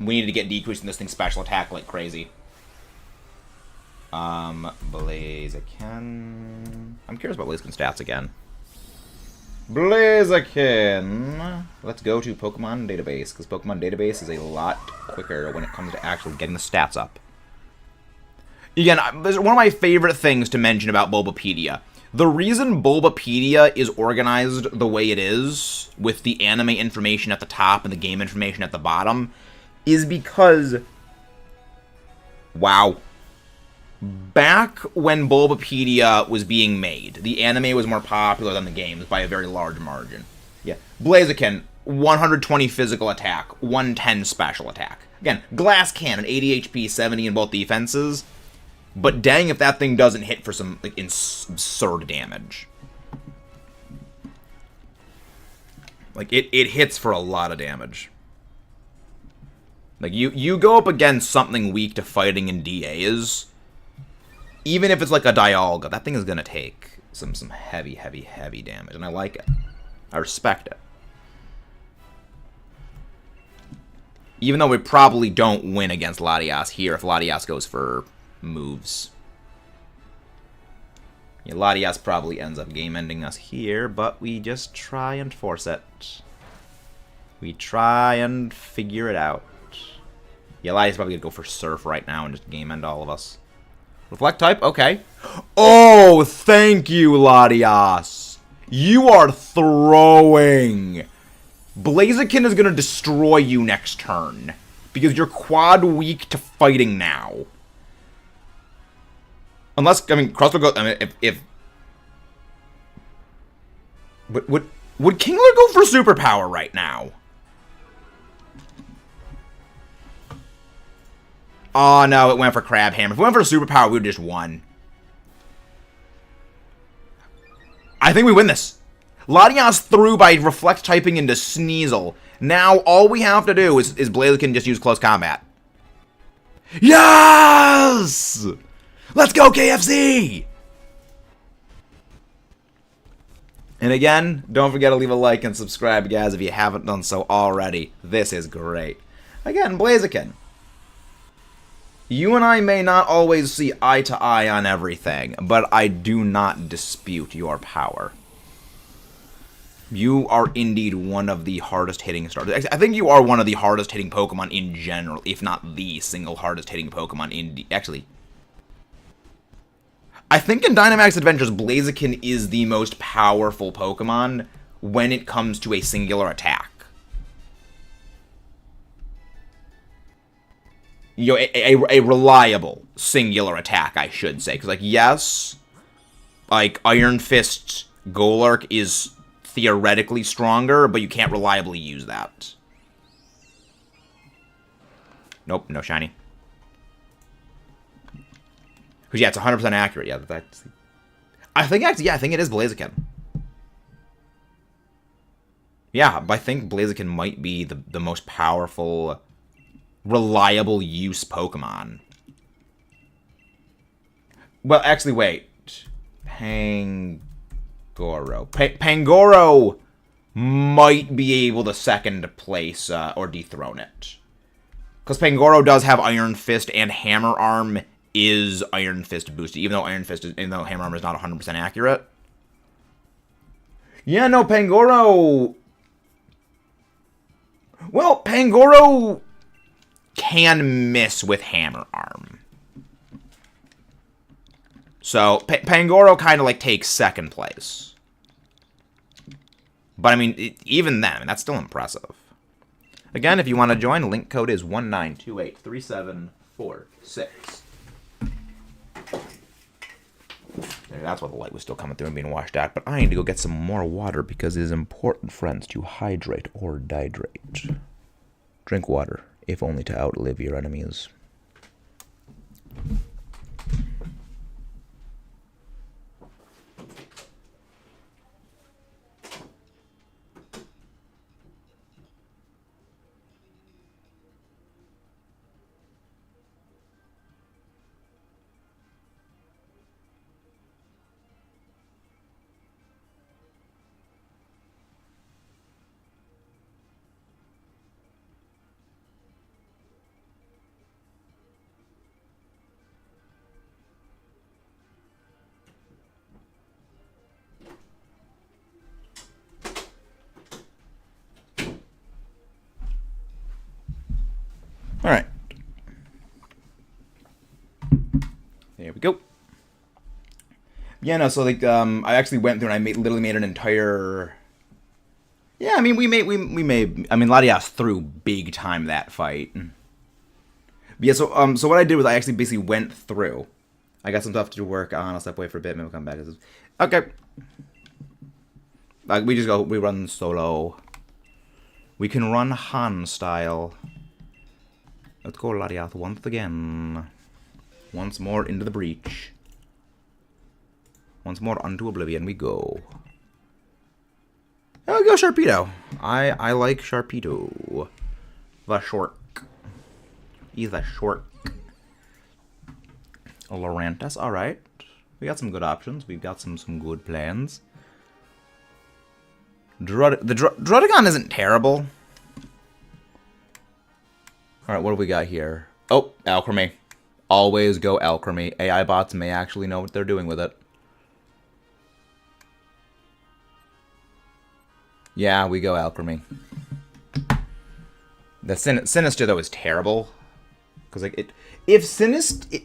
We need to get decreasing this thing's special attack like crazy. Blaziken. I'm curious about Blaziken's stats again. Blaziken. Let's go to Pokemon Database, because Pokemon Database is a lot quicker when it comes to actually getting the stats up. Again, one of my favorite things to mention about Bulbapedia. The reason Bulbapedia is organized the way it is, with the anime information at the top and the game information at the bottom, is because... Wow. Back when Bulbapedia was being made, the anime was more popular than the games by a very large margin. Yeah. Blaziken, 120 physical attack, 110 special attack. Again, Glass Cannon, 80 HP, 70 in both defenses. But dang if that thing doesn't hit for some, like, absurd damage. Like, it hits for a lot of damage. Like, you go up against something weak to fighting in DAs... Even if it's like a Dialga, that thing is going to take some heavy, heavy, heavy damage. And I like it. I respect it. Even though we probably don't win against LATIAS here if LATIAS goes for moves. Yeah, LATIAS probably ends up game-ending us here, but we just try and force it. We try and figure it out. Yeah, LATIAS probably going to go for Surf right now and just game-end all of us. Reflect type? Okay. Oh, thank you, LATIAS. You are throwing. Blaziken is going to destroy you next turn. Because you're quad weak to fighting now. Unless, I mean, Crossbow goes... I mean, if... Would Kingler go for superpower right now? Oh, no, it went for Crab Hammer. If it went for a superpower, we would have just won. I think we win this. LATIAS threw by Reflect typing into Sneasel. Now, all we have to do is Blaziken just use close combat. Yes! Let's go, KFC! And again, don't forget to leave a like and subscribe, guys, if you haven't done so already. This is great. Again, Blaziken. You and I may not always see eye to eye on everything, but I do not dispute your power. You are indeed one of the hardest hitting starters. I think you are one of the hardest hitting Pokemon in general, if not the single hardest hitting Pokemon in... Actually, I think in Dynamax Adventures, Blaziken is the most powerful Pokemon when it comes to a singular attack. You know, a reliable singular attack, I should say. Because, like, yes, like, Iron Fist Golurk is theoretically stronger, but you can't reliably use that. Nope, no shiny. Because, yeah, it's 100% accurate. Yeah, that's... I think, actually, yeah, I think it is Blaziken. Yeah, I think Blaziken might be the most powerful... reliable use Pokemon. Well, actually, wait. Pangoro. Pangoro might be able to second place or dethrone it. Because Pangoro does have Iron Fist and Hammer Arm is Iron Fist boosted, even though Hammer Arm is not 100% accurate. Yeah, no, Pangoro... Well, Pangoro... can miss with Hammer Arm. So, Pangoro kind of, like, takes second place. But, I mean, even then, I mean, that's still impressive. Again, if you want to join, link code is 19283746. That's why the light was still coming through and being washed out. But I need to go get some more water because it is important, friends, to hydrate or dihydrate. Drink water. If only to outlive your enemies. Alright. There we go. Yeah, no, so, like, I actually went through and I literally made an entire... Yeah, I mean, we made... I mean, LATIAS threw big time that fight. But yeah, so what I did was I actually basically went through. I got some stuff to work on. I'll step away for a bit, maybe we'll come back. Okay. Like, we run solo. We can run Han style. Let's go, LATIAS, once again. Once more into the breach. Once more unto oblivion we go. Oh, go Sharpedo. I like Sharpedo. The short. He's a short. Lorantis, alright. We got some good options. We've got some good plans. Druddigon isn't terrible. Alright, what do we got here? Oh, Alchemy. Always go Alchemy. AI bots may actually know what they're doing with it. Yeah, we go Alchemy. The Sinister, though, is terrible. Because, like, if Sinister...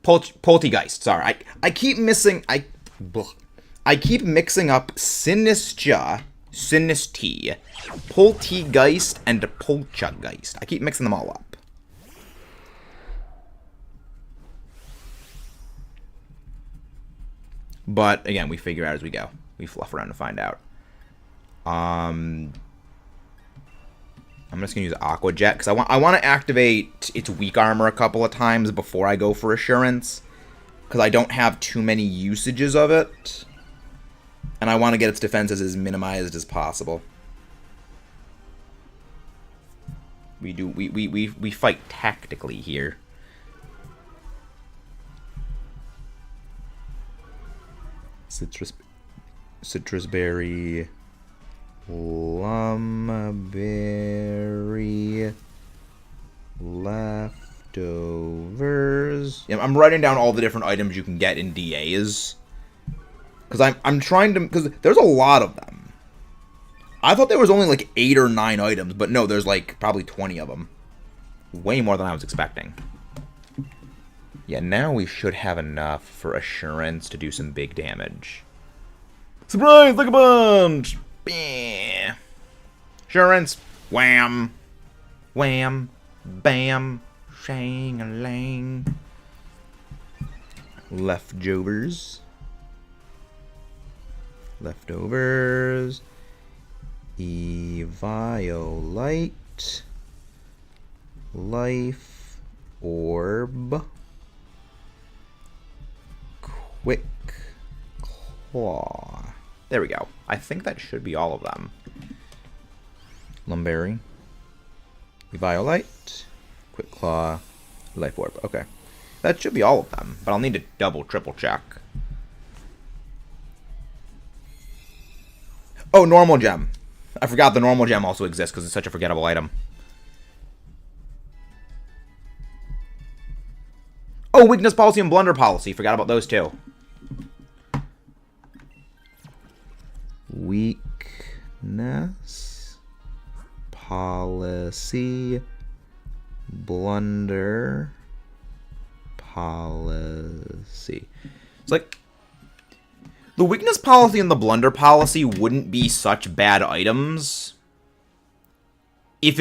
Poltegeist, sorry. I keep missing... I keep mixing up Sinistra... Sinistea, Poltegeist, and Poltergeist. I keep mixing them all up. But, again, we figure out as we go. We fluff around to find out. I'm just going to use Aqua Jet, because I want to activate its weak armor a couple of times before I go for Assurance. Because I don't have too many usages of it. And I want to get its defenses as minimized as possible. We fight tactically here. Citrus berry, plum berry, Leftovers. Yeah, I'm writing down all the different items you can get in DAs. Because I'm trying to... Because there's a lot of them. I thought there was only like 8 or 9 items, but no, there's like probably 20 of them. Way more than I was expecting. Yeah, now we should have enough for assurance to do some big damage. Surprise! Like a bunch! Bam! Assurance! Wham! Wham! Bam! Shang-a-lang! Leftovers. Leftovers. Eviolite. Life Orb. Quick Claw. There we go. I think that should be all of them. Lumberry. Eviolite. Quick Claw. Life Orb. Okay. That should be all of them, but I'll need to double, triple check. Oh, normal gem. I forgot the normal gem also exists because it's such a forgettable item. Oh, weakness policy and blunder policy. Forgot about those too. Weakness policy, blunder policy. It's like the weakness policy and the blunder policy wouldn't be such bad items if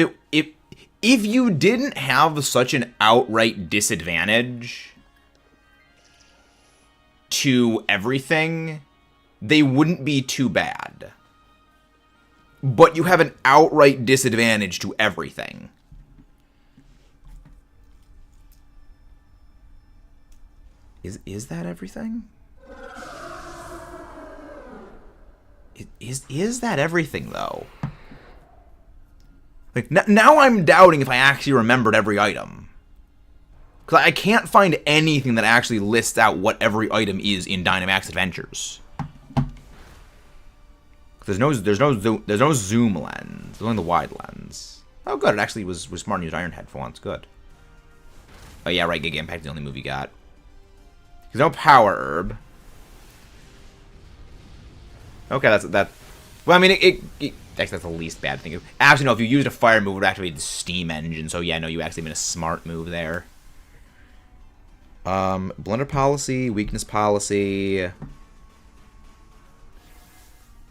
you didn't have such an outright disadvantage to everything. They wouldn't be too bad. But you have an outright disadvantage to everything. Is that everything? Is that everything, though? Like, now I'm doubting if I actually remembered every item. Because I can't find anything that actually lists out what every item is in Dynamax Adventures. There's no zoom lens. There's only the wide lens. Oh, good. It actually was smart to use Iron Head for once. Good. Oh, yeah, right. Giga Impact is the only move you got. There's no Power Herb. Okay, that's that. Well, I mean, actually, that's the least bad thing. Actually, no, if you used a fire move, it would activate the steam engine. So, yeah, no, you actually made a smart move there. Blunder policy, weakness policy,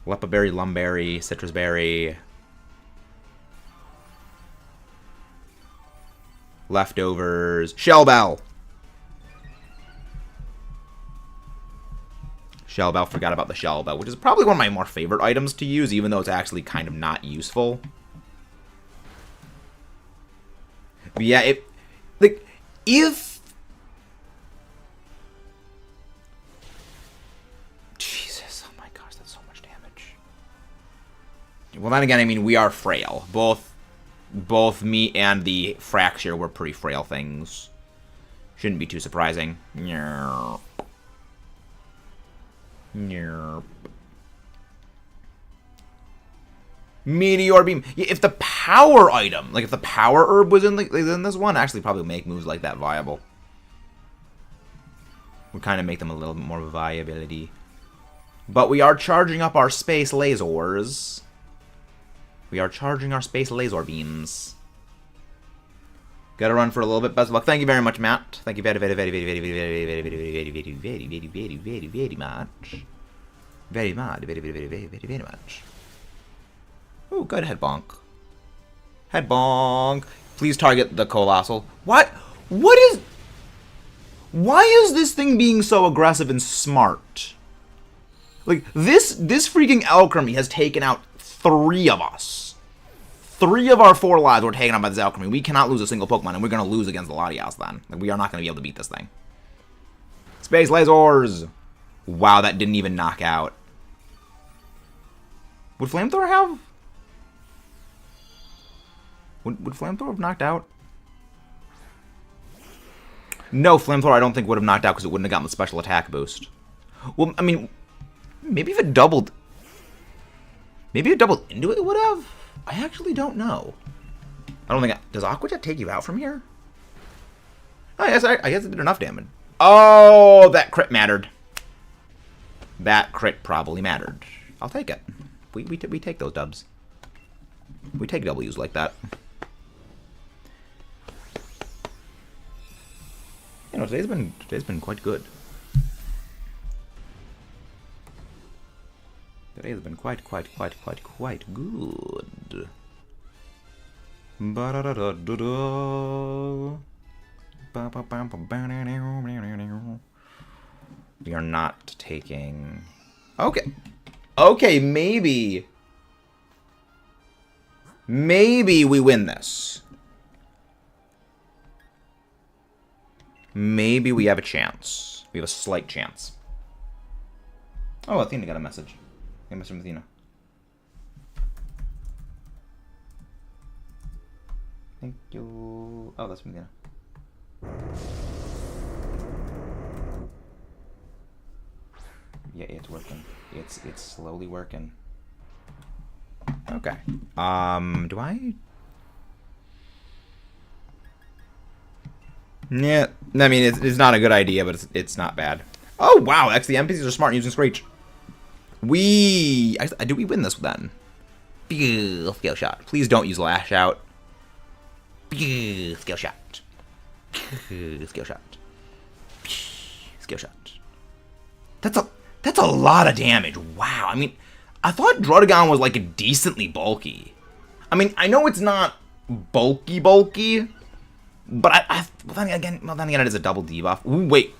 Lepa berry, lumberry, citrus berry, leftovers, shell bell. Shell bell, forgot about the shell bell, which is probably one of my more favorite items to use, even though it's actually kind of not useful. But yeah, if Jesus, oh my gosh, that's so much damage. Well, then again, I mean, we are frail. Both me and the fracture were pretty frail things. Shouldn't be too surprising. Nerp. Nerp. Meteor beam. Yeah, if the power item, like if the power herb was in this one, actually probably make moves like that viable. Would kind of make them a little bit more viability. But we are charging up our space lasers. We are charging our space laser beams. Gotta run for a little bit. Best of luck. Thank you very much, Matt. Thank you very, very, very, very, very, very, very, very, very, very, very, very, very, very, very, very much. Very much. Very, very, very, very, very, very much. Ooh, good head bonk. Head bonk. Please target the colossal. What? What is? Why is this thing being so aggressive and smart? Like this freaking alchemy has taken out 3 of us. 3 of our 4 lives were taken out by this alchemy. We cannot lose a single Pokemon, and we're going to lose against the LATIAS then. Like, we are not going to be able to beat this thing. Space lasers! Wow, that didn't even knock out. Would Flamethrower have? Would Flamethrower have knocked out? No, Flamethrower I don't think would have knocked out because it wouldn't have gotten the special attack boost. Well, I mean, maybe if it doubled... Maybe it doubled into it, it would have? I actually don't know. I don't think... does Aqua Jet take you out from here? Oh, I guess it did enough damage. Oh, that crit mattered. That crit probably mattered. I'll take it. We take those dubs. We take W's like that. You know, today's been quite good. Today has been quite good. We are not taking... Okay. Okay, maybe. Maybe we win this. Maybe we have a chance. We have a slight chance. Oh, Athena got a message. I messaged from Athena. Thank you. Oh, that's from Athena. Yeah, it's working. It's slowly working. Okay. Do I? Yeah. I mean, it's not a good idea, but it's not bad. Oh wow! Actually, the NPCs are smart using Screech. Do we win this then? Skill shot. Please don't use Lash Out. Skill shot. Skill shot. Skill shot. That's a lot of damage. Wow. I mean, I thought Druddigon was like decently bulky. I mean, I know it's not bulky, but well, then again, it is a double debuff. Ooh, wait.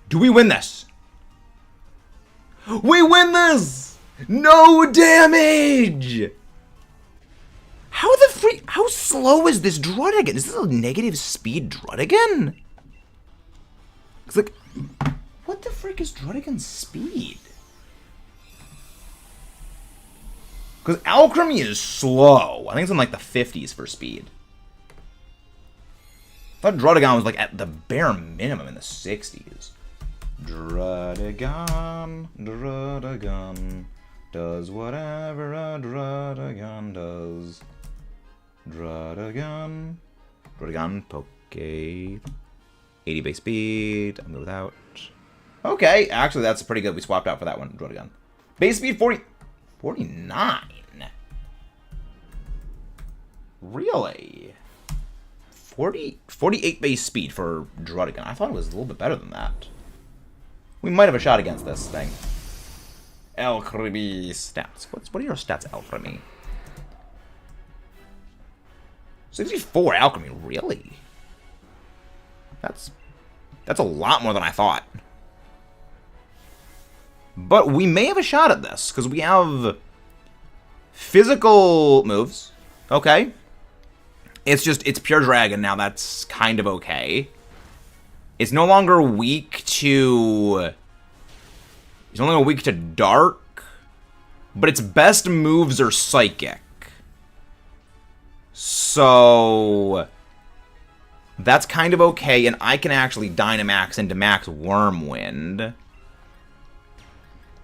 Do we win this? We win this! No damage! How slow is this Druddigon? Is this a negative speed Druddigon? It's like, what the frick is Druddigon's speed? Because Alchemy is slow. I think it's in like the 50s for speed. I thought Druddigon was like at the bare minimum in the 60s. Druddigon does whatever a Druddigon does. Druddigon, Poke. 80 base speed. I'm good without. Okay, actually that's pretty good. We swapped out for that one, Druddigon. Base speed 49. Really? 48 base speed for Druddigon. I thought it was a little bit better than that. We might have a shot against this thing. Alchemy stats. What are your stats, Alchemy? 64 Alchemy, really? That's a lot more than I thought. But we may have a shot at this, because we have physical moves. Okay. It's pure dragon now, that's kind of okay. It's no longer weak to... It's no longer weak to dark, but its best moves are psychic. So... That's kind of okay, and I can actually Dynamax into Max Wormwind.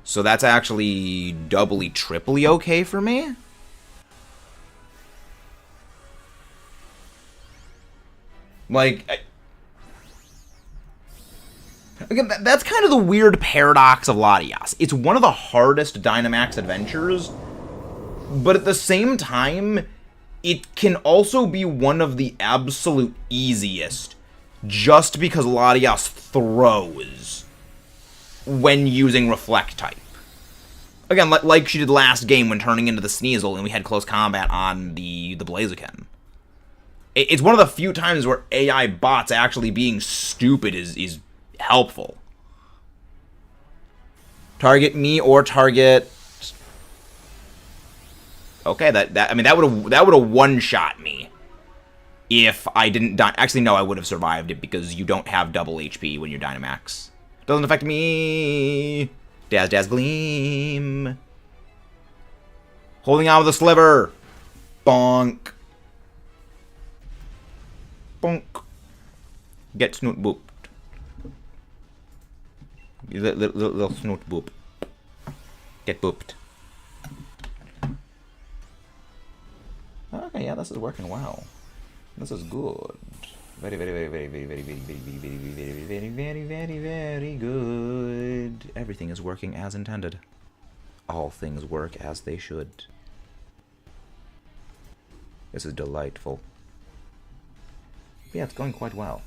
So that's actually doubly, triply okay for me. Like... Again, that's kind of the weird paradox of Latias. It's one of the hardest Dynamax adventures, but at the same time, it can also be one of the absolute easiest, just because Latias throws when using Reflect type. Again, like she did last game when turning into the Sneasel and we had close combat on the Blaziken. It's one of the few times where AI bots actually being stupid is helpful. Target me or target... Okay, that would have one-shot me if I didn't die. Actually, no, I would have survived it because you don't have double HP when you're Dynamax. Doesn't affect me. Daz Gleam. Holding on with a sliver. Bonk. Bonk. Get snoot booped. Little snoot boop. Get booped. Okay. Okay, yeah, this is working well. This is good. Very, very, very, very, very, very, very, very, very, very, very, very, very, very, very good. Everything is working as intended. All things work as they should. This is delightful. Yeah, it's going quite well.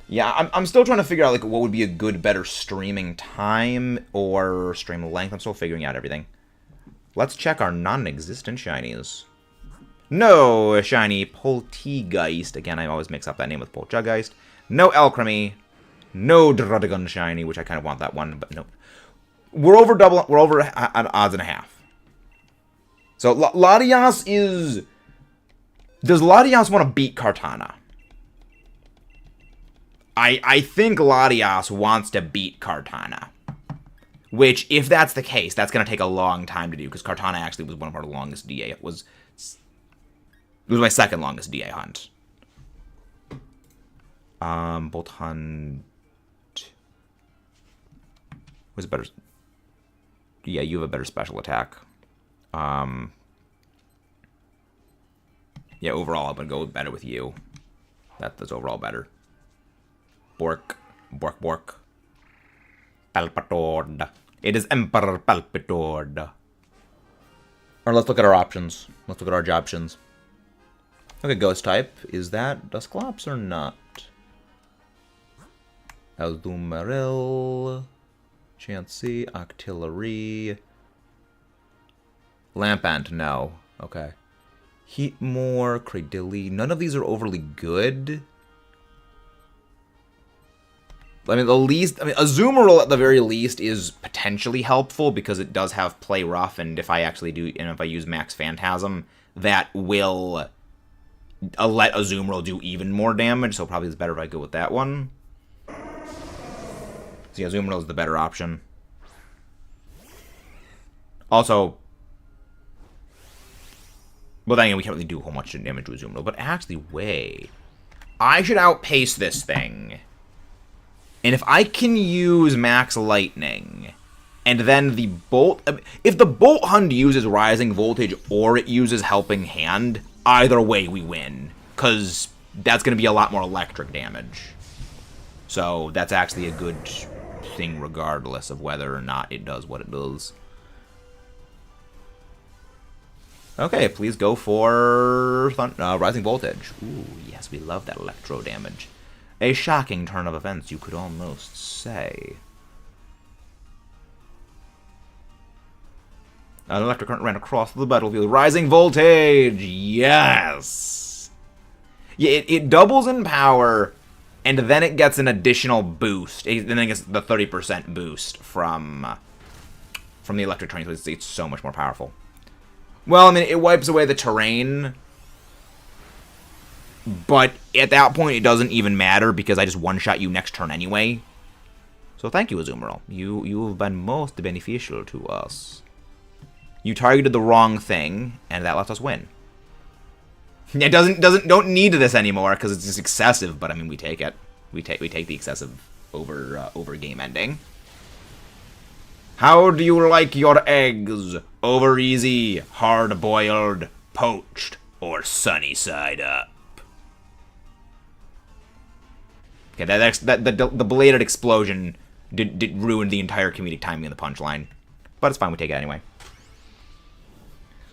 Yeah, I'm still trying to figure out like what would be a good, better streaming time or stream length. I'm still figuring out everything. Let's check our non-existent shinies. No shiny Poltegeist. Again, I always mix up that name with Poltegeist. No Alchemy. No Druddigon shiny, which I kind of want that one, but no. We're over double. We're over an odds and a half. So Latias is. Does Latias want to beat Kartana? I think Latias wants to beat Kartana. Which, if that's the case, that's going to take a long time to do, because Kartana actually was one of our longest DA. It was my second longest DA hunt. Bolt Hunt. Was better. Yeah, you have a better special attack. Yeah, overall, I'm going to go better with you. That's overall better. Bork. Bork, bork. Palpatord. It is Emperor Palpatord. Or let's look at our options. Let's look at our jobtions. Okay, ghost type. Is that Dusclops or not? Azumarill. Chansey. Octillery. Lampant, no. Okay. Heatmore. Cradilly. None of these are overly good. I mean, Azumarill at the very least is potentially helpful because it does have Play Rough, and if I use Max Phantasm, that will let Azumarill do even more damage, so probably it's better if I go with that one. So yeah, Azumarill is the better option. Also, well, then again, we can't really do a whole much damage to Azumarill, but actually, wait. I should outpace this thing. And if I can use Max Lightning, and then the Bolt... If the Bolt Hunt uses Rising Voltage or it uses Helping Hand, either way we win. Because that's going to be a lot more electric damage. So that's actually a good thing regardless of whether or not it does what it does. Okay, please go for Rising Voltage. Ooh, yes, we love that electro damage. A shocking turn of events, you could almost say. An electric current ran across the battlefield. Rising Voltage! Yes! Yeah, it doubles in power, and then it gets an additional boost. Then it gets the 30% boost from the electric train, so it's so much more powerful. Well, I mean, it wipes away the terrain, but at that point, it doesn't even matter because I just one-shot you next turn anyway. So thank you, Azumarill. You have been most beneficial to us. You targeted the wrong thing, and that lets us win. It don't need this anymore because it's just excessive. But I mean, we take it. We take the excessive over game ending. How do you like your eggs? Over easy, hard boiled, poached, or sunny side up? Okay, the belated explosion did ruin the entire comedic timing of the punchline. But it's fine, we take it anyway.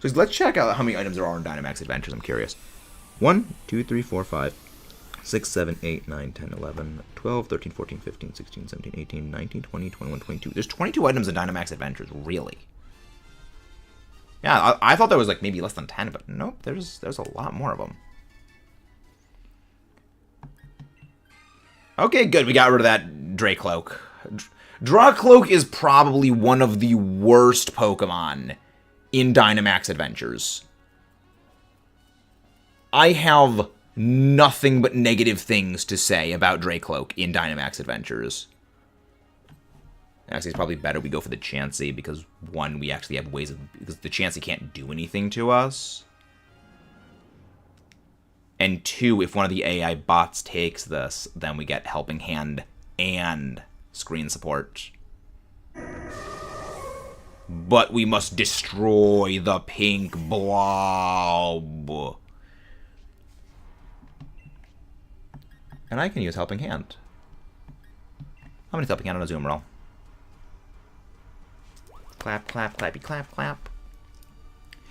So let's check out how many items there are in Dynamax Adventures, I'm curious. 1, 2, 3, 4, 5, 6, 7, 8, 9, 10, 11, 12, 13, 14, 15, 16, 17, 18, 19, 20, 21, 22. There's 22 items in Dynamax Adventures, really. Yeah, I thought there was like maybe less than 10, but nope, there's a lot more of them. Okay, good. We got rid of that Dracloak. Dracloak is probably one of the worst Pokemon in Dynamax Adventures. I have nothing but negative things to say about Dracloak in Dynamax Adventures. Actually, it's probably better we go for the Chansey because, one, we actually have ways of... Because the Chansey can't do anything to us. And two, if one of the AI bots takes this, then we get Helping Hand and screen support. But we must destroy the pink blob. And I can use Helping Hand. How many Helping Hand on a Zoom roll? Clap, clap, clappy, clap, clap.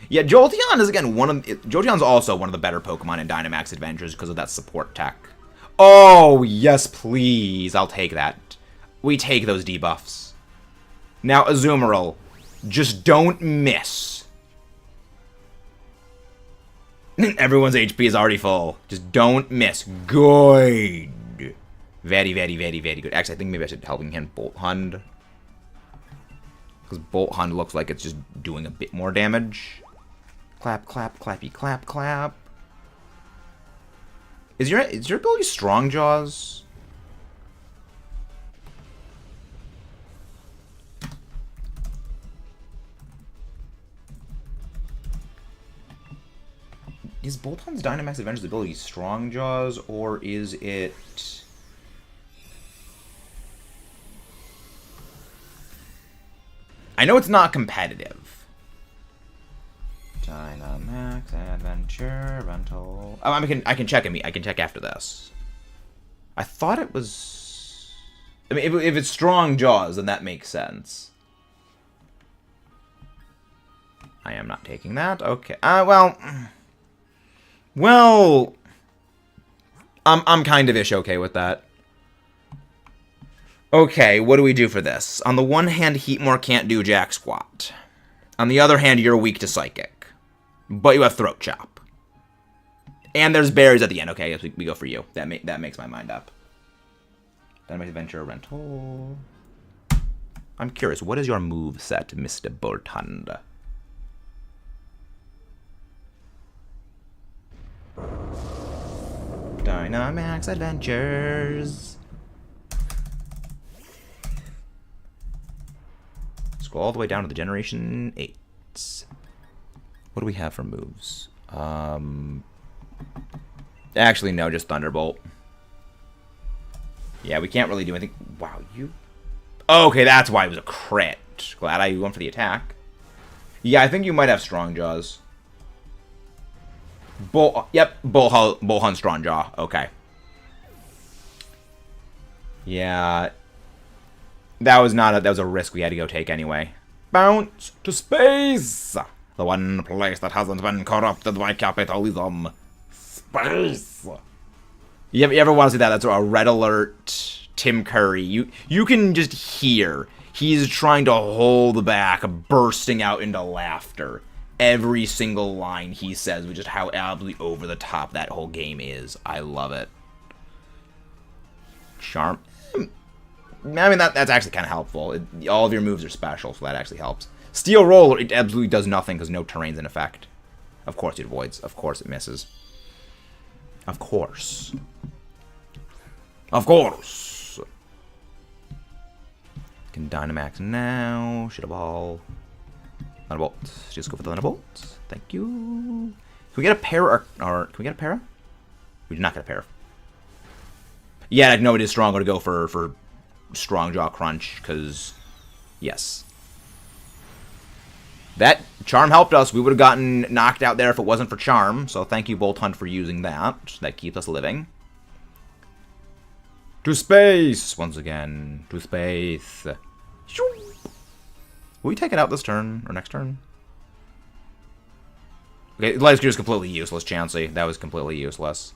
Yeah, Jolteon is, again, Jolteon's also one of the better Pokemon in Dynamax Adventures because of that support tech. Oh, yes, please. I'll take that. We take those debuffs. Now, Azumarill, just don't miss. Everyone's HP is already full. Just don't miss. Good. Very, very, very, very good. Actually, I think maybe I should Helping Hand Bolt Hund. Because Bolt Hund looks like it's just doing a bit more damage. Clap, clap, clappy, clap, clap. Is your ability Strong Jaws? Is Bolt Hund's Dynamax Adventures ability Strong Jaws, or is it... I know it's not competitive. Dynamax Adventure Rental. Oh, I can check I can check after this. I thought it was. I mean, if it's Strong Jaws, then that makes sense. I am not taking that. Okay. Well. I'm kind of ish okay with that. Okay, what do we do for this? On the one hand, Heatmore can't do jack squat. On the other hand, you're weak to Psychic. But you have Throat Chop. And there's berries at the end. Okay, yes, we go for you. That makes my mind up. Dynamax Adventure Rental. I'm curious, what is your move set, Mr. Bolthund? Dynamax Adventures. Scroll all the way down to the Generation 8s. What do we have for moves? Actually, no, just Thunderbolt. Yeah, we can't really do anything. Wow, you... Okay, that's why it was a crit. Glad I went for the attack. Yeah, I think you might have Strong Jaws. Yep, Bullhun Strong Jaw. Okay. Yeah. That was a risk we had to go take anyway. Bounce to space! The one place that hasn't been corrupted by capitalism. Space! You ever want to see that? That's a Red Alert Tim Curry. You can just hear he's trying to hold back, bursting out into laughter. Every single line he says, which is how absolutely over the top that whole game is. I love it. Charm. I mean, that's actually kind of helpful. All of your moves are special, so that actually helps. Steel Roller, it absolutely does nothing because no terrain's in effect. Of course it avoids. Of course it misses. Of course. Of course. Can Dynamax now. Shit a ball. Thunderbolt. Just go for the Thunderbolt. Thank you. Can we get a pair or can we get a para? We did not get a pair. Yeah, I know it is stronger to go for Strong Jaw Crunch, because yes. That Charm helped us. We would have gotten knocked out there if it wasn't for Charm, so thank you, Bolt Hunt, for using that. That keeps us living. To space! Once again. To space. Will we take it out this turn, or next turn? Okay, Light Screw is completely useless, Chansey. That was completely useless.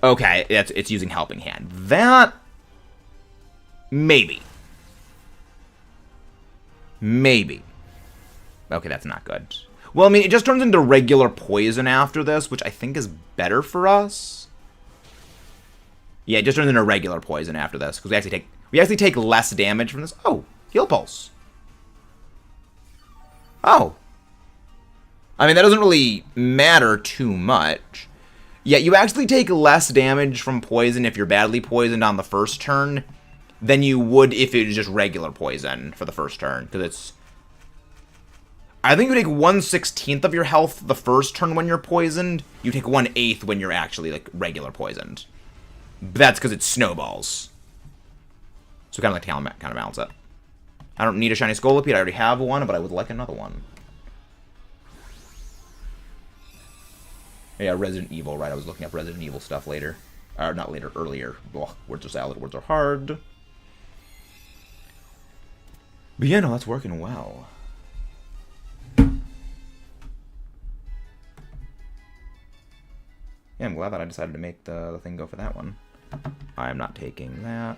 Okay, it's using Helping Hand. That... Maybe. Maybe. Okay, that's not good. Well, I mean, it just turns into regular poison after this, which I think is better for us. Yeah, it just turns into regular poison after this, because we actually take less damage from this. Oh, Heal Pulse. Oh. I mean, that doesn't really matter too much. Yeah, you actually take less damage from poison if you're badly poisoned on the first turn than you would if it was just regular poison for the first turn, because it's... I think you take 1/16 of your health the first turn when you're poisoned. You take 1/8 when you're actually, like, regular poisoned. But that's because it snowballs. So kind of like to counterbalance it. I don't need a shiny Scolipede. I already have one, but I would like another one. Yeah, Resident Evil, right? I was looking up Resident Evil stuff later. Or not later, earlier. Ugh, words are salad, words are hard. But yeah, no, that's working well. Yeah, I'm glad that I decided to make the thing go for that one. I'm not taking that.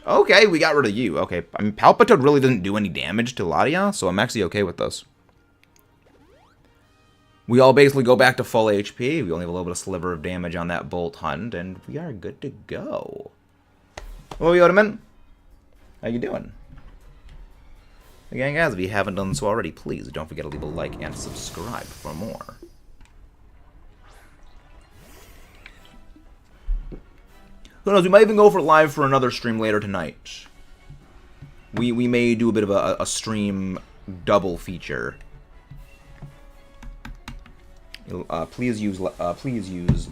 Okay, we got rid of you. Okay, I mean, Palpitoad really doesn't do any damage to LATIAS, so I'm actually okay with this. We all basically go back to full HP. We only have a little bit of sliver of damage on that Bolt Hunt, and we are good to go. Hello, Yodaman. How you doing? Again, guys, if you haven't done so already, please don't forget to leave a like and subscribe for more. Who knows, we might even go for live for another stream later tonight. We may do a bit of a stream double feature. Please use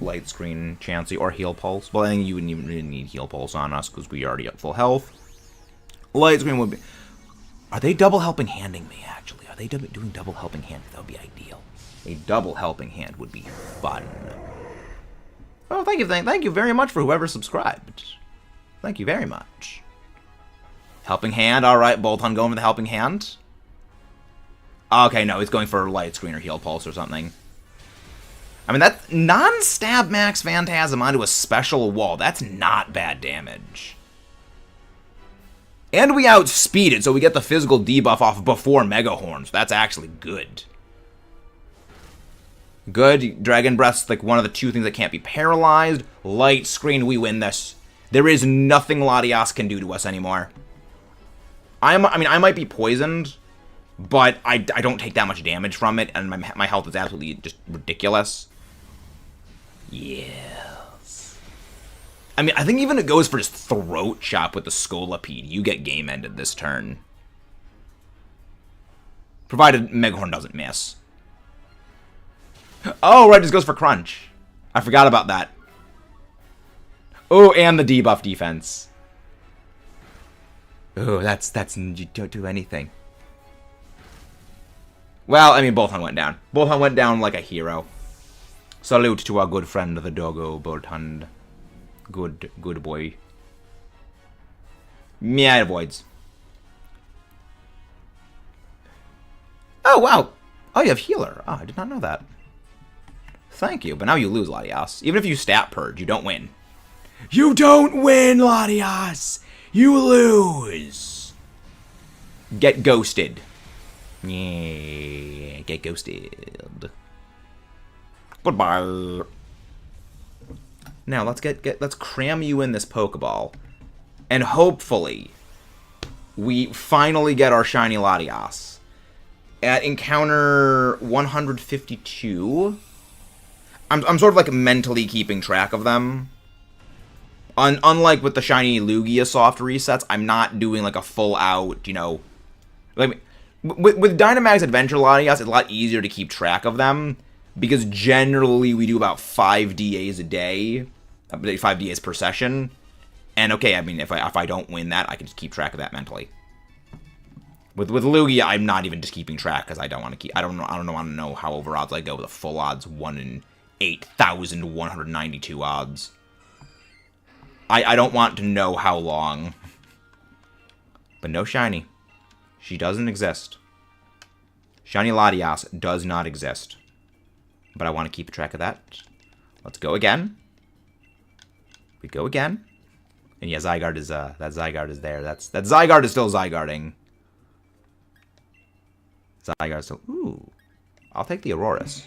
light screen, Chansey, or heal pulse. Well, I think you wouldn't even really need heal pulse on us because we already at full health. Light screen would be. Are they double helping handing me? Actually, are they doing double helping hand? That would be ideal. A double helping hand would be fun. Oh, thank you very much for whoever subscribed. Thank you very much. Helping hand, all right. Bolton going for the helping hand. Okay, no, he's going for light screen or heal pulse or something. I mean, that non-stab max Phantasm onto a special wall. That's not bad damage. And we outspeed it, so we get the physical debuff off before Mega Horns. That's actually good. Good. Dragon Breath's like one of the two things that can't be paralyzed. Light screen, we win this. There is nothing LATIAS can do to us anymore. I mean, I might be poisoned, but I don't take that much damage from it, and my health is absolutely just ridiculous. Yes. I mean, I think even it goes for just throat chop with the Scolipede. You get game ended this turn. Provided Meghorn doesn't miss. Oh, right, just goes for crunch. I forgot about that. Oh, and the debuff defense. Oh, that's you don't do anything. Well, I mean, Bolton went down. Bolton went down like a hero. Salute to our good friend, the doggo Bolton. Good boy. Yeah, it avoids. Oh, wow. Oh, you have healer. Oh, I did not know that. Thank you, but now you lose, LATIAS. Even if you stat purge, you don't win. You don't win, LATIAS! You lose! Get ghosted. Yeah, get ghosted. Goodbye. Now let's cram you in this Pokeball, and hopefully we finally get our shiny LATIAS at encounter 152. I'm sort of like mentally keeping track of them. Unlike with the shiny Lugia soft resets, I'm not doing like a full out, you know, like with Dynamax Adventure LATIAS, it's a lot easier to keep track of them because generally we do about 5 DAs a day, 5 DAs per session. And okay, I mean if I don't win that, I can just keep track of that mentally. With Lugia, I'm not even just keeping track because I don't want to keep. I don't want to know how over odds I go with a full odds 1 in 8,192 odds. I don't want to know how long. But no shiny. She doesn't exist. Shiny LATIAS does not exist. But I want to keep track of that. Let's go again. We go again. And yeah, Zygarde is that Zygarde is there. That Zygarde is still Zyguarding. Zygarde still. Ooh. I'll take the Aurorus.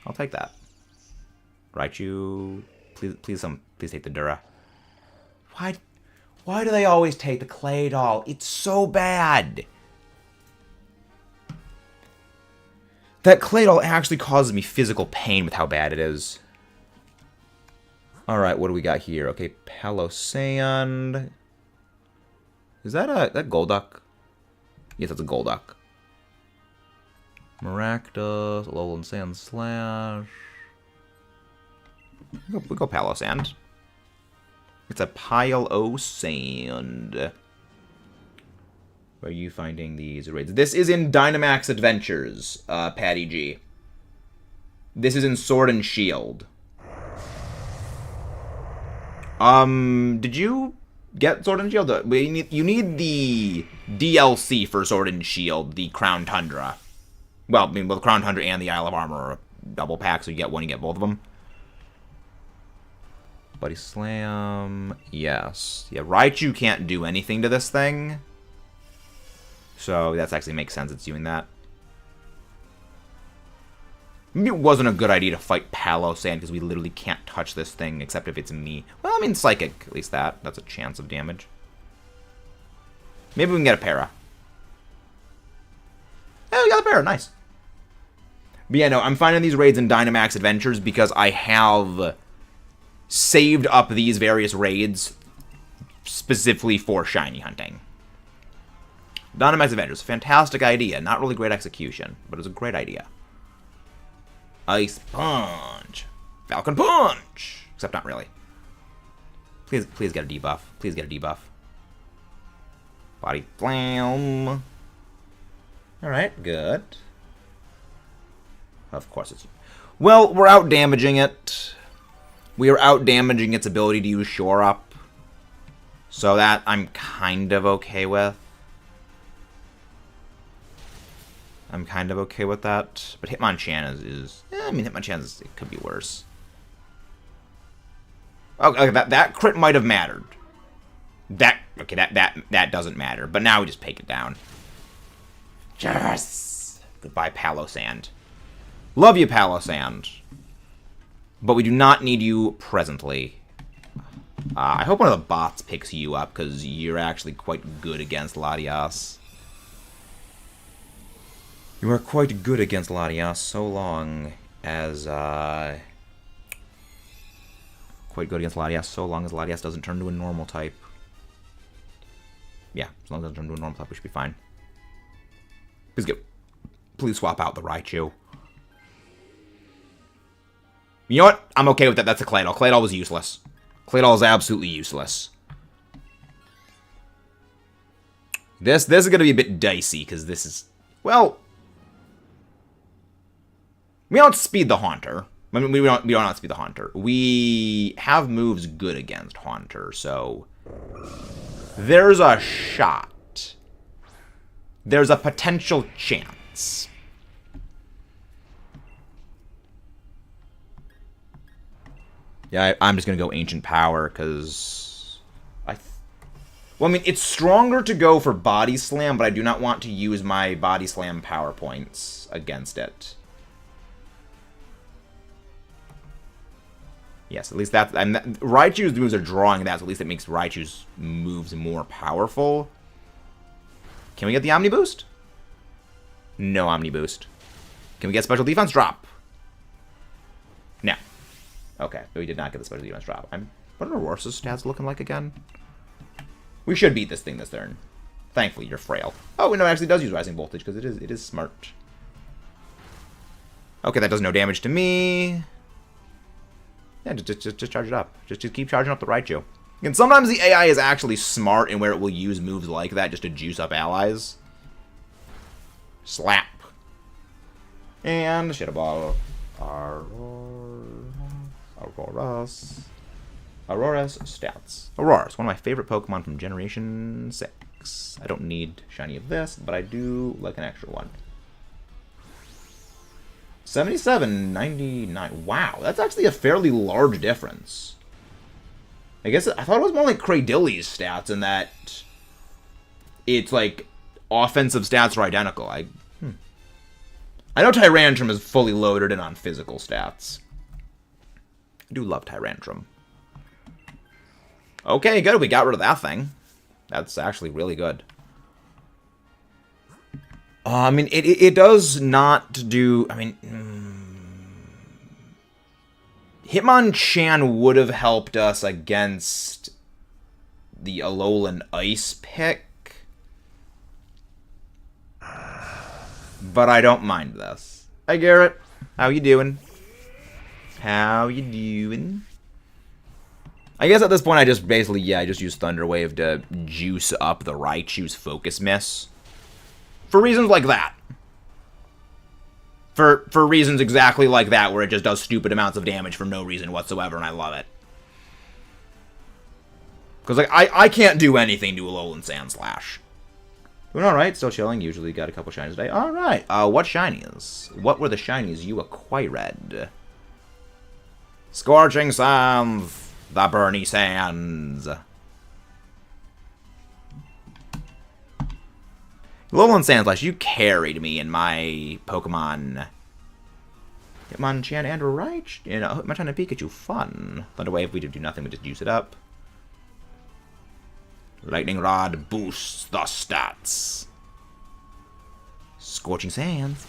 I'll take that. Raichu. Please take the Dura. Why do they always take the Clay Doll? It's so bad. That Clay Doll actually causes me physical pain with how bad it is. Alright, what do we got here? Okay, Palossand. Is that Golduck? Yes, that's a Golduck. Maractus, Alolan Sand Slash. We go Palo Sand. It's a pile o' sand. Where are you finding these raids? This is in Dynamax Adventures, Patty G. This is in Sword and Shield. Did you get Sword and Shield? You need the DLC for Sword and Shield, the Crown Tundra. Well, I mean, the Crown Tundra and the Isle of Armor are a double pack, so you get one, you get both of them. Buddy Slam, yes. Yeah, Raichu can't do anything to this thing. So that actually makes sense, it's doing that. Maybe it wasn't a good idea to fight Palo Sand, because we literally can't touch this thing, except if it's me. Well, I mean, Psychic, at least that's a chance of damage. Maybe we can get a Para. Oh, we got a Para, nice. But yeah, no, I'm finding these raids in Dynamax Adventures because I have saved up these various raids specifically for shiny hunting. Dynamax Adventures, fantastic idea. Not really great execution, but it's a great idea. Ice Punch. Falcon Punch. Except not really. Please get a debuff. Please get a debuff. Body Slam. Alright, good. Of course it's... Well, we're out damaging it. We are out damaging its ability to use Shore Up. So that I'm kind of okay with. I'm kind of okay with that. But Hitmonchan is I mean, Hitmonchan it could be worse. Okay, that crit might have mattered. That doesn't matter. But now we just take it down. Yes! Goodbye, Palo Sand. Love you, Palo Sand. But we do not need you presently. I hope one of the bots picks you up, because you're actually quite good against LATIAS. You are quite good against LATIAS, so long as... Quite good against LATIAS, so long as LATIAS doesn't turn to a normal type. Yeah, as long as it doesn't turn to a normal type, we should be fine. Please swap out the Raichu. You know what? I'm okay with that. That's a Claydol. Claydol was useless. Claydol is absolutely useless. This is going to be a bit dicey, because this is... Well... We don't speed the Haunter. I mean, we don't outspeed the Haunter. We have moves good against Haunter, so... There's a shot. There's a potential chance. Yeah, I'm just going to go Ancient Power, because... Well, I mean, it's stronger to go for Body Slam, but I do not want to use my Body Slam power points against it. Yes, at least that's... Raichu's moves are drawing that, so at least it makes Raichu's moves more powerful. Can we get the Omni Boost? No Omni Boost. Can we get Special Defense Drop? No. Okay, we did not get the Special Defense Drop. What are Aurora's stats looking like again? We should beat this thing this turn. Thankfully, you're frail. Oh, no, it actually does use Rising Voltage, because it is smart. Okay, that does no damage to me. Yeah, just charge it up. Just keep charging up the Raichu. And sometimes the AI is actually smart in where it will use moves like that just to juice up allies. Slap. And Shadow Ball. Aurora's stats. Aurora's one of my favorite Pokemon from Generation 6. I don't need shiny of this, but I do like an extra one. 77, 99. Wow, that's actually a fairly large difference. I guess I thought it was more like Cradilly's stats in that it's like offensive stats are identical. I know Tyrantrum is fully loaded in on physical stats. I do love Tyrantrum. Okay, good. We got rid of that thing. That's actually really good. I mean, it does not do... I mean... Hitmonchan would have helped us against the Alolan Ice pick. but I don't mind this. Hi, Garrett. How you doing? How you doing? I guess at this point I just basically, I just use Thunder Wave to juice up the Raichu's Focus Miss. For reasons like that. For reasons exactly like that, where it just does stupid amounts of damage for no reason whatsoever, and I love it. Because, like, I can't do anything to Alolan Sandslash. Doing alright, still chilling, usually got a couple shinies today. Alright, what shinies? What were the shinies you acquired? Scorching Sands, the Burny Sands. Alolan Sandslash, you carried me in my Pokemon. Hitmonchan and Raichu. You know, Hitmonchan and Pikachu, fun. Thunder Wave, we do nothing, we just juice it up. Lightning Rod boosts the stats. Scorching Sands.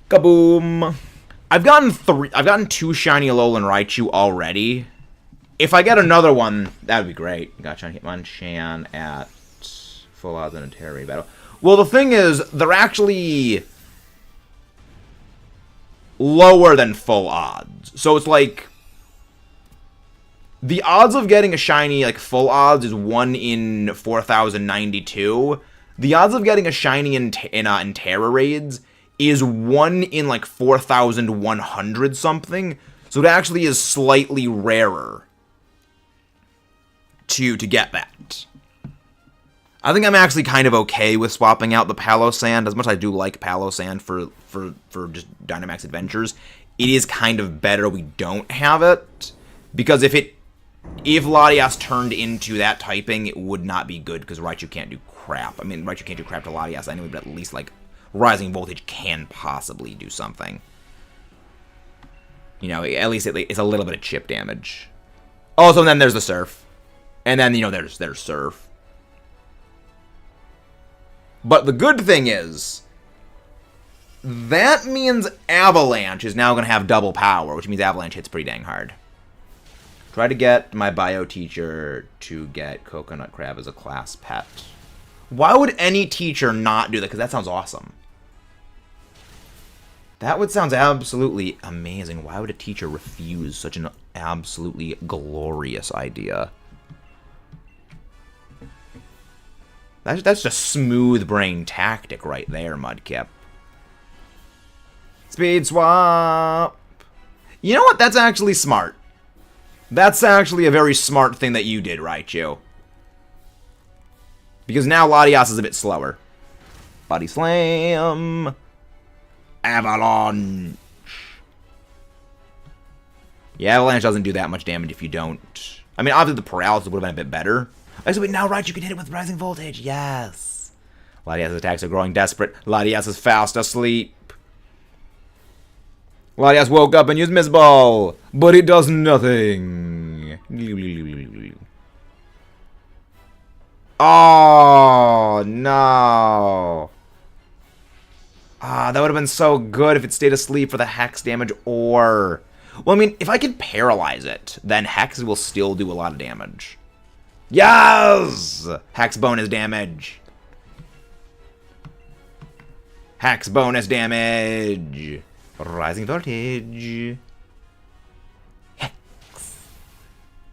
Kaboom! I've gotten 2 shiny Alolan Raichu already. If I get another one, that would be great. Got shiny Hitmonchan at full odds in a Terry battle. Well, the thing is, they're actually lower than full odds. So it's like the odds of getting a shiny, like full odds, is 1 in 4,092. The odds of getting a shiny in Terra raids is 1 in like 4,100 something. So it actually is slightly rarer to get that. I think I'm actually kind of okay with swapping out the Palosand. As much as I do like Palosand for just Dynamax Adventures, it is kind of better we don't have it. Because if Latias turned into that typing, it would not be good, because Raichu can't do crap. I mean, Raichu can't do crap to Latias anyway, but at least, like, Rising Voltage can possibly do something. You know, at least it's a little bit of chip damage. Also, and then there's the Surf. And then, you know, there's Surf. But the good thing is, that means Avalanche is now going to have double power, which means Avalanche hits pretty dang hard. Try to get my bio teacher to get Coconut Crab as a class pet. Why would any teacher not do that? Because that sounds awesome. That would sound absolutely amazing. Why would a teacher refuse such an absolutely glorious idea? That's just smooth brain tactic right there, Mudkip. Speed swap. You know what? That's actually smart. That's actually a very smart thing that you did, Raichu. Because now Latias is a bit slower. Body Slam. Avalanche. Yeah, Avalanche doesn't do that much damage if you don't. I mean, obviously the paralysis would have been a bit better. But now Raichu can hit it with Rising Voltage. Yes. Latias' attacks are growing desperate. Latias is fast asleep. Latias woke up and used Miss Ball, but it does nothing. Oh, no. Ah, that would have been so good if it stayed asleep for the Hex damage, or... Well, I mean, if I can paralyze it, then Hex will still do a lot of damage. Yes! Hex bonus damage. Hex bonus damage. Rising Voltage. Hex.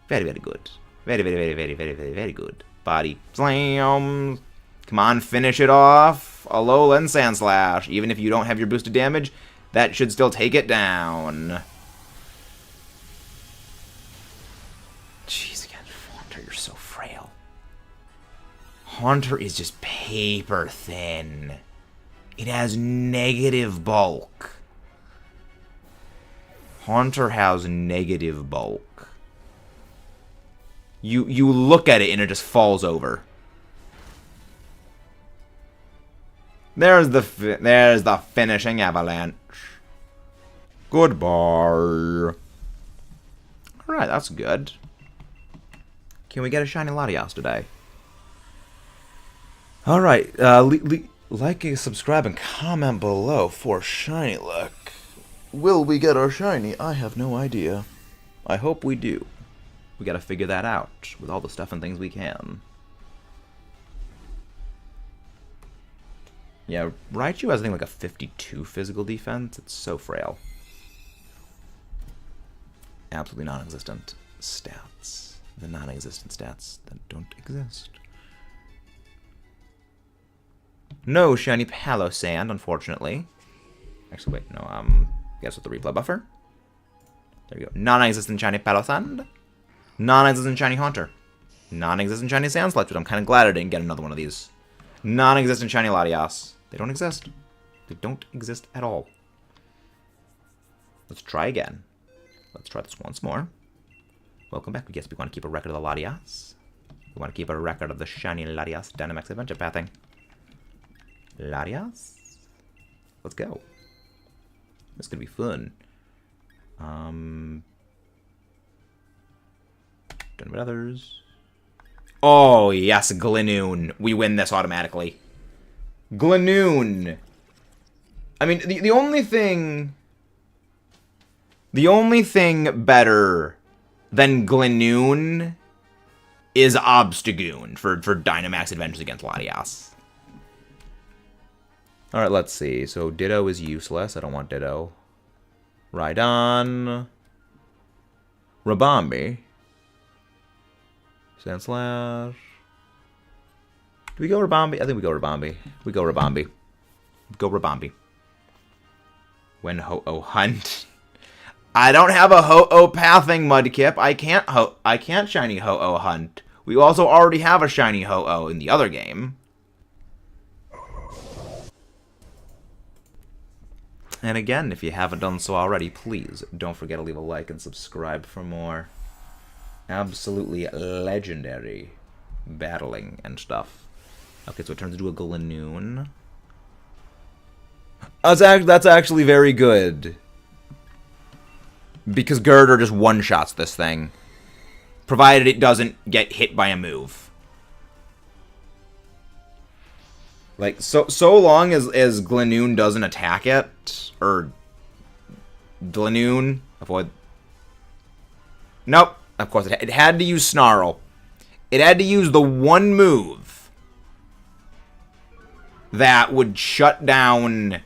Very, very good. Very, very, very, very, very, very, very good. Body Slam. Come on, finish it off. Alolan Sandslash. Even if you don't have your boosted damage, that should still take it down. Jeez, again, Haunter, you're so frail. Haunter is just paper thin. It has negative bulk. Haunter has negative bulk. You look at it and it just falls over. There's the finishing Avalanche. Goodbye. All right, that's good. Can we get a shiny Latias today? All right, like, subscribe, and comment below for shiny luck. Will we get our shiny? I have no idea. I hope we do. We gotta figure that out with all the stuff and things we can. Yeah, Raichu has, I think, like a 52 physical defense. It's so frail. Absolutely non-existent stats. The non-existent stats that don't exist. No shiny Palo Sand, unfortunately. Actually, wait, no, guess with the replay buffer. There we go. Non-existent shiny Palo Sand. Non-existent shiny Haunter. Non-existent shiny Sandsludge, but I'm kind of glad I didn't get another one of these. Non-existent shiny Latias. They don't exist. They don't exist at all. Let's try again. Let's try this once more. Welcome back. Yes, we want to keep a record of the Latias. We want to keep a record of the shiny Latias Dynamax Adventure Pathing. Latias? Let's go. This is going to be fun. Done with others. Oh, yes, Glenoon. We win this automatically. Glenoon. I mean, the only thing... The only thing better than Glenoon is Obstagoon for Dynamax Adventures against Latias. Alright, let's see. So Ditto is useless. I don't want Ditto. Rhydon. Rabambi. Sandslash. Do we go Rabambi? I think we go Rabambi. We go Rabambi. Go Rabambi. When Ho-Oh Hunt. I don't have a Ho-Oh Pathing, Mudkip. I can't shiny Ho-Oh Hunt. We also already have a shiny Ho-Oh in the other game. And again, if you haven't done so already, please don't forget to leave a like and subscribe for more absolutely legendary battling and stuff. Okay, so it turns into a Glenoon. That's actually very good. Because Girder just one-shots this thing. Provided it doesn't get hit by a move. Like, so long as Glenoon doesn't attack it, or Glenoon, avoid... Nope, of course, it had to use Snarl. It had to use the one move that would shut down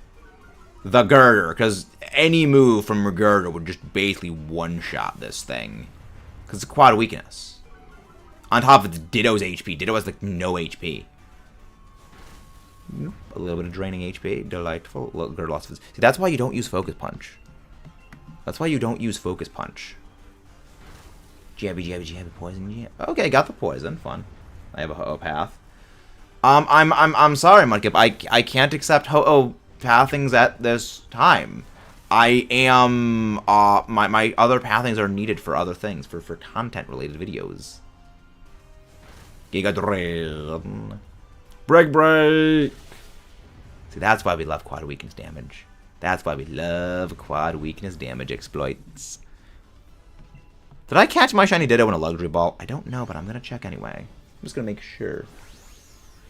the Girder, because any move from Girder would just basically one-shot this thing. Because it's a quad weakness. On top of Ditto's HP. Ditto has, like, no HP. A little bit of draining HP. Delightful. Girder lost his... See, that's why you don't use Focus Punch. That's why you don't use Focus Punch. Jabby, jabby, jabby, poison, jab. Okay, got the poison. Fun. I have a Ho-Oh Path. I'm sorry, Mudkip. I can't accept Ho-Oh Pathings at this time. I am... my other pathings are needed for other things. For content-related videos. Giga Drain. Break! See, that's why we love quad weakness damage. That's why we love quad weakness damage exploits. Did I catch my shiny Ditto in a luxury ball? I don't know, but I'm going to check anyway. I'm just going to make sure.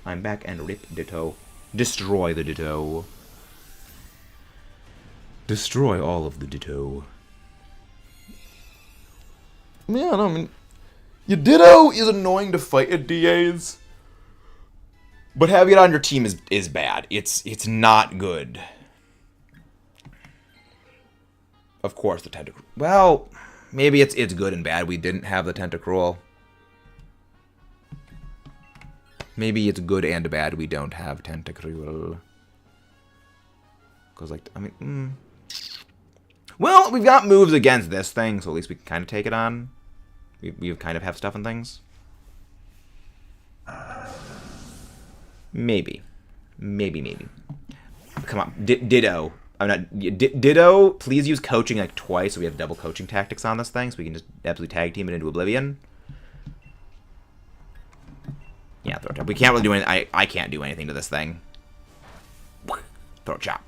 I'm back and rip Ditto. Destroy the Ditto. Destroy all of the Ditto. Man, I mean... Your Ditto is annoying to fight at DAs. But having it on your team is bad. It's not good. Of course, the Tentacruel. Well, maybe it's good and bad. We didn't have the Tentacruel. Maybe it's good and bad we don't have Tentacruel. Because, like, I mean... Well, we've got moves against this thing, so at least we can kind of take it on. We kind of have stuff and things. Maybe. Maybe. Come on. Ditto. I'm not... Ditto, please use coaching like twice so we have double coaching tactics on this thing so we can just absolutely tag team it into oblivion. Yeah, throw chop. We can't really do anything. I can't do anything to this thing. Throw chop.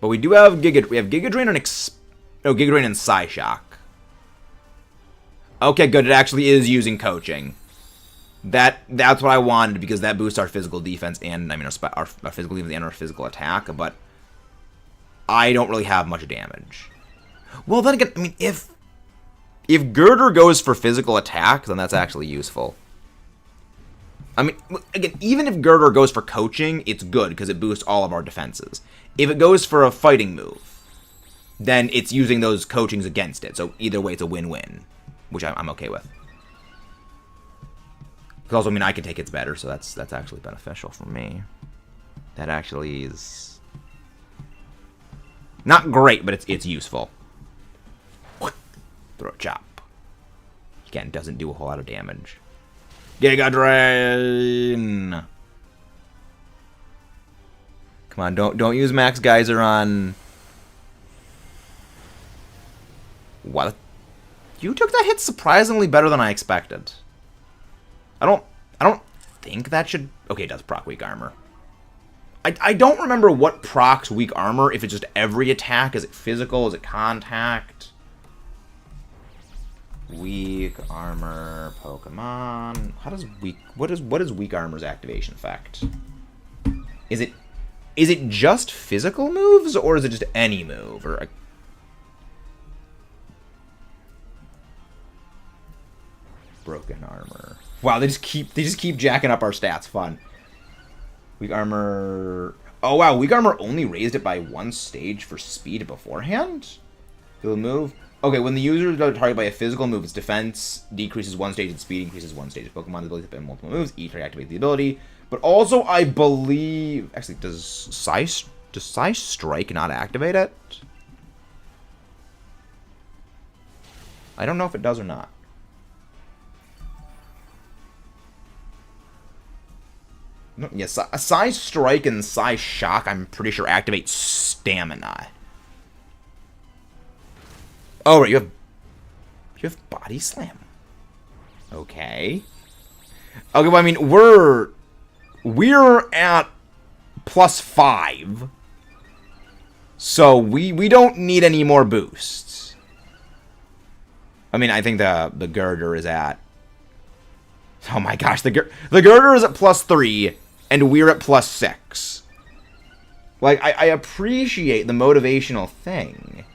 But we do have Giga... We have Giga Drain and Giga Drain and Psyshock. Okay, good. It actually is using coaching. That's what I wanted because that boosts our physical defense and, I mean, our physical defense and our physical attack, but I don't really have much damage. Well, then again, I mean, if Girder goes for physical attack, then that's actually useful. I mean, again, even if Girder goes for coaching, it's good, because it boosts all of our defenses. If it goes for a fighting move, then it's using those coachings against it. So either way, it's a win-win, which I'm okay with. Because also, I mean, I can take its better, so that's actually beneficial for me. That actually is not great, but it's useful. Throat chop. Again, doesn't do a whole lot of damage. Giga Drain! Come on, don't use Max Geyser on... What? You took that hit surprisingly better than I expected. I don't think that should... Okay, it does proc weak armor. I don't remember what procs weak armor, if it's just every attack. Is it physical? Is it contact? Weak armor Pokemon. How does weak... What is weak armor's activation effect? Is it just physical moves, or is it just any move? Or broken armor. Wow, they just keep jacking up our stats. Fun. Weak armor. Oh wow, weak armor only raised it by 1 stage for speed beforehand. It'll move. Okay, when the user is targeted by a physical move, its defense decreases 1 stage and speed increases 1 stage. Pokemon's ability to hit multiple moves. Each activate the ability. But also, I believe... Actually, does Psy Strike not activate it? I don't know if it does or not. No, yes, Psy Strike and Psy Shock, I'm pretty sure, activate Stamina. Oh, right, you have Body Slam. Okay. Okay, well, I mean, we're at +5. So we don't need any more boosts. I mean, I think the Girder is at... Oh my gosh, the Girder is at +3, and we're at +6. Like, I appreciate the motivational thing,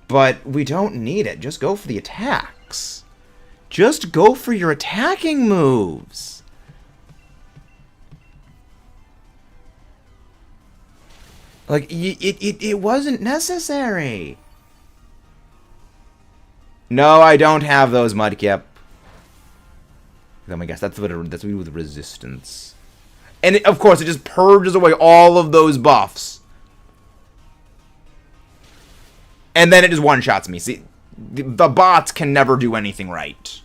but we don't need it. Just go for the attacks. Just go for your attacking moves. Like, it wasn't necessary. No, I don't have those, Mudkip. Oh my gosh, that's what we do with resistance. And of course, it just purges away all of those buffs. And then it just one-shots me. See, the bots can never do anything right.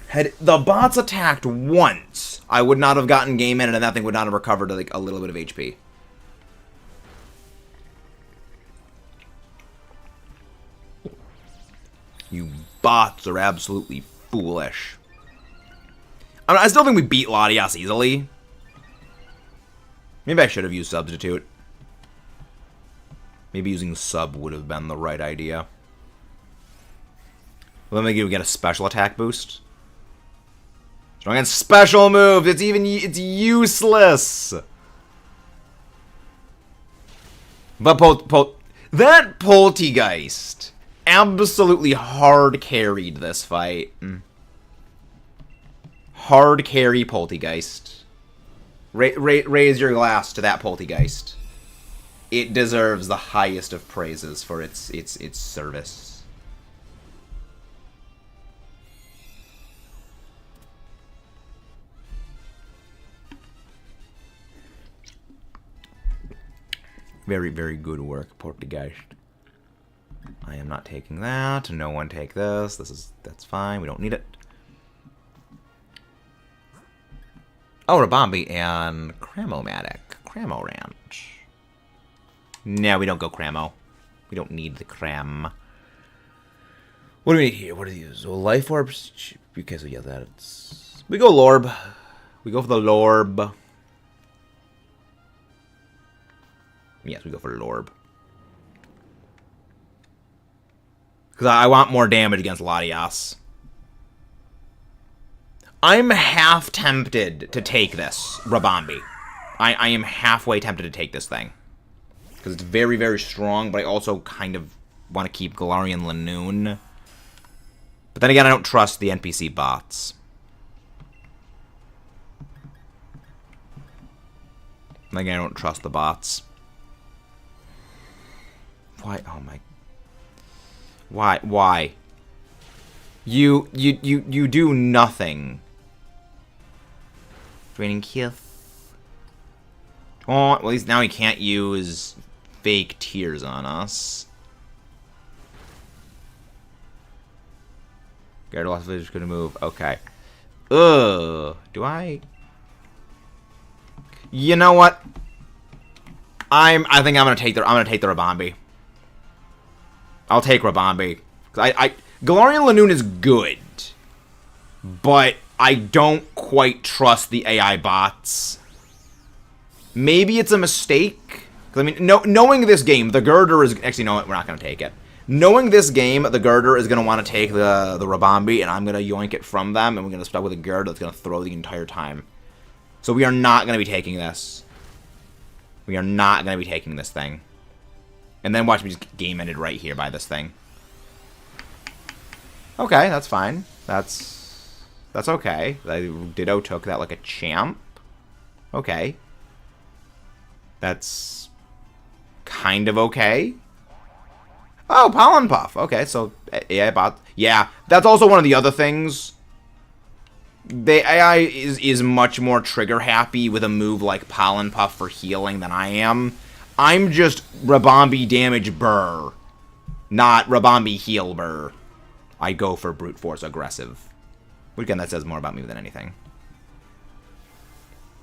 Had the bots attacked once, I would not have gotten game in, and that thing would not have recovered like a little bit of HP. You bots are absolutely foolish. I mean, I still think we beat LATIAS easily. Maybe I should have used Substitute. Maybe using Sub would have been the right idea. Let me get a special attack boost. Strong and special move. It's useless. But that Poltegeist absolutely hard carried this fight. Hard carry Poltegeist. Raise your glass to that Poltegeist. It deserves the highest of praises for its service. Very, very good work, Poltegeist. I am not taking that. No one take this. That's fine. We don't need it. Oh, Rabombi and Cramomatic. Cramorant. No, we don't go Cramo. We don't need the Cram. What do we need here? What are these? So Life Orbs. Okay, so yeah, that's... We go Lorb. We go for the Lorb. Yes, we go for Lorb. Because I want more damage against LATIAS. I'm half tempted to take this Rabombi. I am halfway tempted to take this thing. Because it's very, very strong, but I also kind of want to keep Galarian Lanoon. But then again, I don't trust the NPC bots. Then again, I don't trust the bots. Why? Oh my. Why? You do nothing. Draining kiss. Oh, well, at least now he can't use fake tears on us. Guard lost village couldn't move. Okay. Ugh. Do I? You know what? I think I'm gonna take the Rabambi. I'll take Rabambi. Galarian Lanoon is good, but I don't quite trust the AI bots. Maybe it's a mistake. I mean, knowing this game, the Girder is... Actually, no, we're not going to take it. Knowing this game, the Girder is going to want to take the Rabambi, and I'm going to yoink it from them, and we're going to start with a Girder that's going to throw the entire time. So we are not going to be taking this. We are not going to be taking this thing. And then watch me just game ended right here by this thing. Okay, that's fine. That's okay. Ditto took that like a champ. Okay. That's kind of okay. Oh, Pollen Puff. Okay, so AI bot. Yeah, that's also one of the other things. The AI is much more trigger happy with a move like Pollen Puff for healing than I am. I'm just Rabambi damage burr, not Rabambi heal burr. I go for brute force aggressive. But again, that says more about me than anything.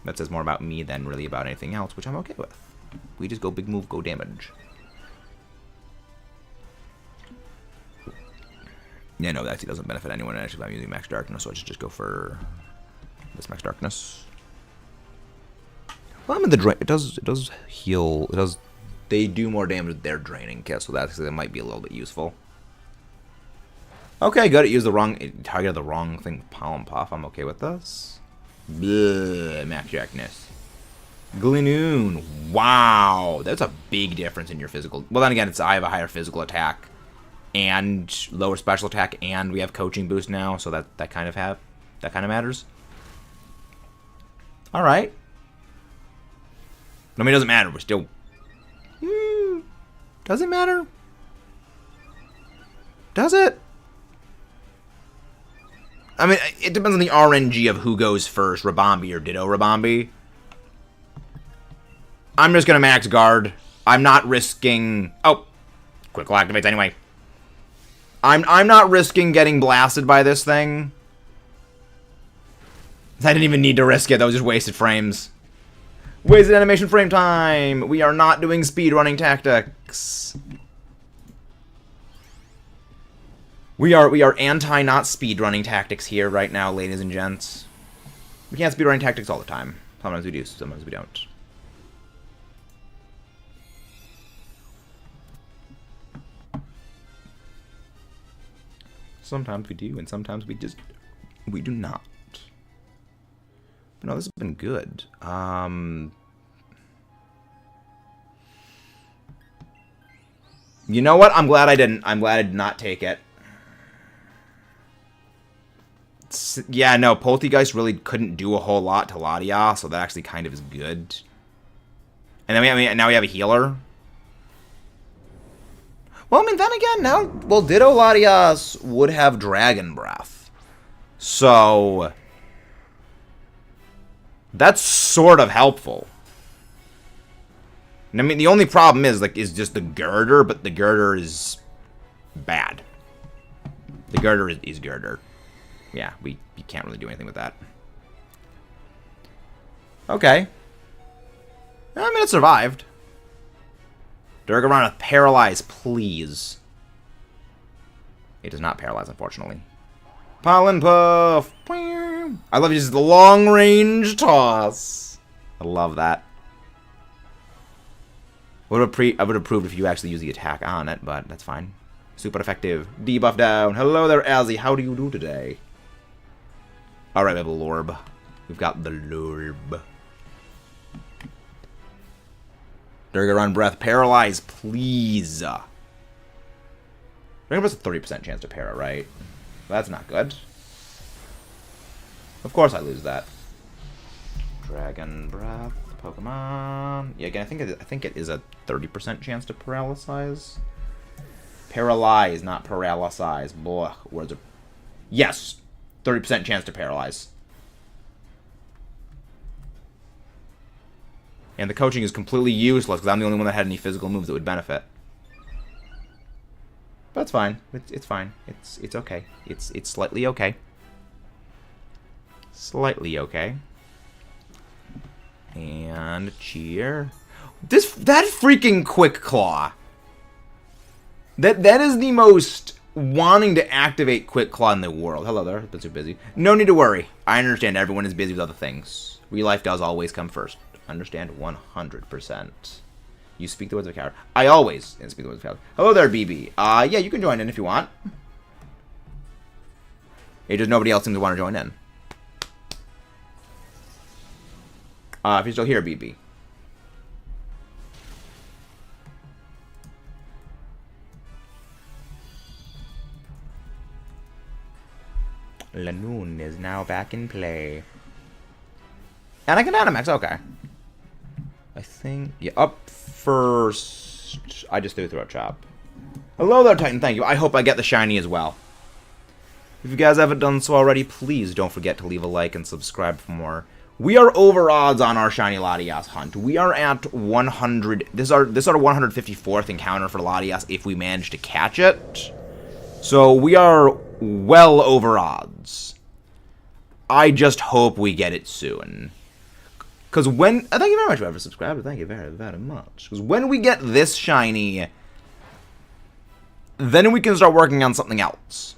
That says more about me than really about anything else, which I'm okay with. We just go big move, go damage. Yeah, no, that actually doesn't benefit anyone actually if I'm using Max Darkness, so I should just go for this Max Darkness. Well, I'm in the drain. It does heal. It does. They do more damage with their draining kit, so that might be a little bit useful. Okay, good. It targeted the wrong thing with Pollen Puff. I'm okay with this. Bleh, Max Darkness. Glinoon. Wow, that's a big difference in your physical. Well, then again, I have a higher physical attack and lower special attack, and we have coaching boost now, so that kind of matters. All right. I mean, it doesn't matter. We're still. Does it matter? Does it? I mean, it depends on the RNG of who goes first, Rabambi or Ditto Rabambi. I'm just gonna max guard. I'm not risking. Oh, Quickle activates anyway. I'm not risking getting blasted by this thing. I didn't even need to risk it. That was just wasted frames. Wasted animation frame time. We are not doing speedrunning tactics. We are anti not speedrunning tactics here right now, ladies and gents. We can't speedrunning tactics all the time. Sometimes we do, sometimes we don't. Sometimes we do, and sometimes we do not. But no, this has been good. You know what? I'm glad I didn't. I'm glad I did not take it. Yeah, no, Poltegeist really couldn't do a whole lot to LATIAS, so that actually kind of is good. And then now we have a healer. Well, I mean, then again, well, Ditto LATIAS would have Dragon Breath. So that's sort of helpful. And I mean, the only problem is just the Girder, but the Girder is bad. The Girder is Girder. Yeah, you can't really do anything with that. Okay. I mean, it survived. Durgarana, paralyze, please. It does not paralyze, unfortunately. Pollen Puff. I love just the long range toss. I love that. I would have approved if you actually use the attack on it, but that's fine. Super effective. Debuff down. Hello there, Azzy. How do you do today? Alright, we have a Lorb. We've got the Lorb. Durgaron Breath. Paralyze, please. Durgaron Breath's a 30% chance to para, right? That's not good. Of course I lose that. Dragon Breath, Pokemon. Yeah, again, I think it is a 30% chance to paralyze. Paralyze, not paralyze. Boy, words are... Yes! 30% chance to paralyze. And the coaching is completely useless because I'm the only one that had any physical moves that would benefit. But it's fine. It's fine. It's okay. It's slightly okay. Slightly okay. And cheer. That freaking Quick Claw. That is the most wanting to activate Quick Claw in the world. Hello there. I've been so busy. No need to worry. I understand everyone is busy with other things. Real life does always come first. Understand 100%. You speak the words of a coward. I always speak the words of a coward. Hello there, BB. Yeah, you can join in if you want. Hey, just nobody else seems to want to join in. If you're still here, BB. Lanoon is now back in play. And I can Dynamax, okay. I think, yeah, up first. I just threw Throat Chop. Hello there, Titan, thank you. I hope I get the shiny as well. If you guys haven't done so already, please don't forget to leave a like and subscribe for more. We are over odds on our shiny Latias hunt. We are at 100. This is our 154th encounter for Latias if we manage to catch it. So we are well over odds. I just hope we get it soon. Because when... thank you very much for ever subscribed. Thank you very, very much. Because when we get this shiny, then we can start working on something else.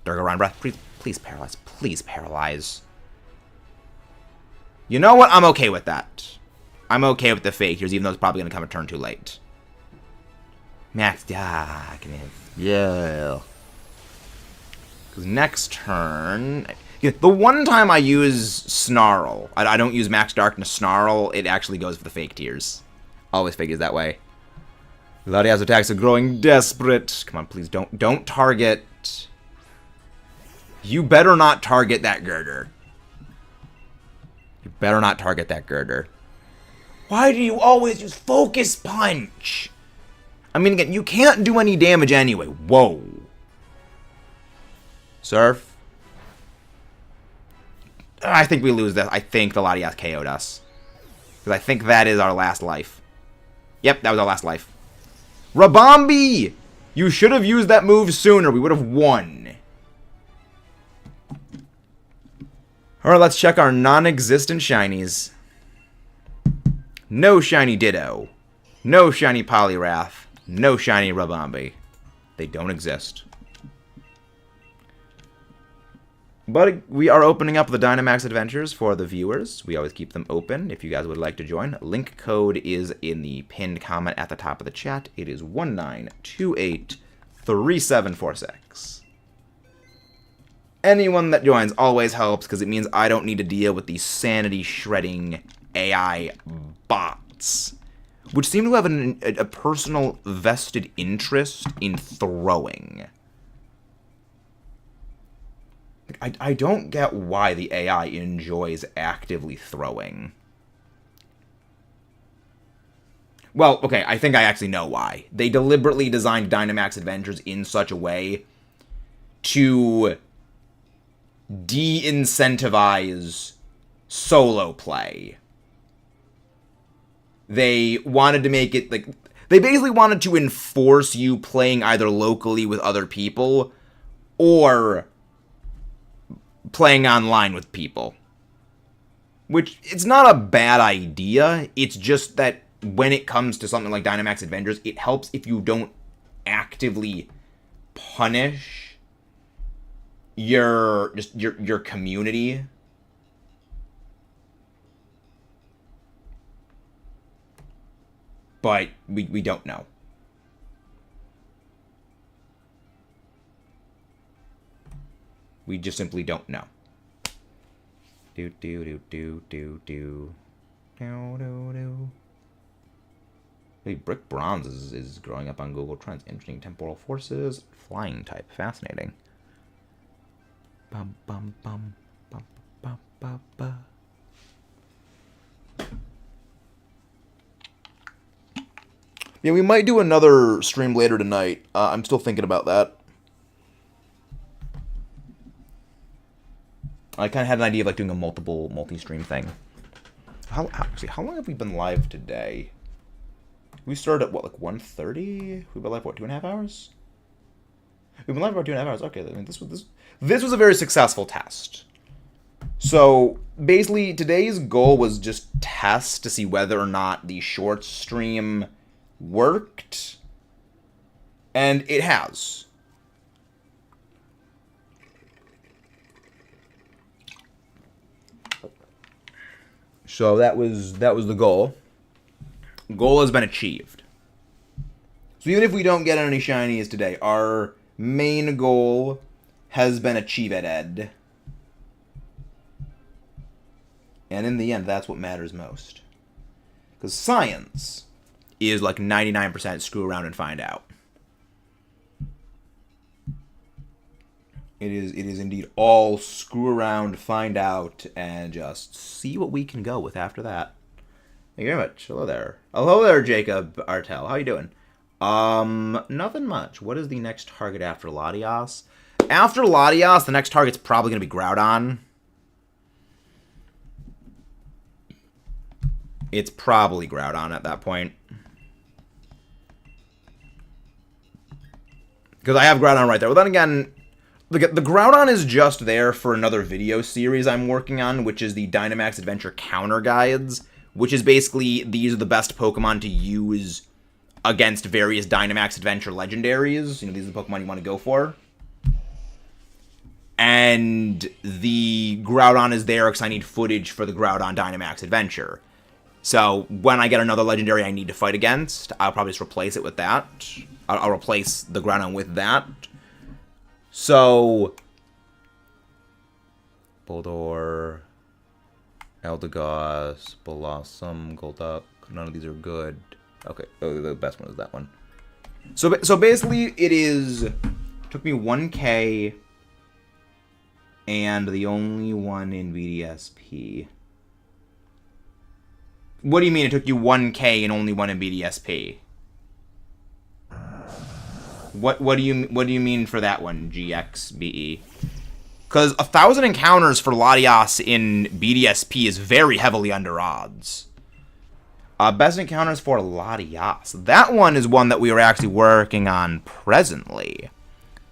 Durga Ryan Breath, please paralyze. Please paralyze. You know what? I'm okay with that. I'm okay with the fake tears, even though it's probably going to come a turn too late. Max Darkness. Yeah. Because next turn... the one time I use Snarl, I don't use Max Darkness Snarl, it actually goes for the fake tears. Always figures that way. Latias attacks are growing desperate. Come on, please don't target. You better not target that girder. You better not target that girder. Why do you always use Focus Punch? I mean, again, you can't do any damage anyway. Whoa. Surf. I think we lose this. I think the Latias KO'd us. Because I think that is our last life. Yep, that was our last life. Rabombi! You should have used that move sooner. We would have won. Alright, let's check our non-existent shinies. No shiny Ditto. No shiny Poliwrath. No shiny Rabombi. They don't exist. But we are opening up the Dynamax adventures for the viewers. We always keep them open if you guys would like to join. Link code is in the pinned comment at the top of the chat. It is 19283746. Anyone that joins always helps because it means I don't need to deal with these sanity-shredding AI bots, which seem to have a personal vested interest in throwing. I don't get why the AI enjoys actively throwing. Well, okay, I think I actually know why. They deliberately designed Dynamax Adventures in such a way to de-incentivize solo play. They wanted to make it, like, they basically wanted to enforce you playing either locally with other people or playing online with people. Which, it's not a bad idea, it's just that when it comes to something like Dynamax Adventures, it helps if you don't actively punish your community. But we don't know. We just simply don't know. Do do do do do do do do do. Hey, Brick Bronze is growing up on Google Trends. Interesting temporal forces, flying type, fascinating. Bum, bum, bum, bum, bum, bum, bum. Yeah, we might do another stream later tonight. I'm still thinking about that. I kind of had an idea of like doing a multi-stream thing. How long have we been live today? We started at what, like 1:30? We've been live for what, 2.5 hours? We've been live for about 2.5 hours. Okay, I mean, this was a very successful test. So basically, today's goal was just test to see whether or not the short stream worked, and it has. So that was the goal. Goal has been achieved. So even if we don't get any shinies today, our main goal has been achieved. And in the end, that's what matters most. Because science is like 99% screw around and find out. It is indeed all screw around, find out, and just see what we can go with after that. Thank you very much. Hello there. Hello there, Jacob Artel. How you doing? Nothing much. What is the next target after LATIAS? After LATIAS, the next target's probably going to be Groudon. It's probably Groudon at that point. Because I have Groudon right there. Well, then again, the Groudon is just there for another video series I'm working on, which is the Dynamax Adventure Counter Guides, which is basically, these are the best Pokemon to use against various Dynamax Adventure legendaries. You know, these are the Pokemon you want to go for. And the Groudon is there because I need footage for the Groudon Dynamax Adventure. So when I get another legendary I need to fight against, I'll probably just replace it with that. I'll replace the Groudon with that. So Boldore, Eldegoss, Blossom, Golduck. None of these are good. Okay, oh, the best one is that one. So basically, took me 1K, and the only one in BDSP. What do you mean it took you 1K and only one in BDSP? What do you mean for that one, GXBE? Because 1,000 encounters for LATIAS in BDSP is very heavily under odds. Best encounters for LATIAS. That one is one that we are actually working on presently.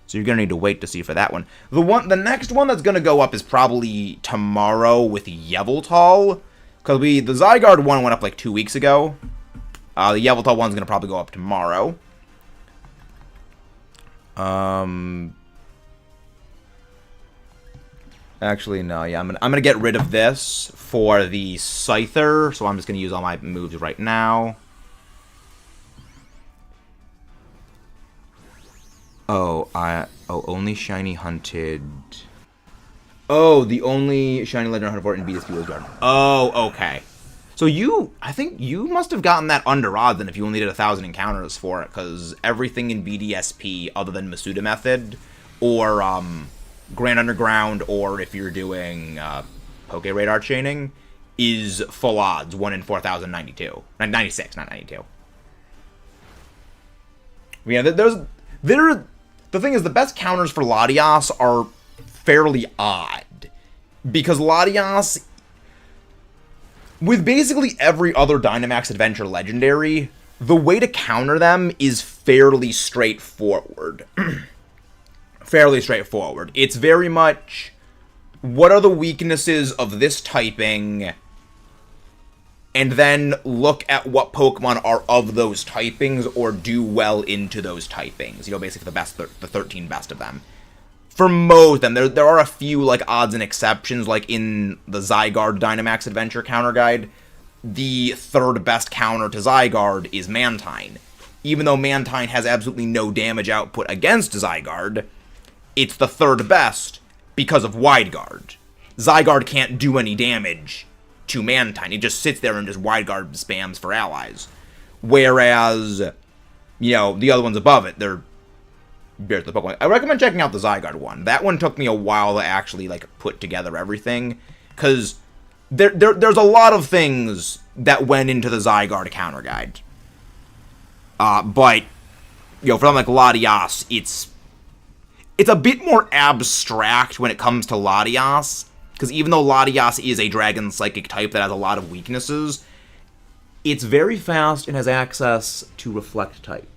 So you're going to need to wait to see for that one. The next one that's going to go up is probably tomorrow with Yveltal. Because the Zygarde one went up like 2 weeks ago. The Yveltal one's going to probably go up tomorrow. Actually, no, yeah, I'm gonna get rid of this for the Scyther, so I'm just gonna use all my moves right now. Only shiny hunted. Oh, the only shiny legend hunted for it in BDSP was Garden. Oh, okay. So I think you must have gotten that under odds then if you only did 1,000 encounters for it, because everything in BDSP other than Masuda Method, or, Grand Underground, or if you're doing Poke Radar chaining, is full odds, 1 in 4,092. 96, not 92. Yeah, the thing is, the best counters for LATIAS are fairly odd, because LATIAS, with basically every other Dynamax Adventure legendary, the way to counter them is fairly straightforward. Fairly straightforward. It's very much, what are the weaknesses of this typing, and then look at what Pokemon are of those typings or do well into those typings. You know, basically the 13 best of them. For most of them, there are a few like odds and exceptions, like in the Zygarde Dynamax Adventure Counter Guide, the third best counter to Zygarde is Mantine. Even though Mantine has absolutely no damage output against Zygarde, it's the third best because of Wide Guard. Zygarde can't do any damage to Mantine. It just sits there and just Wide Guard spams for allies. Whereas, you know, the other ones above it, they're bears the Pokemon. I recommend checking out the Zygarde one. That one took me a while to actually, like, put together everything, because there's a lot of things that went into the Zygarde counter guide. But, you know, for something like LATIAS, it's a bit more abstract when it comes to LATIAS, because even though LATIAS is a Dragon Psychic type that has a lot of weaknesses, it's very fast and has access to Reflect type,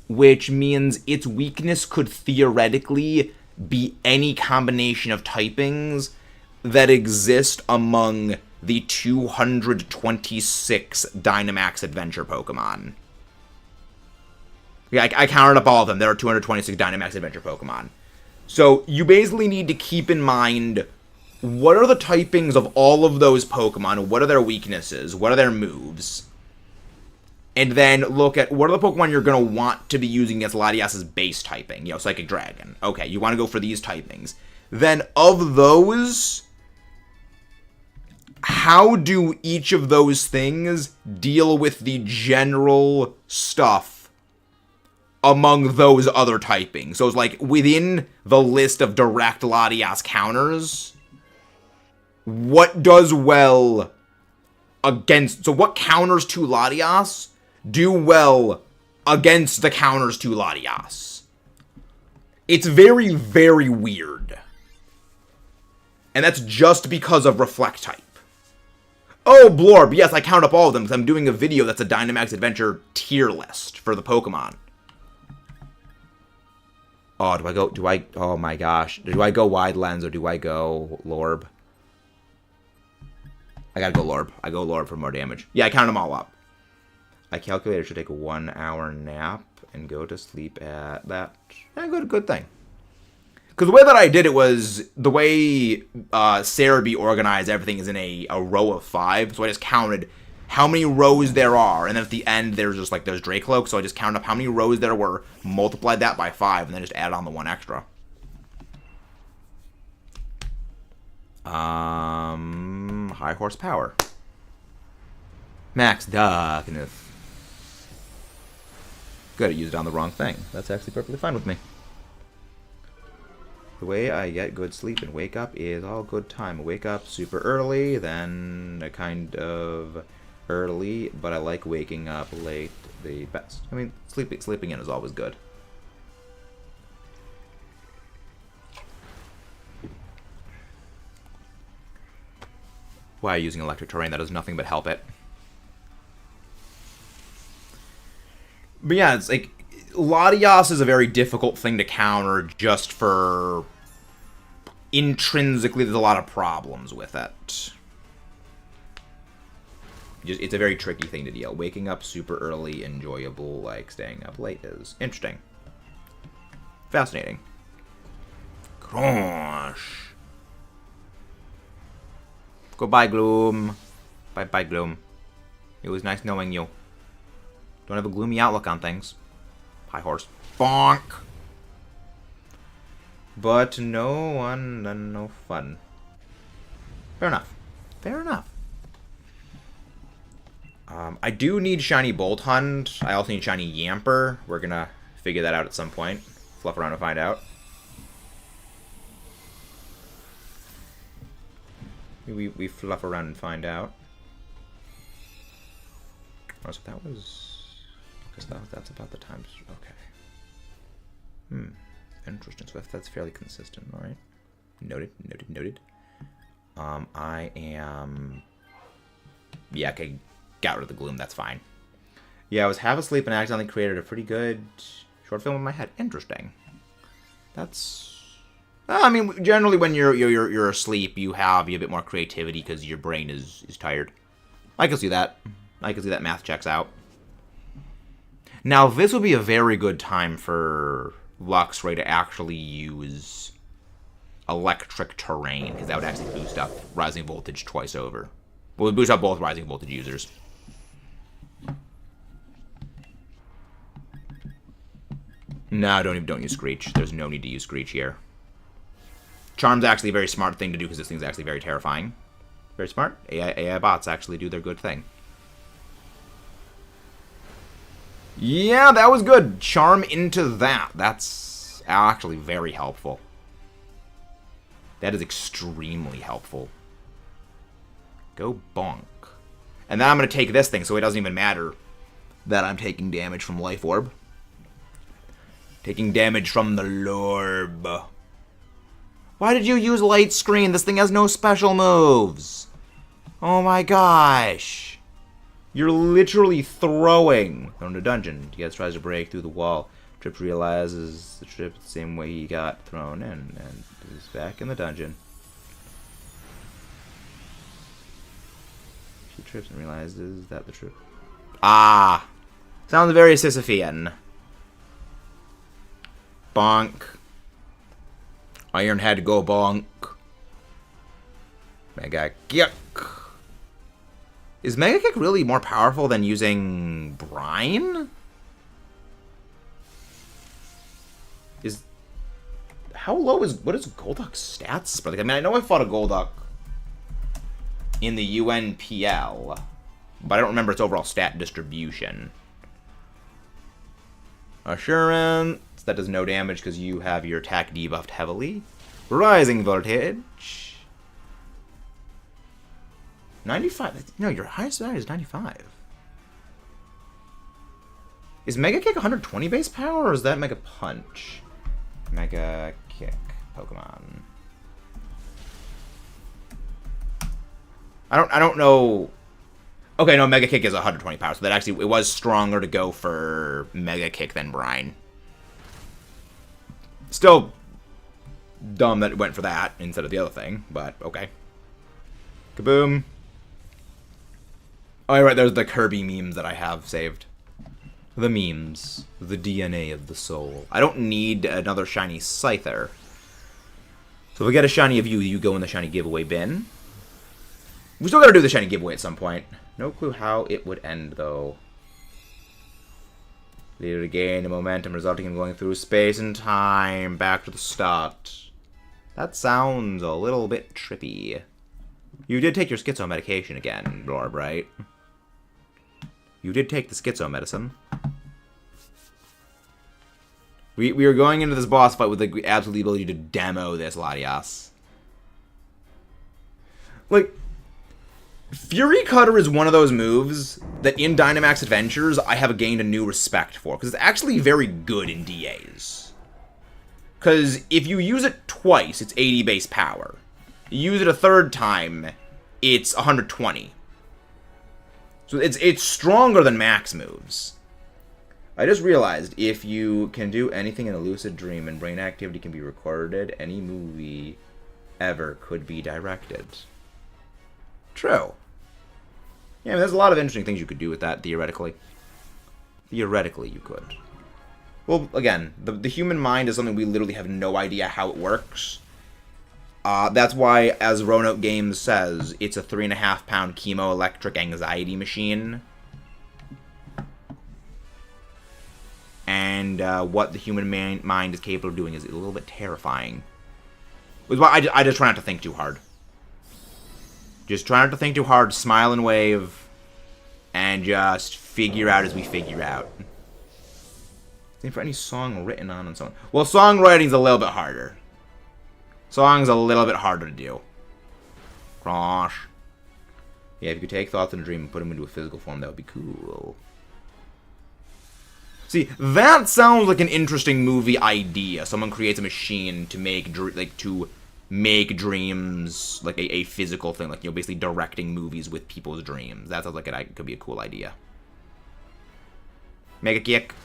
which means its weakness could theoretically be any combination of typings that exist among the 226 Dynamax Adventure Pokemon. Yeah, I counted up all of them. There are 226 Dynamax Adventure Pokemon. So you basically need to keep in mind, what are the typings of all of those Pokemon? What are their weaknesses? What are their moves? And then look at what are the Pokemon you're going to want to be using against LATIAS' base typing. You know, Psychic Dragon. Okay, you want to go for these typings. Then of those, how do each of those things deal with the general stuff among those other typings? So it's like within the list of direct LATIAS counters, what does well against... So what counters to LATIAS do well against the counters to LATIAS? It's very, very weird. And that's just because of Reflect type. Oh, Blorb, yes, I count up all of them because I'm doing a video that's a Dynamax Adventure tier list for the Pokemon. Oh, oh my gosh. Do I go Wide Lens or do I go Lorb? I gotta go Lorb. I go Lorb for more damage. Yeah, I count them all up. I calculated I should take a 1 hour nap and go to sleep at that. Yeah, good thing. Because the way that I did it was, the way Cerebi organized everything is in a row of 5. So I just counted how many rows there are. And then at the end, there's Dracloak. So I just counted up how many rows there were, multiplied that by 5, and then just added on the 1 extra. High horsepower. Max Darkness. Good, I used it on the wrong thing. That's actually perfectly fine with me. The way I get good sleep and wake up is all good time. I wake up super early, then a kind of early, but I like waking up late the best. I mean, sleeping in is always good. Why are you using electric terrain? That does nothing but help it. But yeah, it's like, LATIAS is a very difficult thing to counter just for... Intrinsically, there's a lot of problems with it. It's a very tricky thing to deal. Waking up super early, enjoyable, like staying up late is interesting. Fascinating. Gosh. Goodbye, Gloom. Bye-bye, Gloom. It was nice knowing you. Don't have a gloomy outlook on things. High horse. Bonk! But no one and no fun. Fair enough. Fair enough. I do need Shiny Bolt Hunt. I also need Shiny Yamper. We're gonna figure that out at some point. Fluff around and find out. We fluff around and find out. Oh, so that was... Because that's about the time... Okay. Interesting. So that's fairly consistent, alright. Noted. I am... Yeah, okay. Got rid of the gloom, that's fine. Yeah, I was half asleep and accidentally created a pretty good short film in my head. Interesting. That's... I mean, generally when you're asleep, you have a bit more creativity because your brain is tired. I can see that. I can see that math checks out. Now, this would be a very good time for Luxray to actually use electric terrain, because that would actually boost up rising voltage twice over. Well, it would boost up both rising voltage users. No, don't use Screech. There's no need to use Screech here. Charm's actually a very smart thing to do because this thing's actually very terrifying. Very smart. AI bots actually do their good thing. Yeah, that was good. Charm into that. That's actually very helpful. That is extremely helpful. Go bonk. And then I'm going to take this thing, so it doesn't even matter that I'm taking damage from Life Orb. Taking damage from the Lorb. Why did you use Light Screen? This thing has no special moves. Oh my gosh. You're literally throwing. Thrown to dungeon. He tries to break through the wall. Trip realizes the trip the same way he got thrown in, and is back in the dungeon. He trips and realizes that the trip. Ah! Sounds very Sisyphean. Bonk. Ironhead go bonk. Mega Kick. Is Mega Kick really more powerful than using Brine? How low is... What is Golduck's stats? Like, I mean, I know I fought a Golduck in the UNPL, but I don't remember its overall stat distribution. Assurance. That does no damage because you have your attack debuffed heavily. Rising Voltage. 95. No, your highest value is 95. Is Mega Kick 120 base power, or is that Mega Punch? Mega Kick Pokemon. I don't know. Okay, no, Mega Kick is 120 power, so that actually, it was stronger to go for Mega Kick than Brine. Still dumb that it went for that instead of the other thing, but okay. Kaboom. Oh, right, there's the Kirby memes that I have saved. The memes. The DNA of the soul. I don't need another shiny Scyther. So if we get a shiny of you, you go in the shiny giveaway bin. We still gotta do the shiny giveaway at some point. No clue how it would end, though. Later to gain a momentum resulting in going through space and time back to the start. That sounds a little bit trippy. You did take your schizo medication again, Lorb, right? You did take the schizo medicine. We are going into this boss fight with the absolute ability to demo this LATIAS. Like, Fury Cutter is one of those moves that in Dynamax Adventures I have gained a new respect for, because it's actually very good in DAs. Because if you use it twice, it's 80 base power. You use it a third time, it's 120. So it's stronger than max moves. I just realized if you can do anything in a lucid dream and brain activity can be recorded, any movie ever could be directed. True. Yeah, I mean, there's a lot of interesting things you could do with that, theoretically. Theoretically, you could. Well, again, the human mind is something we literally have no idea how it works. That's why, as Roanoke Games says, it's a 3.5-pound chemoelectric anxiety machine. And what the human mind is capable of doing is a little bit terrifying. Which is why I just try not to think too hard. Just try not to think too hard, smile and wave, and just figure out as we figure out. Think for any song written on someone. Well, songwriting's a little bit harder. Song's a little bit harder to do. Gosh. Yeah, if you could take thoughts in a dream and put them into a physical form, that would be cool. See, that sounds like an interesting movie idea. Someone creates a machine to make dreams like a physical thing, like, you know, basically directing movies with people's dreams. That sounds like it could be a cool idea. Mega Kick.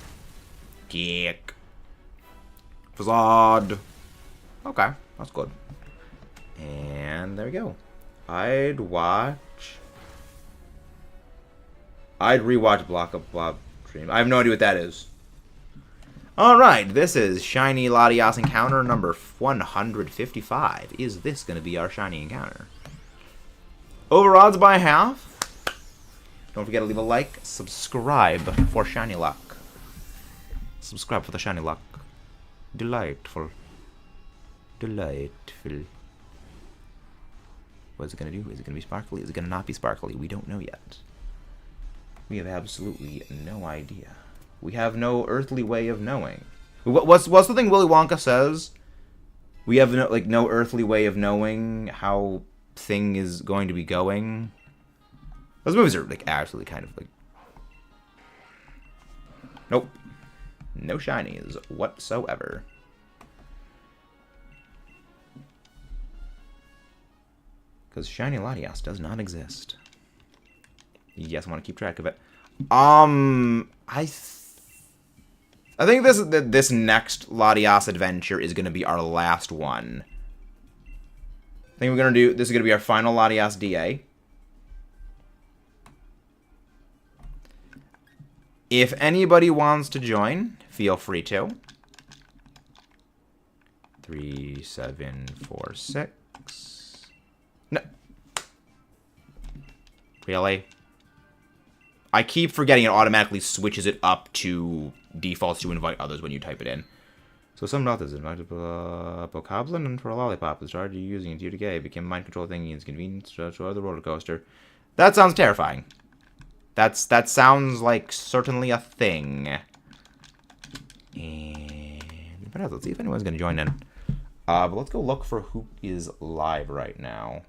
Kick. Facade. Okay, that's good. And there we go. I'd rewatch Block of Blob Dream. I have no idea what that is. Alright, this is Shiny LATIAS encounter number 155. Is this going to be our shiny encounter? Over odds by half. Don't forget to leave a like. Subscribe for shiny luck. Subscribe for the shiny luck. Delightful. Delightful. What is it going to do? Is it going to be sparkly? Is it going to not be sparkly? We don't know yet. We have absolutely no idea. We have no earthly way of knowing. What's the thing Willy Wonka says? We have no earthly way of knowing how thing is going to be going. Those movies are like absolutely kind of like. Nope. No shinies whatsoever. Because shiny Latias does not exist. Yes, I want to keep track of it. I think this next Latias adventure is going to be our last one. I think this is going to be our final Latias DA. If anybody wants to join, feel free to. 3746. No. Really? I keep forgetting it automatically switches it up to defaults to invite others when you type it in. So some methods invited Bokoblin and for a lollipop is charged you using it to gay became mind control thingy and inconvenience to the roller coaster. That sounds terrifying. That sounds like certainly a thing. And let's see if anyone's gonna join in. But let's go look for who is live right now.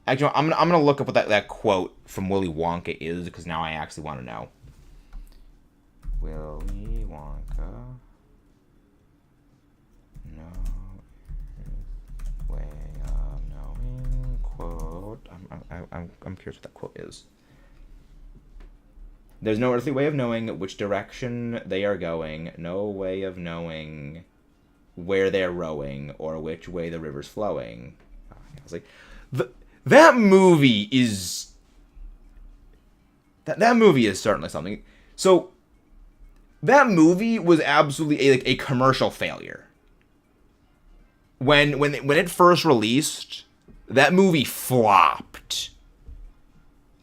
Actually, I'm gonna look up what that quote from Willy Wonka is because now I actually want to know. Willy Wonka. No way of knowing quote. I'm curious what that quote is. There's no earthly way of knowing which direction they are going. No way of knowing where they're rowing or which way the river's flowing. I was like, that movie is that movie is certainly something. So that movie was absolutely a commercial failure. When it first released, that movie flopped.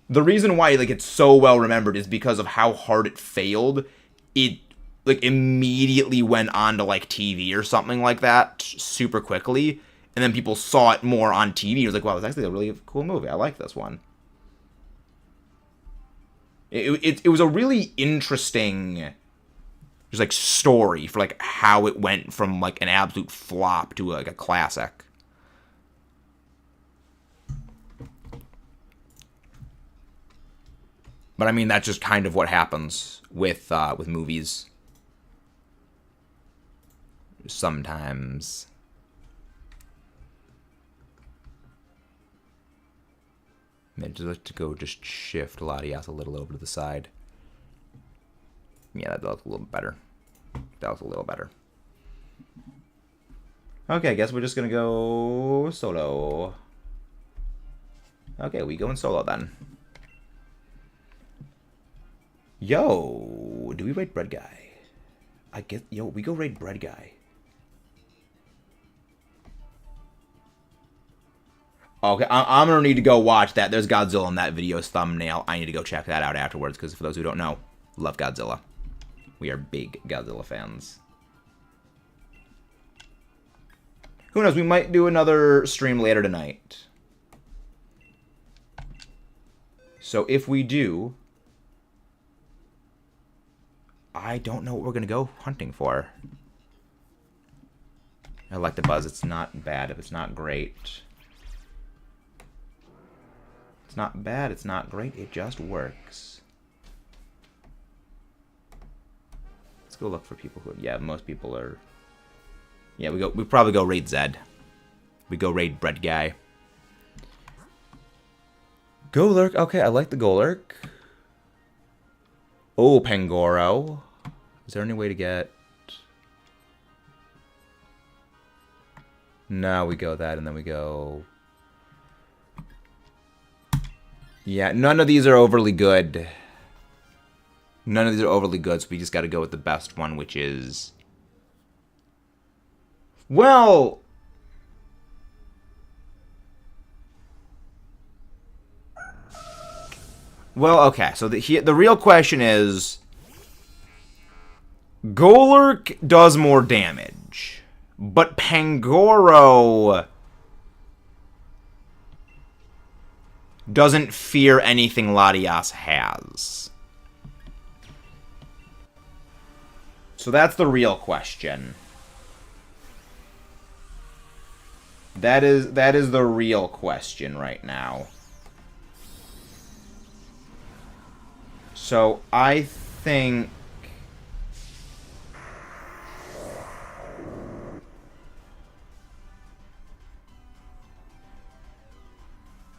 The reason why it's so well remembered is because of how hard it failed. It immediately went on to TV or something like that super quickly, and then people saw it more on TV. It was like, wow, that's actually a really cool movie. I like this one. It was a really interesting just story for how it went from an absolute flop to a classic. But I mean, that's just kind of what happens with movies. Sometimes. I'd just like to go just shift Latias a little over to the side. Yeah, that looks a little better. That was a little better. Okay, I guess we're just gonna go solo. Okay, we going solo then. Yo, do we raid Bread Guy? We go raid Bread Guy. Okay, I'm gonna need to go watch that. There's Godzilla in that video's thumbnail. I need to go check that out afterwards, because for those who don't know, love Godzilla. We are big Godzilla fans. Who knows, we might do another stream later tonight. So if we do, I don't know what we're going to go hunting for. I like the buzz. It's not bad if it's not great. It's not bad. It's not great. It just works. Let's go look for people who... Yeah, most people are... Yeah, we probably go raid Zed. We go raid Bread Guy. Golurk. Okay, I like the Golurk. Oh, Pangoro. Is there any way to get... No, we go that, and then we go... Yeah, none of these are overly good. None of these are overly good, so we just gotta go with the best one, which is... Well... Well, okay, so the real question is... Golurk does more damage, but Pangoro doesn't fear anything Latias has. So that's the real question. That is the real question right now. So I think...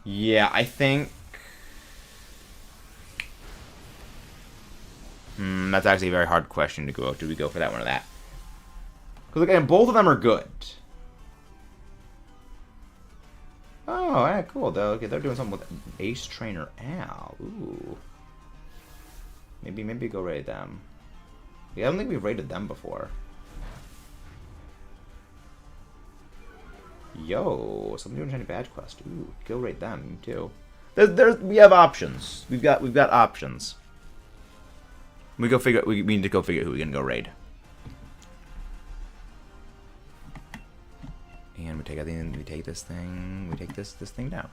Yeah, I think... that's actually a very hard question to go. Do we go for that one or that? Because again, both of them are good. Oh, yeah, cool. Okay, they're doing something with Ace Trainer Al. Ooh. Maybe go raid them. Yeah, I don't think we've raided them before. Yo, somebody doing a shiny badge quest. Ooh, go raid them too. We have options. We've got options. We need to go figure who we can go raid. And we take everything. We take this thing. We take this thing down.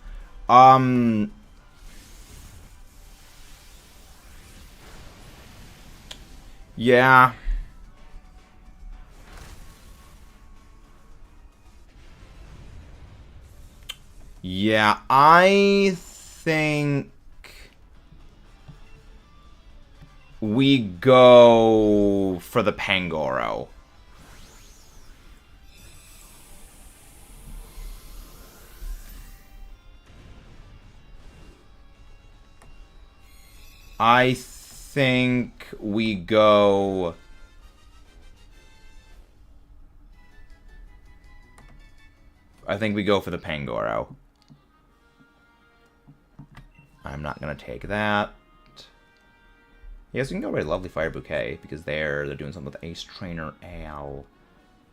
Yeah. Yeah, I think we go for the Pangoro. I think we go... I think we go for the Pangoro. I'm not going to take that. Yes, we can go raid Lovely Fire Bouquet, because they're doing something with Ace Trainer Al.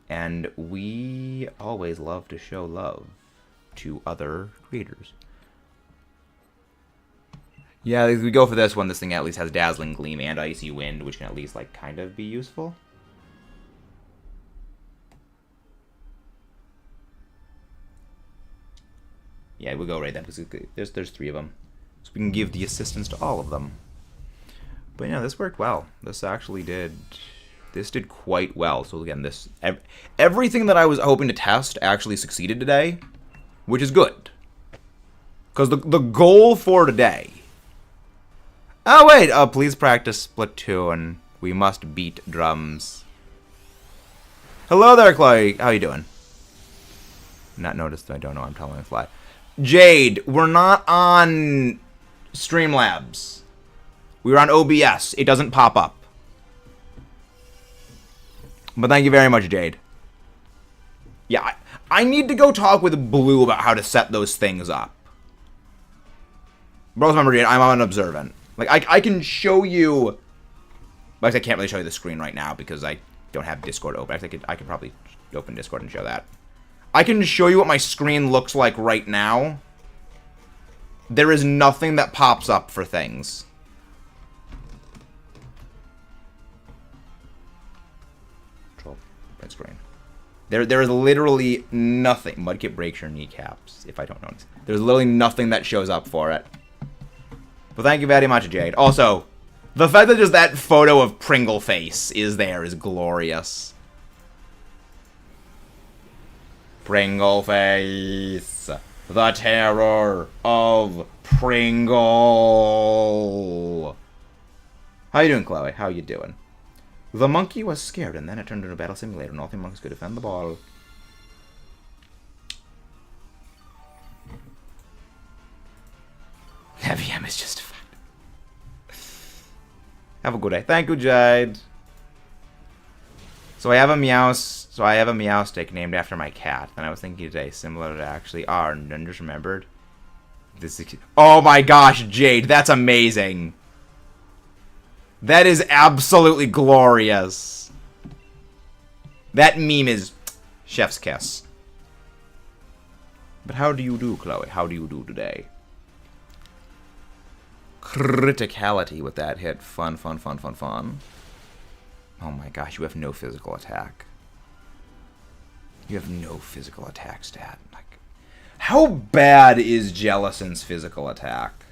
And we always love to show love to other creators. Yeah, if we go for this one, this thing at least has Dazzling Gleam and Icy Wind, which can at least, like, kind of be useful. Yeah, we'll go raid them, because there's 3 of them. So we can give the assistance to all of them. But yeah, this worked well. This actually did... This did quite well. So again, everything that I was hoping to test actually succeeded today, which is good. Because the goal for today... Oh wait, please practice Splatoon. We must beat drums. Hello there, Chloe. How you doing? Not noticed. I don't know. I'm telling a fly. Jade, we're not on Streamlabs. We're on OBS. It doesn't pop up. But thank you very much, Jade. Yeah, I need to go talk with Blue about how to set those things up. Bros, remember, Jade, I'm unobservant. Like, I can show you... But I can't really show you the screen right now because I don't have Discord open. I could probably open Discord and show that. I can show you what my screen looks like right now. There is nothing that pops up for things. Control print screen. There is literally nothing. Mudkip breaks your kneecaps, if I don't notice. There's literally nothing that shows up for it. But thank you very much, Jade. Also, the fact that just that photo of Pringle Face is there is glorious. Pringle Face, the terror of Pringle. How you doing, Chloe? How you doing? The monkey was scared, and then it turned into a battle simulator. Nothing monkeys could defend the ball. Heavy M is justified. Have a good day. Thank you, Jade. So I have a Meowstick named after my cat. And I was thinking today, similar to actually and then just remembered. This is, oh my gosh, Jade, that's amazing. That is absolutely glorious. That meme is chef's kiss. But how do you do, Chloe? How do you do today? Criticality with that hit. Fun, fun, fun, fun, fun. Oh my gosh, you have no physical attack. You have no physical attack stat. Like, how bad is Jellison's physical attack?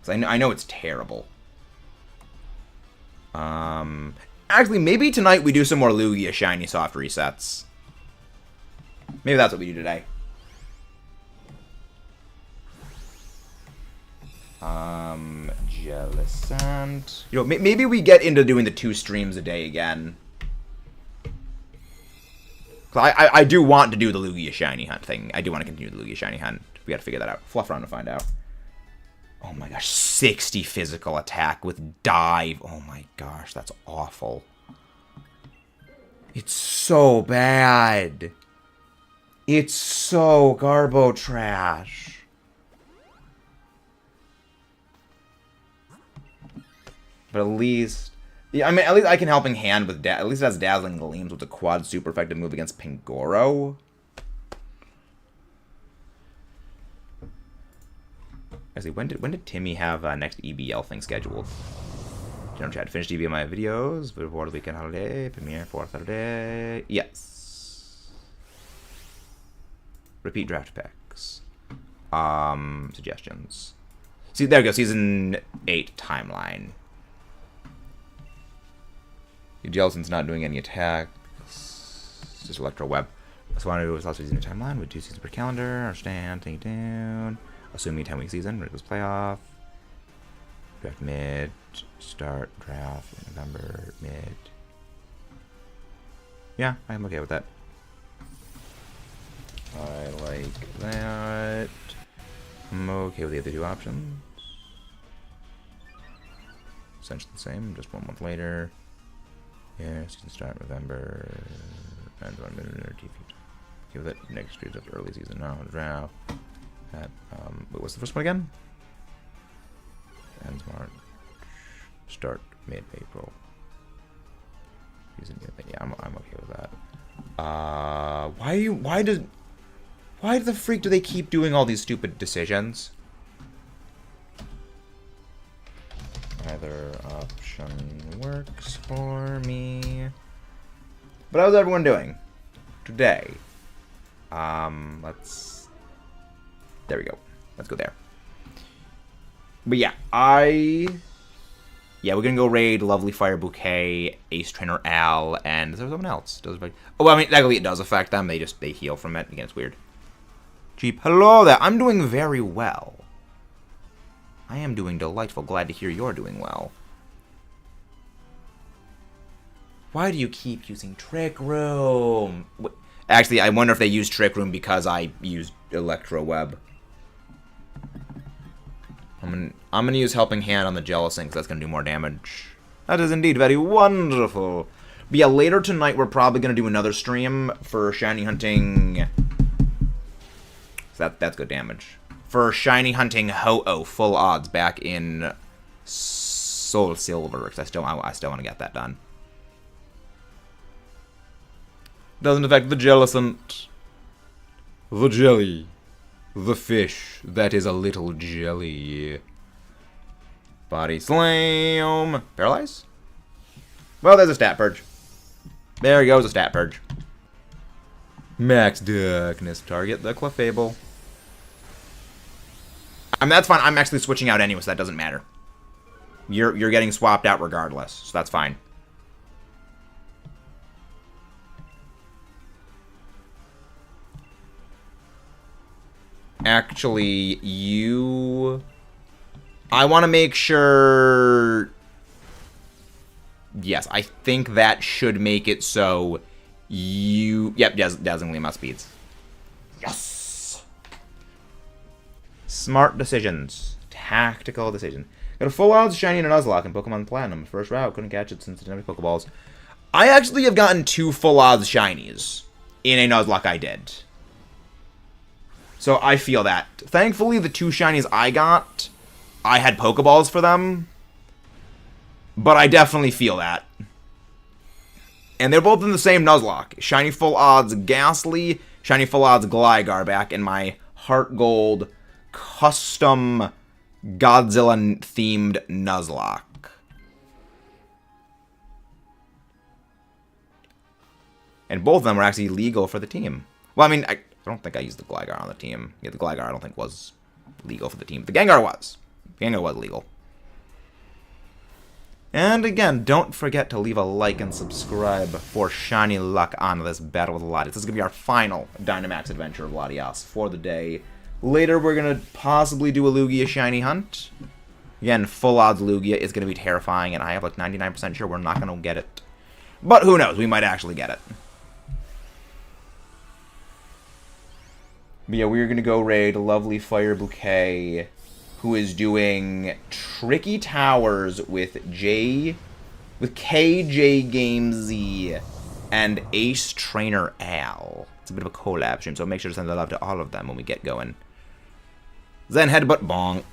'Cause I know it's terrible. Actually, maybe tonight we do some more Lugia shiny soft resets. Maybe that's what we do today. Jellicent. You know, maybe we get into doing the 2 streams a day again. I do want to do the Lugia shiny hunt thing. I do want to continue the Lugia shiny hunt. We gotta figure that out. Fluff around to find out. Oh my gosh, 60 physical attack with dive. Oh my gosh, that's awful. It's so bad. It's so garbo trash. But at least... Yeah, I mean, at least I can Helping Hand with... At least it has Dazzling Gleams with a quad super effective move against Pingoro. Actually, when did Timmy have next EBL thing scheduled? General chat, finished EBL my videos before the weekend holiday, premiere for Saturday. Yes. Repeat draft packs. Suggestions. See, there we go. Season 8 timeline. Jellicent's not doing any attacks. It's just Electro Web. So I want to do is also season timeline with 2 seasons per calendar. Understand, take it down. Assuming 10-week season, Ridiculous playoff. Draft mid. Start draft in November mid. Yeah, I'm okay with that. I like that. I'm okay with the other 2 options. Essentially the same, just 1 month later. Yeah, season start November. And 1 minute or TV. Give that next year's early season. No, draft. That, wait, what's the first one again? Ends March. Start mid-April. Yeah, I'm okay with that. Why the freak do they keep doing all these stupid decisions? Either option works for me. But how's everyone doing today? There we go. Let's go there. But yeah, we're gonna go raid Lovely Fire Bouquet, Ace Trainer Al, and is there someone else? Oh, I mean, technically it does affect them. They heal from it. Again, it's weird. Jeep, hello there. I'm doing very well. I am doing delightful. Glad to hear you're doing well. Why do you keep using Trick Room? Actually, I wonder if they use Trick Room because I used Electro Web. I'm gonna use Helping Hand on the Jellicent because that's gonna do more damage. That is indeed very wonderful. But yeah, later tonight we're probably gonna do another stream for shiny hunting. So that's good damage. For shiny hunting Ho-Oh full odds back in Soul Silver, because I still want to get that done. Doesn't affect the Jellicent. The jelly. The fish that is a little jelly. Body slam. Paralyze? Well, there's a stat purge. There goes a stat purge. Max Darkness. Target the Clefable. I mean, that's fine. I'm actually switching out anyway, so that doesn't matter. You're getting swapped out regardless, so that's fine. Actually, I want to make sure... Yes, I think that should make it so Yep, dazzlingly must speeds. Yes! Smart decisions. Tactical decision. Got a full odds shiny and a Nuzlocke in Pokemon Platinum. First route, couldn't catch it since it didn't have Pokeballs. I actually have gotten 2 full odds shinies in a Nuzlocke I did. So I feel that. Thankfully, the 2 shinies I got, I had Pokeballs for them. But I definitely feel that. And they're both in the same Nuzlocke. Shiny full odds Ghastly, shiny full odds Gligar back in my Heart Gold custom Godzilla-themed Nuzlocke. And both of them were actually legal for the team. Well, I mean, I don't think I used the Gligar on the team. Yeah, the Gligar I don't think was legal for the team. The Gengar was. The Gengar was legal. And again, don't forget to leave a like and subscribe for shiny luck on this battle with LATIAS. This is going to be our final Dynamax adventure of LATIAS for the day. Later, we're going to possibly do a Lugia shiny hunt. Again, full odds Lugia is going to be terrifying, and I have like 99% sure we're not going to get it. But who knows, we might actually get it. But yeah, we're going to go raid Lovely Fire Bouquet, who is doing Tricky Towers with KJ Game Z and Ace Trainer Al. It's a bit of a collab stream, so make sure to send the love to all of them when we get going. Then Headbutt Bonk.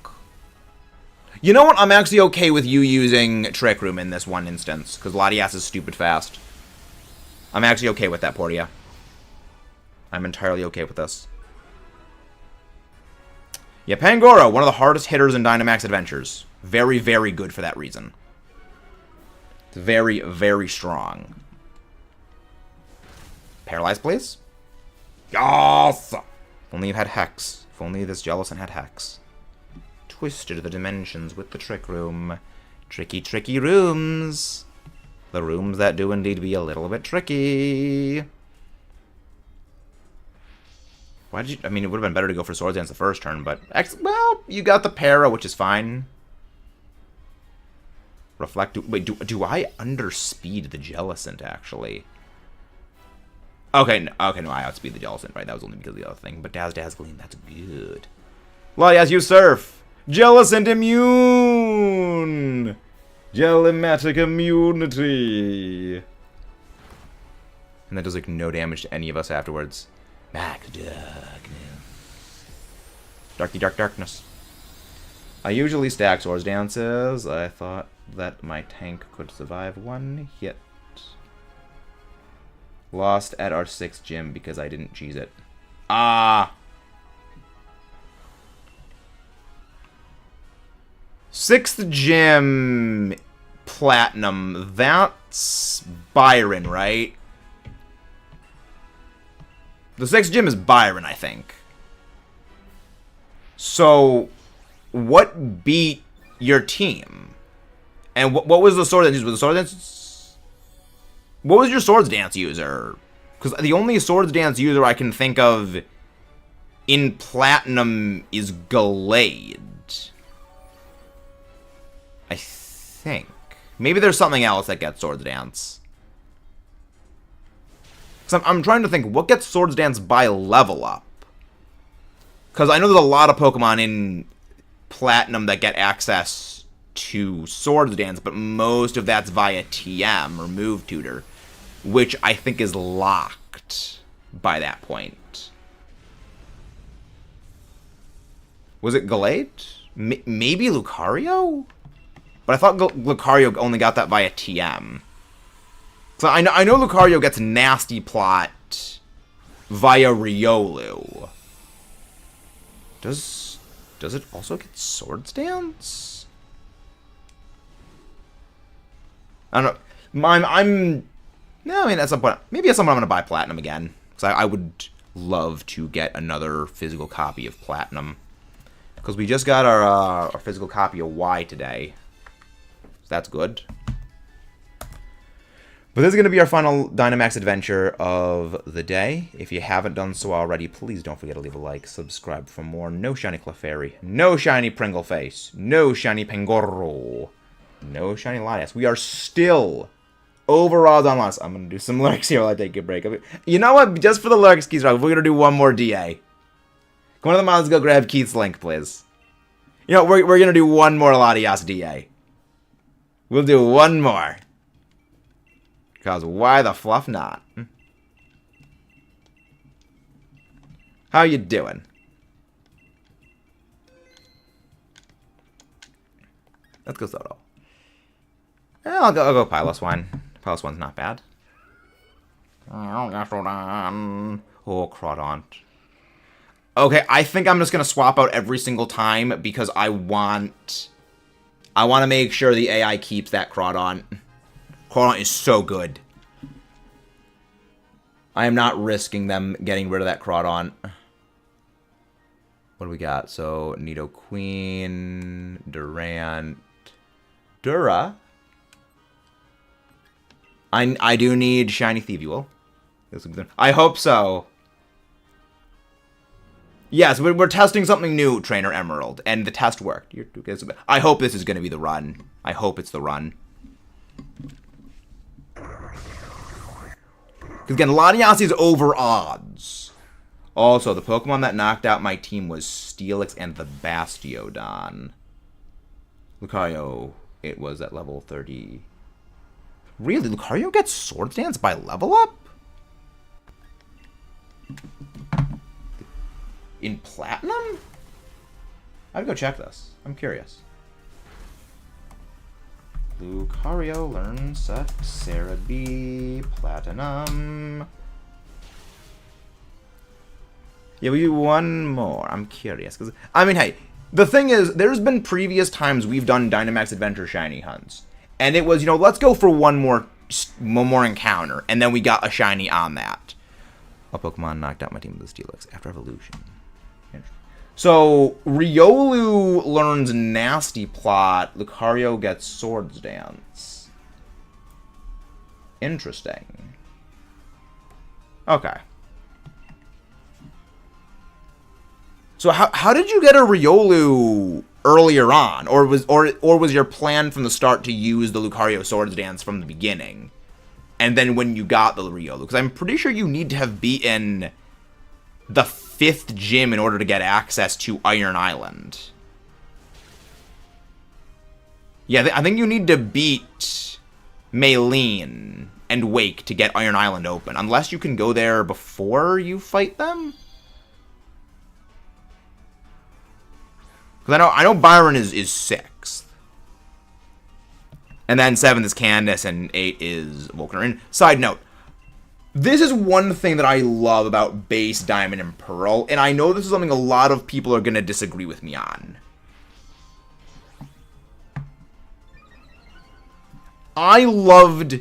You know what? I'm actually okay with you using Trick Room in this one instance, because LATIAS is stupid fast. I'm actually okay with that, Portia. I'm entirely okay with this. Yeah, Pangoro, one of the hardest hitters in Dynamax Adventures. Very, very good for that reason. It's very, very strong. Paralyze, please. Yes! If only you had Hex. If only this Jellicent had Hex. Twisted the dimensions with the Trick Room. Tricky, tricky rooms. The rooms that do indeed be a little bit tricky. Why did you... I mean, it would have been better to go for Swords Dance the first turn, but... Well, you got the Para, which is fine. Reflect... Wait, do I underspeed the Jellicent, actually? Okay, no, I outspeed the Jellicent, right? That was only because of the other thing. But Dazzling, that's good. Well, yes, you surf! Jellicent immune! Jellimatic immunity! And that does, like, no damage to any of us afterwards. Back to darkness. Darkness. I usually stack Swords Dances. I thought that my tank could survive one hit. Lost at our 6th gym because I didn't cheese it. Ah! 6th gym Platinum. That's Byron, right? The 6th gym is Byron, I think. So, what beat your team? And what was the Swords Dance user? Was the Swords Dance... What was your Swords Dance user? Because the only Swords Dance user I can think of in Platinum is Gallade. I think. Maybe there's something else that gets Swords Dance. So I'm trying to think, what gets Swords Dance by level up? Because I know there's a lot of Pokemon in Platinum that get access to Swords Dance, but most of that's via TM, or Move Tutor, which I think is locked by that point. Was it Gallade? Maybe Lucario? But I thought Lucario only got that via TM. So I know Lucario gets Nasty Plot via Riolu. Does it also get Swords Dance? I don't know. No, I mean, at some point, maybe at some point I'm going to buy Platinum again. Because I would love to get another physical copy of Platinum. Because we just got our physical copy of Y today. So that's good. But this is going to be our final Dynamax adventure of the day. If you haven't done so already, please don't forget to leave a like, subscribe for more. No shiny Clefairy, no shiny Pringleface, no shiny Pangoro, no shiny LATIAS. We are still overall on loss. I'm going to do some lurks here while I take a break. You know what? Just for the lurks, Keith's we're going to do one more DA. Come on to the mods, go grab Keith's link, please. You know, we're going to do one more LATIAS DA. We'll do one more. Because why the fluff not? How you doing? Let's go Soto. I'll go Piloswine. Piloswine's not bad. Oh, Crawdaunt. Okay, I think I'm just gonna swap out every single time because I want to make sure the AI keeps that Crawdaunt. Crawdaunt is so good. I am not risking them getting rid of that Crawdaunt. What do we got? So, Nidoqueen, Durant, Dura. I do need shiny Thievual. I hope so. Yes, we're testing something new, Trainer Emerald, and the test worked. I hope this is going to be the run. I hope it's the run. Because again, LATIAS is over odds. Also, the Pokemon that knocked out my team was Steelix and the Bastiodon. Lucario, it was at level 30. Really? Lucario gets Swords Dance by level up? In Platinum? I'd go check this. I'm curious. Lucario learns set Sarah B. Platinum. Yeah, we do one more. I'm curious. Cause, I mean, hey, the thing is, there's been previous times we've done Dynamax Adventure Shiny hunts. And it was, let's go for one more encounter. And then we got a Shiny on that. A Pokemon knocked out my team with the Steelix after evolution. So, Riolu learns Nasty Plot. Lucario gets Swords Dance. Interesting. Okay. So, how did you get a Riolu earlier on? Or was your plan from the start to use the Lucario Swords Dance from the beginning? And then when you got the Riolu? Because I'm pretty sure you need to have beaten the 5th gym in order to get access to Iron Island. Yeah, I think you need to beat Maylene and Wake to get Iron Island open. Unless you can go there before you fight them? Because I know Byron is 6th. And then 7th is Candace, and 8 is Volkner. And side note, this is one thing that I love about base Diamond and Pearl, and I know this is something a lot of people are going to disagree with me on. I loved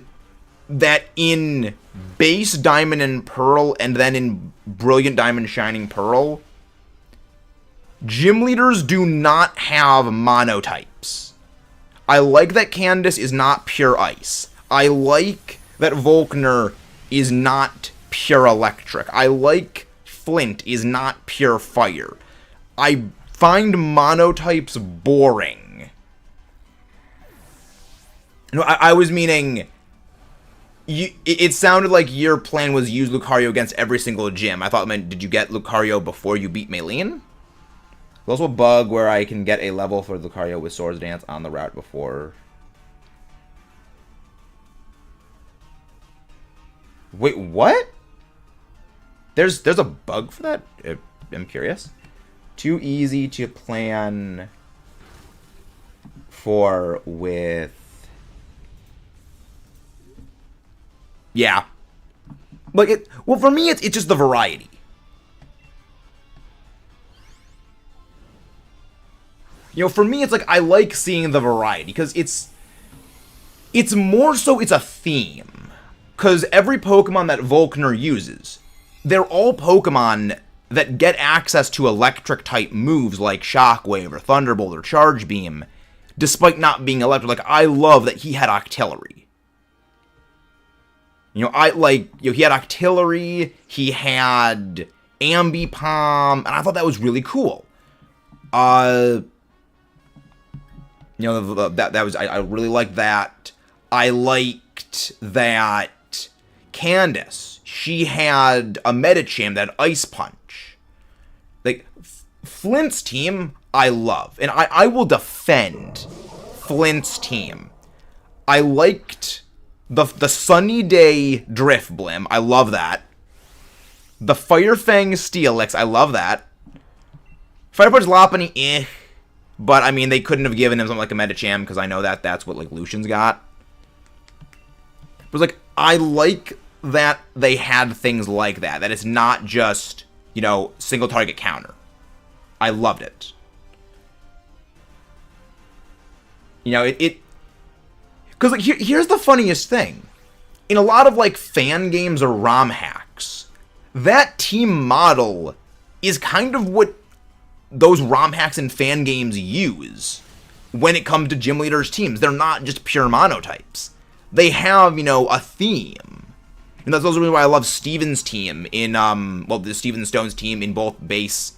that in base Diamond and Pearl, and then in Brilliant Diamond Shining Pearl, gym leaders do not have monotypes. I like that Candace is not pure ice. I like that Volkner is not pure electric. I like Flint is not pure fire. I find monotypes boring. No, I was meaning, it sounded like your plan was use Lucario against every single gym. I thought it meant, did you get Lucario before you beat Maylene? There's also a bug where I can get a level for Lucario with Swords Dance on the route before. Wait, what? There's a bug for that? I'm curious. Too easy to plan for with... Yeah. Like, well, for me, it's just the variety. For me, it's like, I like seeing the variety, because it's more so, it's a theme. Because every Pokemon that Volkner uses, they're all Pokemon that get access to electric-type moves like Shockwave or Thunderbolt or Charge Beam, despite not being electric. Like, I love that he had Octillery. He had Octillery, he had Ambipom, and I thought that was really cool. I really liked that. I liked that Candace, she had a Medicham that had Ice Punch. Like, Flint's team, I love. And I will defend Flint's team. I liked the Sunny Day Drifblim. I love that. The Fire Fang Steelix. I love that. Fire Punch Lopunny, eh. But, I mean, they couldn't have given him something like a Medicham, because I know that that's what, like, Lucian's got. It was like, I like that they had things like that. That it's not just, single target counter. I loved it. Because, like, here's the funniest thing. In a lot of, like, fan games or ROM hacks, that team model is kind of what those ROM hacks and fan games use when it comes to gym leaders' teams. They're not just pure monotypes. they have, you know, a theme. And that's also why I love Steven's team in, well, the Steven Stone's team in both base,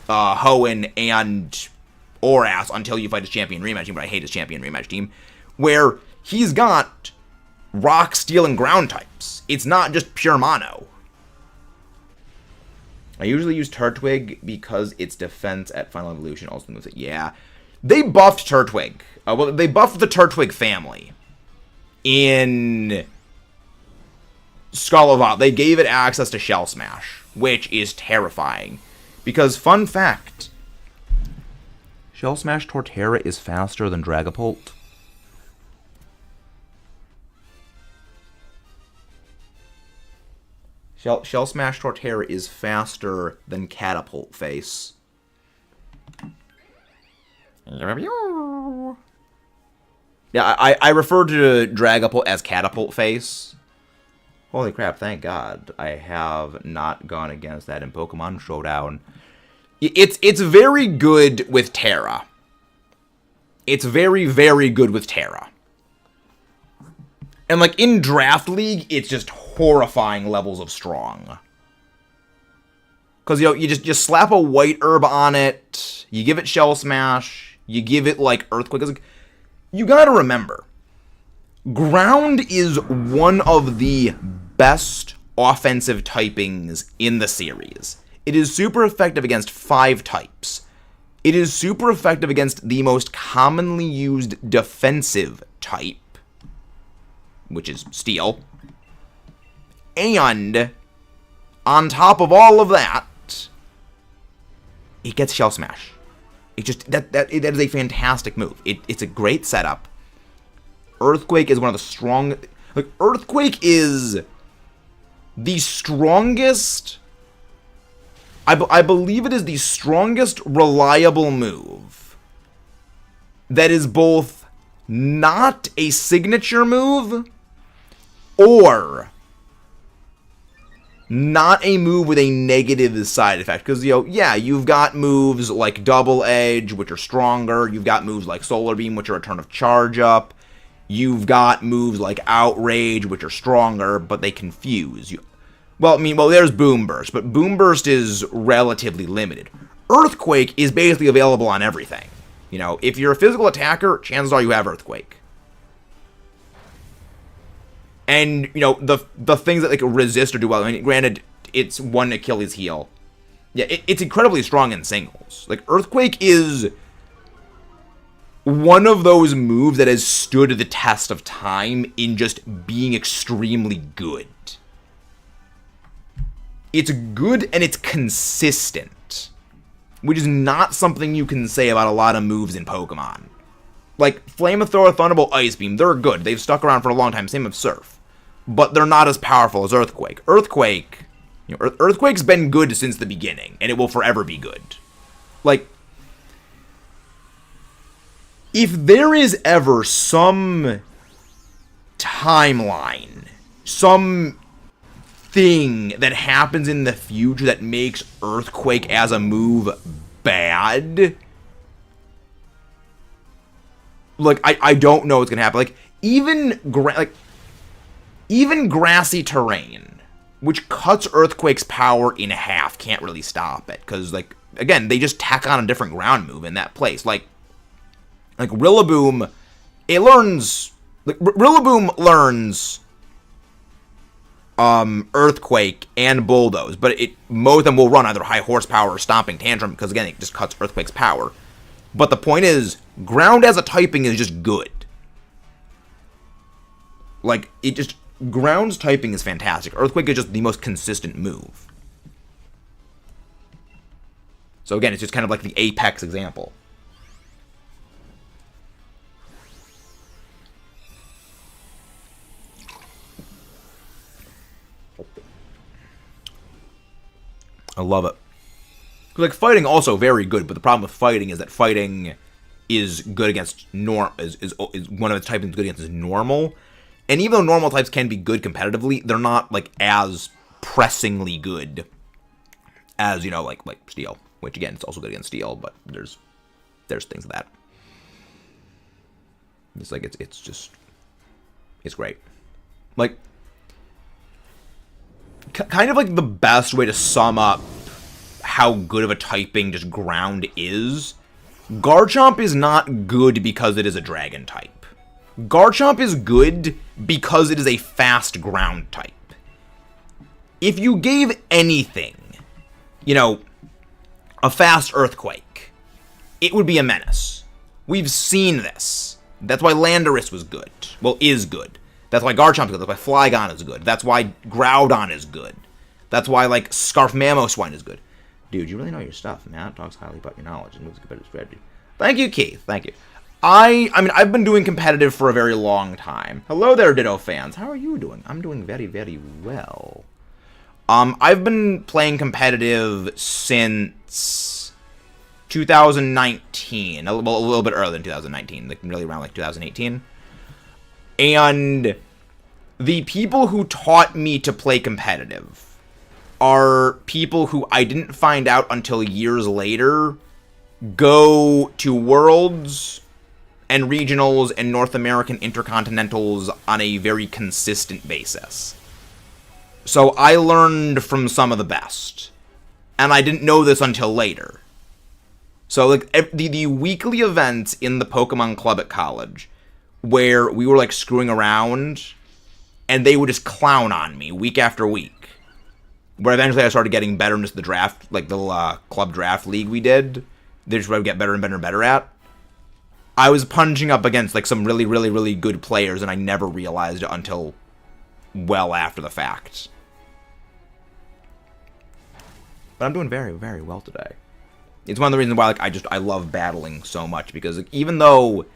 Hoenn and Oras until you fight his champion rematch team, but I hate his champion rematch team, where he's got rock, steel, and ground types. It's not just pure mono. I usually use Turtwig because its defense at Final Evolution also moves it. Yeah. They buffed Turtwig. Well, they buffed the Turtwig family in Skull of Out. They gave it access to Shell Smash, which is terrifying. Because, fun fact, Shell Smash Torterra is faster than Dragapult. Shell Smash Torterra is faster than Catapult Face. Yeah, I refer to Dragapult as Catapult Face. Holy crap, thank God I have not gone against that in Pokemon Showdown. It's very good with Terra. It's very, very good with Terra. And, like, in Draft League, it's just horrifying levels of strong. Because, you know, you just slap a white herb on it, you give it Shell Smash, you give it, like, Earthquake. Like, you gotta remember, Ground is one of the best offensive typings in the series. It is super effective against 5 types. It is super effective against the most commonly used defensive type, which is Steel. And on top of all of that, it gets Shell Smash. It just that is a fantastic move. It's a great setup. Earthquake is one of the strong. Like, Earthquake is the strongest. I believe it is the strongest reliable move that is both not a signature move or not a move with a negative side effect. Because, you know, yeah, you've got moves like Double Edge, which are stronger. You've got moves like Solar Beam, which are a turn of charge up. You've got moves like Outrage, which are stronger, but they confuse you. Well, I mean, there's Boom Burst, but Boom Burst is relatively limited. Earthquake is basically available on everything. You know, if you're a physical attacker, chances are you have Earthquake. And, you know, the things that, like, resist or do well, I mean, granted, it's one Achilles heel. Yeah, it's incredibly strong in singles. Like, Earthquake is one of those moves that has stood the test of time in just being extremely good. It's good and it's consistent, which is not something you can say about a lot of moves in Pokemon. Like, Flamethrower, Thunderbolt, Ice Beam, they're good. They've stuck around for a long time, same with Surf. But they're not as powerful as Earthquake. Earthquake, you know, Earthquake's been good since the beginning, and it will forever be good. Like, if there is ever some timeline, some thing that happens in the future that makes Earthquake as a move bad, like, I don't know what's gonna happen. Like, even grassy terrain, which cuts Earthquake's power in half, can't really stop it. Because, like, again, they just tack on a different ground move in that place. Like Rillaboom, it learns... Like, Rillaboom learns Earthquake and Bulldoze, but most of them will run either High Horsepower or Stomping Tantrum, because, again, it just cuts Earthquake's power. But the point is, Ground as a typing is just good. Like, Ground's typing is fantastic. Earthquake is just the most consistent move. So again, it's just kind of like the apex example. I love it. Like, fighting also very good, but the problem with fighting is that fighting is good against is one of its types good against is normal. And even though normal types can be good competitively, they're not, like, as pressingly good as, you know, like Steel. Which, again, it's also good against Steel, but there's things of that. It's like, it's just... is great. Like, kind of like the best way to sum up how good of a typing just ground is. Garchomp is not good because it is a dragon type. Garchomp is good because it is a fast ground type. If you gave anything, you know, a fast earthquake, it would be a menace. We've seen this. That's why Landorus was good. Well, is good. That's why Garchomp is good. That's why Flygon is good. That's why Groudon is good. That's why, like, Scarf Mamoswine is good. Dude, you really know your stuff. Matt talks highly about your knowledge and moves a competitive strategy. Thank you, Keith. Thank you. I mean, I've been doing competitive for a very long time. Hello there, Ditto fans. How are you doing? I'm doing very, very well. I've been playing competitive since 2019. A little bit earlier than 2019. Like, really around, like, 2018. And the people who taught me to play competitive are people who I didn't find out until years later go to Worlds and Regionals and North American Intercontinentals on a very consistent basis. So I learned from some of the best. And I didn't know this until later. So, like, the weekly events in the Pokemon Club at college, where we were, like, screwing around, and they would just clown on me week after week. Where eventually I started getting better in just the draft, like, the club draft league we did. They just would get better and better and better at. I was punching up against, like, some really, really, really good players, and I never realized it until well after the fact. But I'm doing very, very well today. It's one of the reasons why, like, I love battling so much, because, like, even though...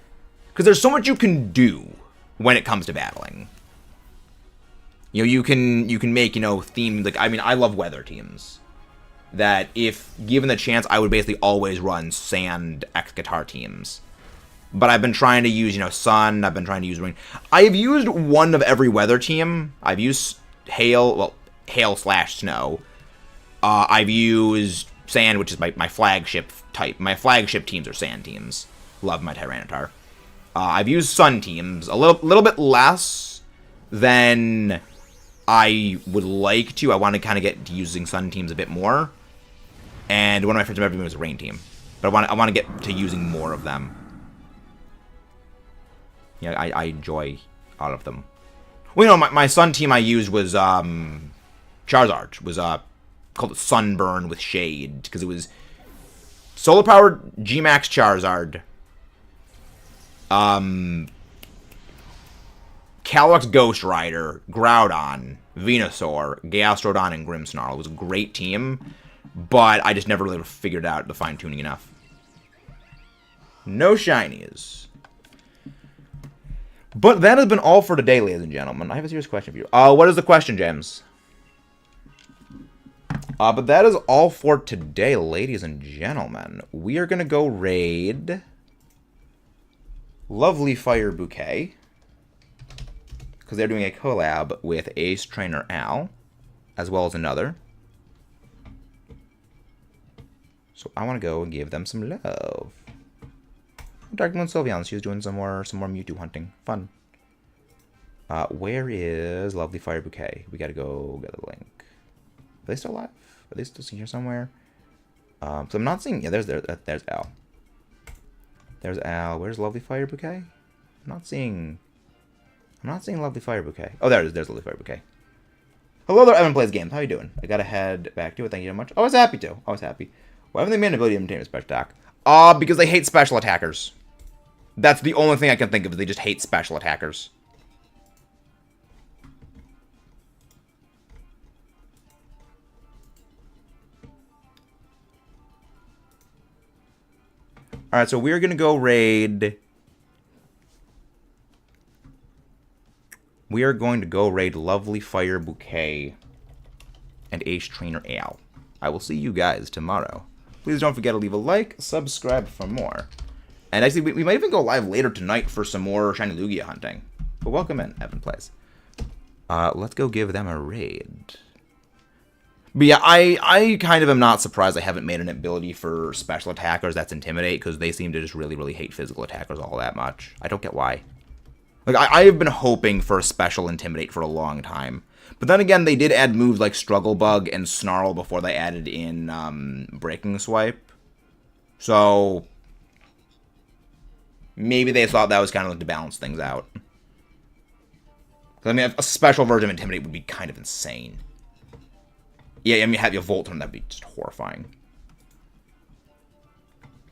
Because there's so much you can do when it comes to battling. You know, you can make, you know, themed, like, I mean, I love weather teams. That if given the chance, I would basically always run sand X-Guitar teams. But I've been trying to use, you know, sun, I've been trying to use rain. I've used one of every weather team. I've used hail, well, hail/snow. I've used sand, which is my flagship type. My flagship teams are sand teams. Love my Tyranitar. I've used sun teams a little bit less than I would like to. I want to kind of get to using sun teams a bit more. And one of my friends remembered me was a rain team, but I want to get to using more of them. Yeah, I enjoy all of them. Well, you know, my sun team I used was Charizard. Was called it Sunburn with Shade because it was solar powered G-Max Charizard. Calyrex Ghost Rider, Groudon, Venusaur, Gastrodon, and Grimmsnarl. It was a great team, but I just never really figured out the fine-tuning enough. No shinies. But that has been all for today, ladies and gentlemen. I have a serious question for you. What is the question, James? But that is all for today, ladies and gentlemen. We are going to go raid Lovely Fire Bouquet, because they're doing a collab with Ace Trainer Al, as well as another. So I want to go and give them some love. Dark Moon Sylveon, she's doing some more Mewtwo hunting. Fun. Where is Lovely Fire Bouquet? We gotta go get the link. Are they still alive? Are they still here somewhere? So I'm not seeing... Yeah, there's Al. There's Al. Where's Lovely Fire Bouquet? I'm not seeing Lovely Fire Bouquet. Oh, there it is. There's Lovely Fire Bouquet. Hello there, Evan Plays Games. How you doing? I gotta head back to it. Thank you so much. I was happy to. I was happy. Why haven't they made an ability to maintain a special attack? Because they hate special attackers. That's the only thing I can think of, is they just hate special attackers. Alright, so we're gonna go raid... We are going to go raid Lovely Fire Bouquet and Ace Trainer Al. I will see you guys tomorrow. Please don't forget to leave a like, subscribe for more. And actually, we might even go live later tonight for some more Shiny Lugia hunting. But welcome in, Evan Plays. Let's go give them a raid. But yeah, I kind of am not surprised I haven't made an ability for special attackers that's Intimidate, because they seem to just really, really hate physical attackers all that much. I don't get why. Like, I have been hoping for a special Intimidate for a long time. But then again, they did add moves like Struggle Bug and Snarl before they added in Breaking Swipe. So maybe they thought that was kind of like to balance things out. I mean, a special version of Intimidate would be kind of insane. Yeah, I mean, have you Volt Turn, that'd be just horrifying.